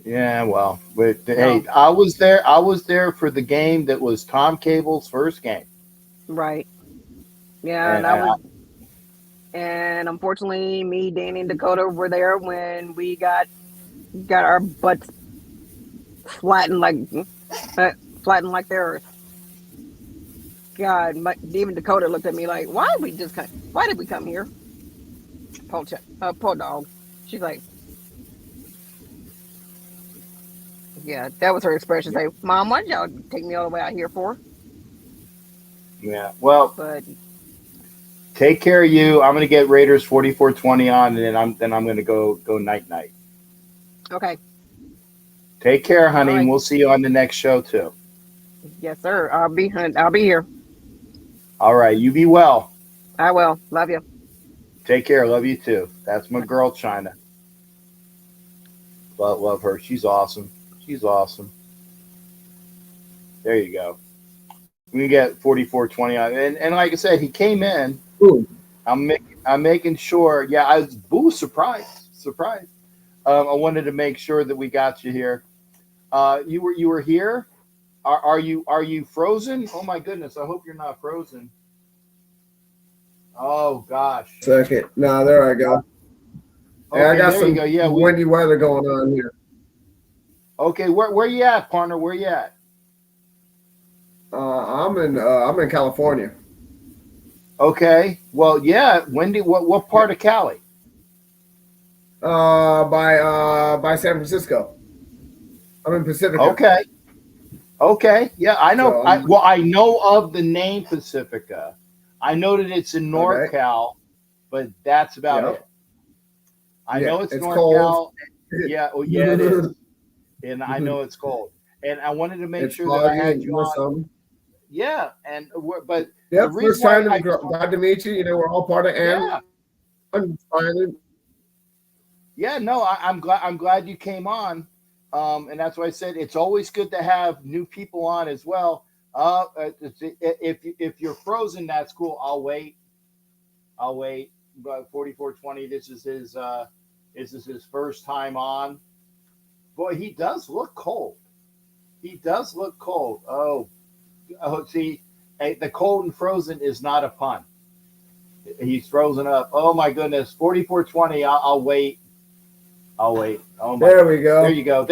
A: Yeah, well, but
I: So,
A: hey, I was there. I was there for the game that was Tom Cable's first game.
I: right. Yeah,
A: And
I: and unfortunately, me, Danny, and Dakota were there when we got our butts flattened flattened like the earth. God, even Dakota looked at me like, "Why did we come here?" Poor dog. She's like, "Yeah, that was her expression." Say, "Mom, what did y'all take me all the way out here for?"
A: yeah, well,
I: But
A: take care of you. I'm going to get Raiders 44-20 on, and then I'm going to go night night.
I: okay.
A: Take care, honey,
I: All right.
A: and we'll see you on the next show too.
I: Yes, sir. I'll be here.
A: All right, you be well.
I: I will. Love you.
A: Take care. Love you too. That's my girl, China. Love her. She's awesome. She's awesome. There you go. We get 44-20 on, and like I said, he came in.
G: Ooh.
A: I'm making sure. Yeah, I was surprised. I wanted to make sure that we got you here. You were here. Are you frozen? Oh my goodness! I hope you're not frozen. Oh gosh.
J: Second. No, there I go.
A: Okay,
J: I got
A: there
J: some
A: you go. Yeah,
J: windy weather going on here.
A: Okay, where you at, partner? Where you at?
J: I'm in California.
A: Okay. Well, yeah. Wendy, what part of Cali?
J: By San Francisco. I'm in Pacifica.
A: Okay. Okay. Yeah, I know.
J: So
A: I know of the name Pacifica. I know that it's in NorCal, but that's about it. I know it's NorCal.
J: Cold.
A: Yeah. Well, yeah, it is. And I know it's cold. And I wanted to make sure that I had you on. Yeah, but
J: yep, first time glad to meet you. You know, we're all part of
A: Yeah. Yeah, no, I'm glad you came on. And that's why I said it's always good to have new people on as well. If you're frozen, that's cool. I'll wait. But 44-20, this is his first time on. Boy, he does look cold. Oh, see, the cold and frozen is not a pun. He's frozen up. Oh my goodness, 44-20. I'll wait. Oh my.
J: There we go.
A: There you go.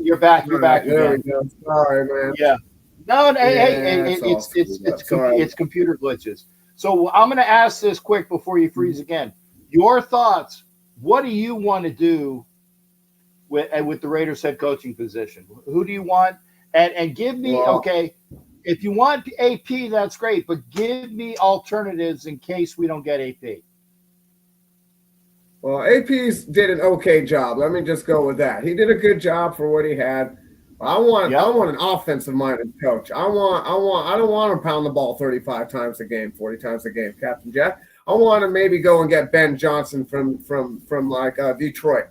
A: You're back. You're back again.
J: There we go. Sorry, man.
A: Yeah. No. Hey, it's computer glitches. So I'm going to ask this quick before you freeze again. Your thoughts. What do you want to do with the Raiders head coaching position? Who do you want? And give me okay. If you want AP, that's great, but give me alternatives in case we don't get AP.
J: Well, AP's did an okay job. Let me just go with that. He did a good job for what he had. I want an offensive-minded coach. I don't want him to pound the ball 35 times a game, 40 times a game, Captain Jack. I want to maybe go and get Ben Johnson from Detroit.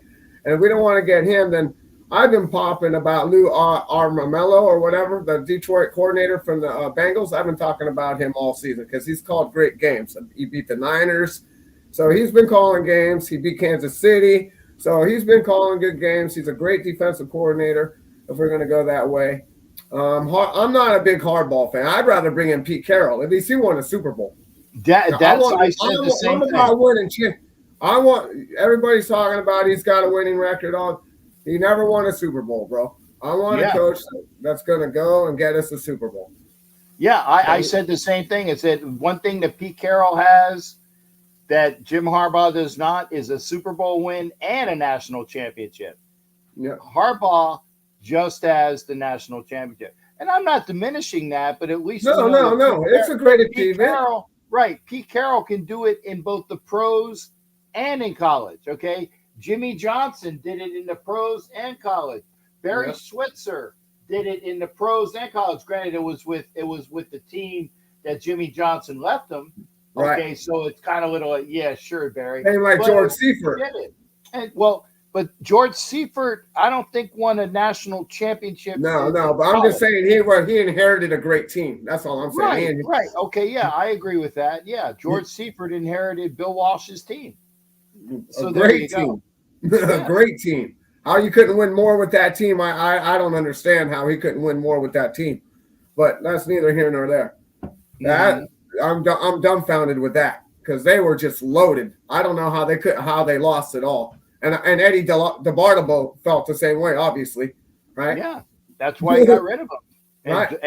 J: And if we don't want to get him, then I've been popping about Lou Armamello or whatever, the Detroit coordinator from the Bengals. I've been talking about him all season because he's called great games. He beat the Niners. So he's been calling games. He beat Kansas City. So he's been calling good games. He's a great defensive coordinator if we're going to go that way. I'm not a big hardball fan. I'd rather bring in Pete Carroll. At least he won a Super Bowl.
A: I said the same thing.
J: About winning. Everybody's talking about he's got a winning record on. He never won a Super Bowl, bro. I want a coach that's going to go and get us a Super Bowl.
A: Yeah, I said the same thing. I said one thing that Pete Carroll has that Jim Harbaugh does not is a Super Bowl win and a national championship.
J: Yeah.
A: Harbaugh just has the national championship. And I'm not diminishing that, but at least
J: no. It's a great achievement.
A: Pete Carroll can do it in both the pros and in college. Okay. Jimmy Johnson did it in the pros and college. Barry Switzer did it in the pros and college. Granted, it was with the team that Jimmy Johnson left them,
J: Right.
A: Okay, so it's kind of little like, yeah, sure, Barry.
J: Same like
A: But
J: George
A: he
J: Seifert.
A: did it. And but George Seifert, I don't think won a national championship.
J: No, but I'm just saying he inherited a great team. That's all I'm saying.
A: Right. Okay, yeah, I agree with that. Yeah, George Seifert inherited Bill Walsh's team. So there you go.
J: A great team. How you couldn't win more with that team, I don't understand how he couldn't win more with that team. But that's neither here nor there. I'm dumbfounded with that because they were just loaded. I don't know how they lost it all. And Eddie DeBartolo felt the same way, obviously, right?
A: Yeah, that's why he got rid of him. And,
J: Right.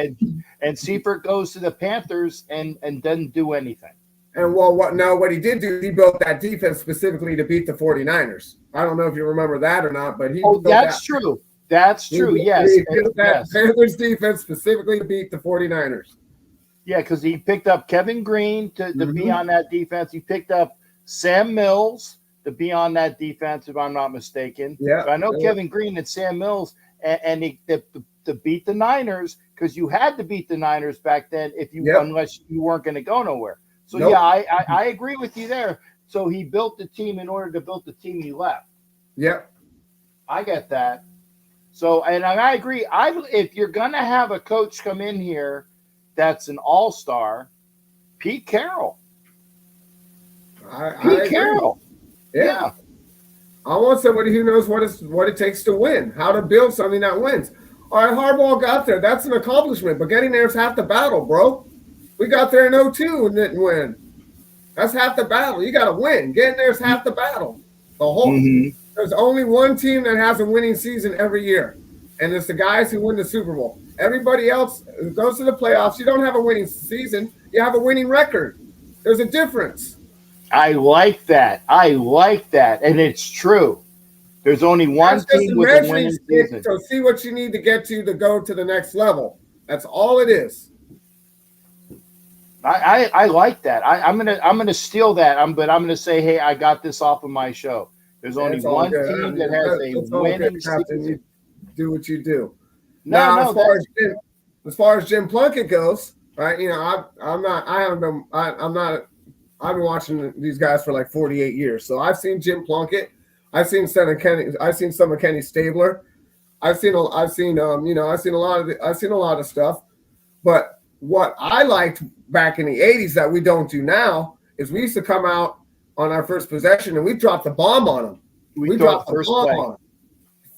A: and Seifert goes to the Panthers and doesn't do anything.
J: And what he did do, he built that defense specifically to beat the 49ers. I don't know if you remember that or not, but
A: that's true. That's true. Yes.
J: He built that Panthers defense specifically to beat the 49ers.
A: Yeah, because he picked up Kevin Green to be on that defense. He picked up Sam Mills to be on that defense, if I'm not mistaken.
J: Yeah.
A: So I know Kevin Green and Sam Mills, and to beat the Niners, because you had to beat the Niners back then unless you weren't going to go nowhere. So, yeah, I agree with you there. So he built the team in order to build the team he left.
J: Yep.
A: I get that. So, and I agree. If you're going to have a coach come in here that's an all-star, Pete Carroll. Pete Carroll.
J: Yeah. I want somebody who knows what it takes to win, how to build something that wins. All right, Harbaugh got there. That's an accomplishment, but getting there is half the battle, bro. We got there in 2002 and didn't win. That's half the battle. You got to win. Getting there is half the battle. There's only one team that has a winning season every year, and it's the guys who win the Super Bowl. Everybody else goes to the playoffs. You don't have a winning season. You have a winning record. There's a difference.
A: I like that. And it's true. There's only one team with a winning season.
J: So see what you need to get to go to the next level. That's all it is.
A: I like that. I'm gonna steal that. But I'm gonna say, hey, I got this off of my show. There's only one team that has a winning season.
J: Do what you do. As far as Jim Plunkett goes, right? You know, I've been watching these guys for like 48 years. So I've seen Jim Plunkett. I've seen some of Kenny Stabler. I've seen a lot of stuff. But what I liked back in the 80s that we don't do now is we used to come out on our first possession and we dropped the bomb on them. We dropped the bomb on them.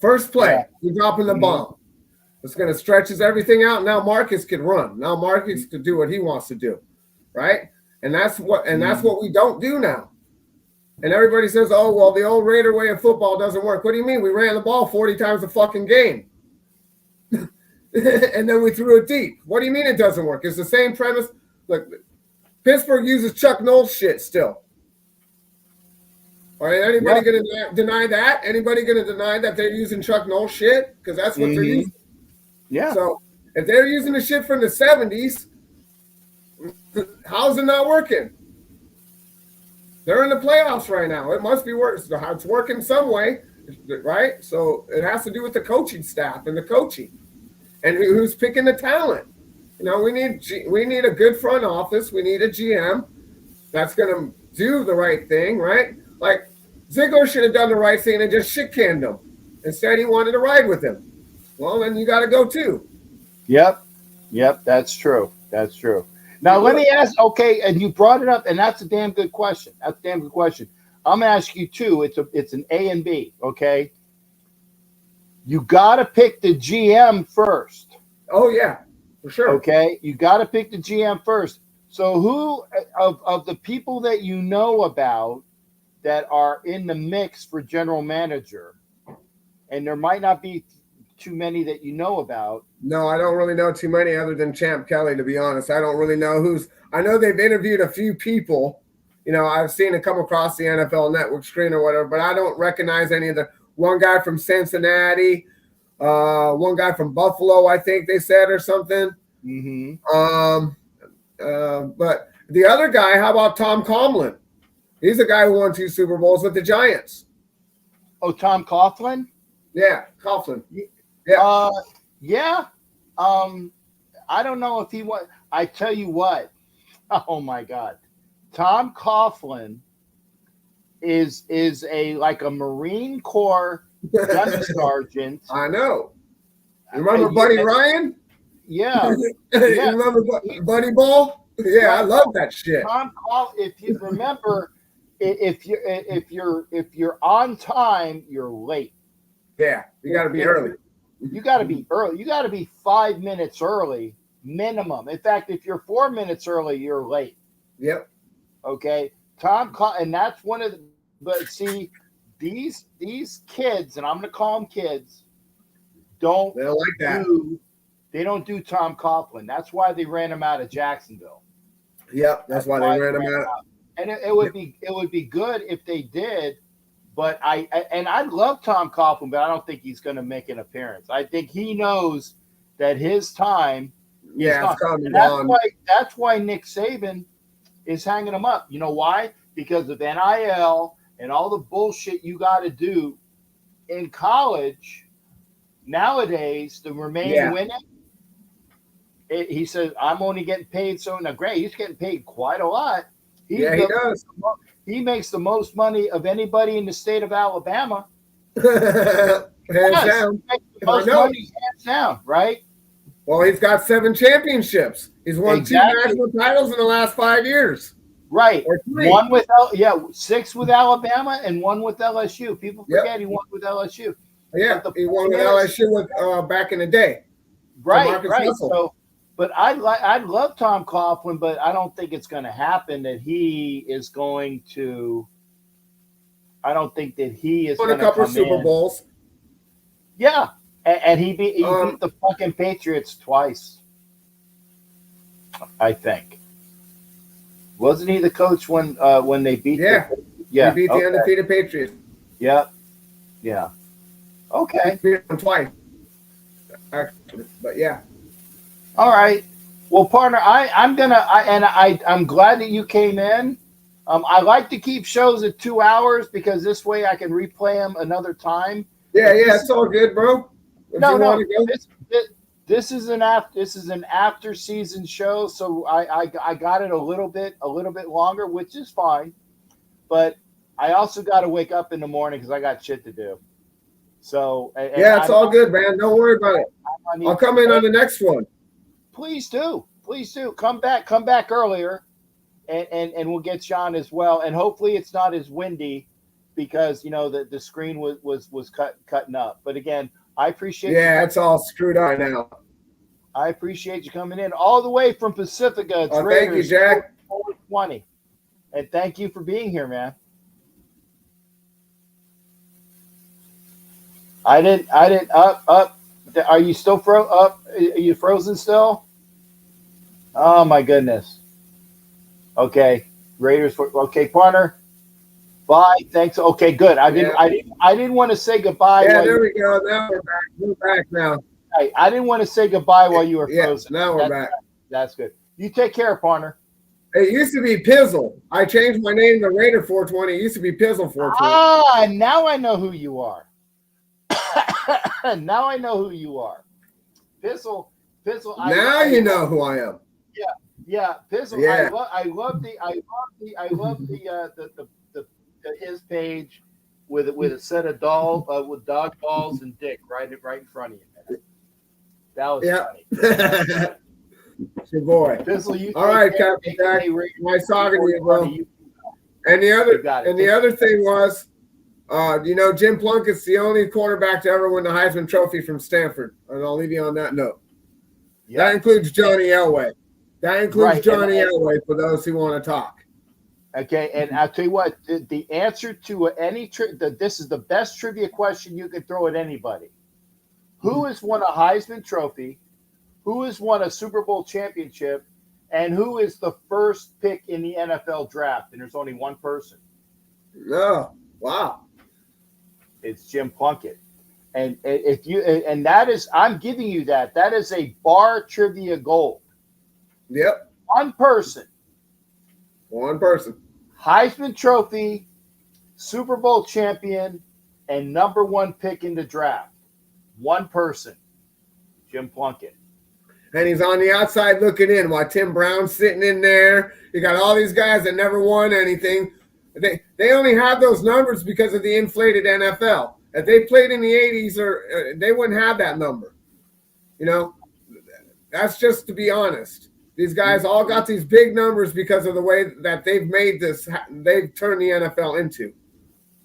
J: First play, we're dropping the bomb. It's going to stretches everything out. Now Marcus can run. Now Marcus can do what he wants to do, right? And that's what we don't do now. And everybody says, "Oh, well, the old Raider way of football doesn't work." What do you mean? We ran the ball 40 times a fucking game, and then we threw it deep. What do you mean it doesn't work? It's the same premise. Look, Pittsburgh uses Chuck Noll shit still. All right, anybody going to deny that? Anybody going to deny that they're using Chuck Noll shit? Because that's what they're using.
A: Yeah.
J: So if they're using the shit from the 70s, how's it not working? They're in the playoffs right now. It must be working. It's working some way, right? So it has to do with the coaching staff and the coaching, and who's picking the talent. You know, we need a good front office. We need a GM that's going to do the right thing, right? Like Ziegler should have done the right thing and just shit canned him. Instead, he wanted to ride with him. Well, then you got to go too.
A: Yep, that's true. Now, let me ask, okay, and you brought it up, and that's a damn good question. I'm going to ask you, too. It's an A and B, okay? You got to pick the GM first.
J: Oh, yeah, for sure.
A: Okay? You got to pick the GM first. So who of the people that you know about that are in the mix for general manager, and there might not be too many that you know about.
J: No, I don't really know too many other than Champ Kelly, to be honest. I don't really know I know they've interviewed a few people. You know, I've seen it come across the NFL Network screen or whatever, but I don't recognize any of one guy from Cincinnati, one guy from Buffalo, I think they said, or something. But the other guy, how about Tom Coughlin? He's the guy who won 2 Super Bowls with the Giants.
A: Oh, Tom Coughlin?
J: Yeah, Coughlin.
A: Yeah. I don't know if he was. I tell you what. Oh my God, Tom Coughlin is a Marine Corps gun sergeant.
J: I know. You remember Buddy Ryan?
A: Yeah.
J: You remember Buddy Ball? Yeah, I love that shit.
A: Tom Coughlin, if you remember, if you're on time, you're late.
J: Yeah, you got to be early.
A: You got to be early. You got to be 5 minutes early minimum. In fact, if you're 4 minutes early, you're late.
J: Yep.
A: Okay. And that's one of the. But see, these kids, and I'm going to call them kids, they don't like that. They don't do Tom Coughlin. That's why they ran him out of Jacksonville.
J: Yep, that's why they ran him out.
A: And it would be good if they did. But I love Tom Coughlin, but I don't think he's going to make an appearance. I think he knows that his time is coming. That's why Nick Saban is hanging him up. You know why? Because of NIL and all the bullshit you got to do in college nowadays to remain winning. He says, I'm only getting paid so. Now, Gray, he's getting paid quite a lot.
J: He does.
A: He makes the most money of anybody in the state of Alabama.
J: Hands down.
A: Most money, hands down, right?
J: Well, he's got 7 championships. He's won 2 national titles in the last 5 years.
A: Right. 6 with Alabama and 1 with LSU. People forget he won with LSU.
J: Yeah, he won with LSU with, back in the day.
A: Right. So, but I'd love Tom Coughlin, but I don't think it's going to happen that he is going to. I don't think that he is
J: won a couple of Super Bowls.
A: Yeah, and he beat the fucking Patriots twice. I think. Wasn't he the coach when they beat?
J: Yeah, he beat the undefeated Patriots.
A: Yeah. Okay.
J: He beat them twice. Actually, but yeah.
A: All right. Well, partner, I'm glad that you came in. I like to keep shows at 2 hours because this way I can replay them another time.
J: Yeah, it's all good, bro.
A: This is an after season show, so I got it a little bit longer, which is fine. But I also got to wake up in the morning because I got shit to do. So
J: it's all good, man. Don't worry about it. I'll come in on the next one.
A: Please do. Come back earlier, and we'll get John as well. And hopefully it's not as windy because the screen was cutting up. But again, I appreciate.
J: Yeah, it's all screwed up now.
A: I appreciate you coming in all the way from Pacifica. It's
J: thank you, Jack.
A: 20. And thank you for being here, man. I didn't up. Are you still up? Are you frozen still? Oh my goodness. Okay. Raiders partner. Bye. Thanks. Okay, good. I didn't want to say goodbye.
J: Yeah, there we go. Now we're back. We're back now.
A: I didn't want to say goodbye while you were frozen.
J: Now we're back.
A: That's good. You take care, partner.
J: It used to be Pizzle. I changed my name to Raider 420. It used to be Pizzle 420.
A: Ah, now I know who you are. Now I know who you are. Pizzle.
J: Now you know who I am.
A: Yeah. Pizzle. Yeah. I love his page with a set of with dog balls and dick right in front of you. That was funny.
J: It's your boy.
A: Pizzle,
J: all right, Captain Jack. Nice talking to you, bro. And the other thing was, Jim Plunkett's the only quarterback to ever win the Heisman Trophy from Stanford. And I'll leave you on that note. Yep. That includes Johnny Elway. Elway for those who want to talk.
A: Okay, and I'll tell you what, the answer to this is the best trivia question you can throw at anybody. Who has won a Heisman Trophy? Who has won a Super Bowl championship? And who is the first pick in the NFL draft? And there's only one person.
J: Oh, wow.
A: It's Jim Plunkett. And that is, I'm giving you that. That is a bar trivia gold.
J: Yep.
A: One person. Heisman Trophy, Super Bowl champion, and number 1 pick in the draft. One person. Jim Plunkett.
J: and he's on the outside looking in while Tim Brown's sitting in there. You got all these guys that never won anything. They only have those numbers because of the inflated NFL. If they played in the 80s, or they wouldn't have that number. You know, that's just to be honest. These guys all got these big numbers because of the way that they've made this. They've turned the NFL into.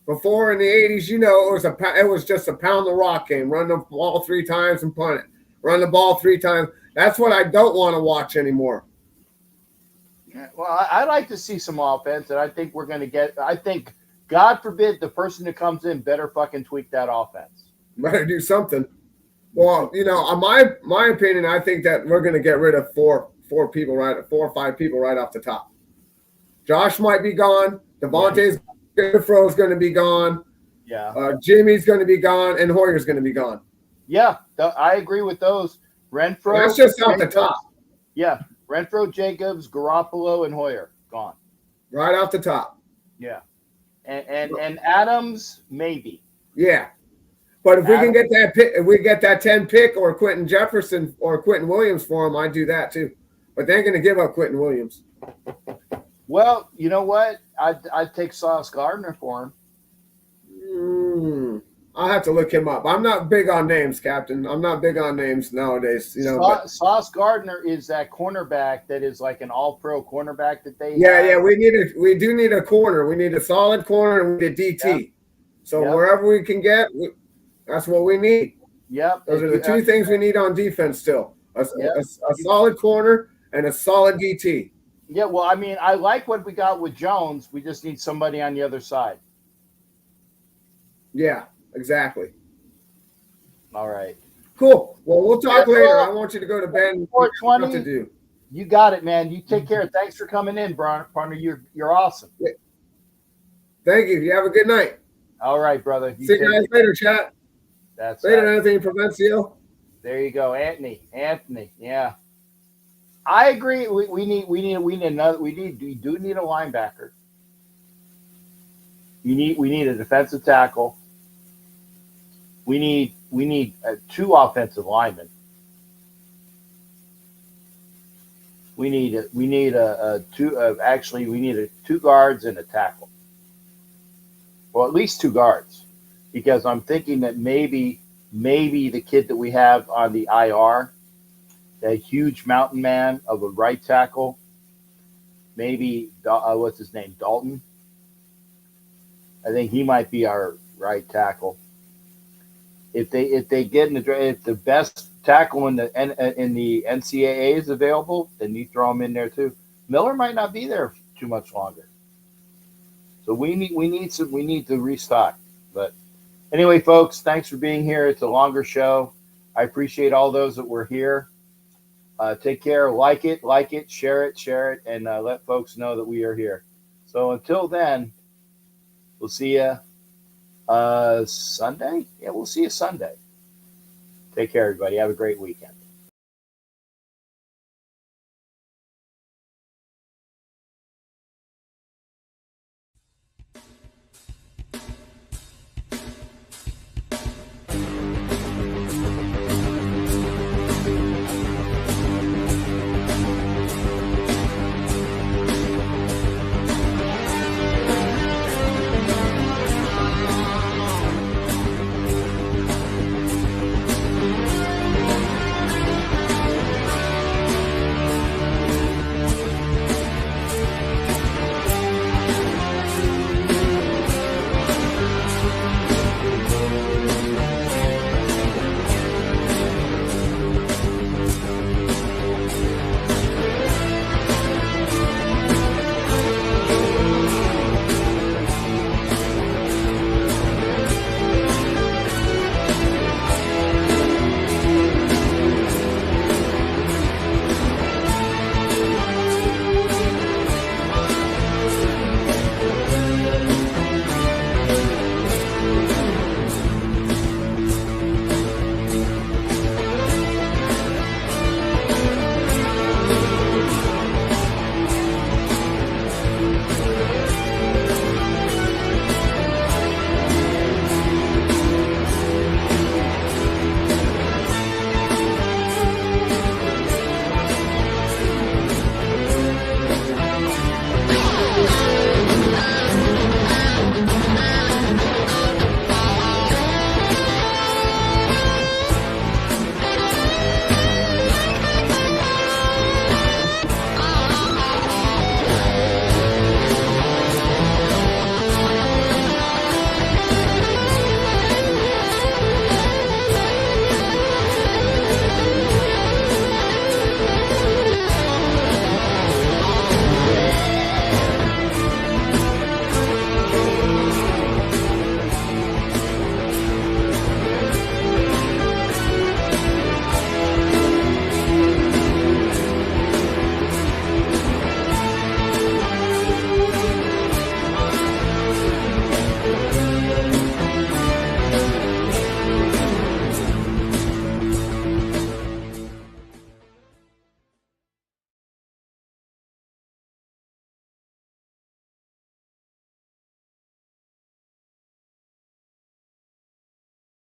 J: Before in the 80s, you know, it was just a pound the rock game. Run the ball 3 times and punt it. Run the ball 3 times. That's what I don't want to watch anymore.
A: Well, I like to see some offense, and I think we're going to get. I think, God forbid, the person that comes in better fucking tweak that offense.
J: Better do something. Well, you know, my opinion, I think that we're going to get rid of four or 5 people right off the top. Josh might be gone. Devontae's Fro's going to be gone.
A: Yeah.
J: Jimmy's going to be gone, and Hoyer's going to be gone.
A: Yeah, I agree with those. Renfro.
J: That's just off the top.
A: Yeah. Renfro, Jacobs, Garoppolo, and Hoyer gone.
J: Right off the top.
A: Yeah. And Adams, maybe.
J: Yeah. But if we can get that pick, if we get that 10 pick or Quentin Jefferson or Quentin Williams for him, I'd do that too. But they're going to give up Quentin Williams.
A: Well, you know what? I'd take Sauce Gardner for
J: him. I'll have to look him up. I'm not big on names, Captain. I'm not big on names nowadays. You know,
A: Sauce Gardner is that cornerback that is like an all-pro cornerback that they.
J: Yeah. We do need a corner. We need a solid corner and we need a DT. Yep. So wherever we can get, that's what we need.
A: Yep.
J: Those are the 2 things we need on defense still. A solid corner and a solid DT.
A: Yeah, well, I mean, I like what we got with Jones. We just need somebody on the other side.
J: Yeah, exactly.
A: All right.
J: Cool. Well, we'll talk later. I want you to go to bed.
A: 420.
J: What to do.
A: You got it, man. You take care. Thanks for coming in, partner. You're awesome.
J: Yeah. Thank you. You have a good night.
A: All right, brother.
J: See you guys later, chat.
A: That's
J: later, Anthony Provencio.
A: There you go, Anthony. Yeah. I agree. We do need a linebacker. We need a defensive tackle. We need 2 offensive linemen. We need 2 guards and a tackle. Well, at least 2 guards, because I'm thinking that maybe the kid that we have on the IR, that huge mountain man of a right tackle, maybe what's his name, Dalton. I think he might be our right tackle. If they get in if the best tackle in the NCAA is available, then you throw him in there too. Miller might not be there too much longer, so we need to restock. But anyway, folks, thanks for being here. It's a longer show. I appreciate all those that were here. Take care. Like it, share it, and let folks know that we are here. So until then, we'll see you Sunday. Yeah, we'll see you Sunday. Take care, everybody. Have a great weekend.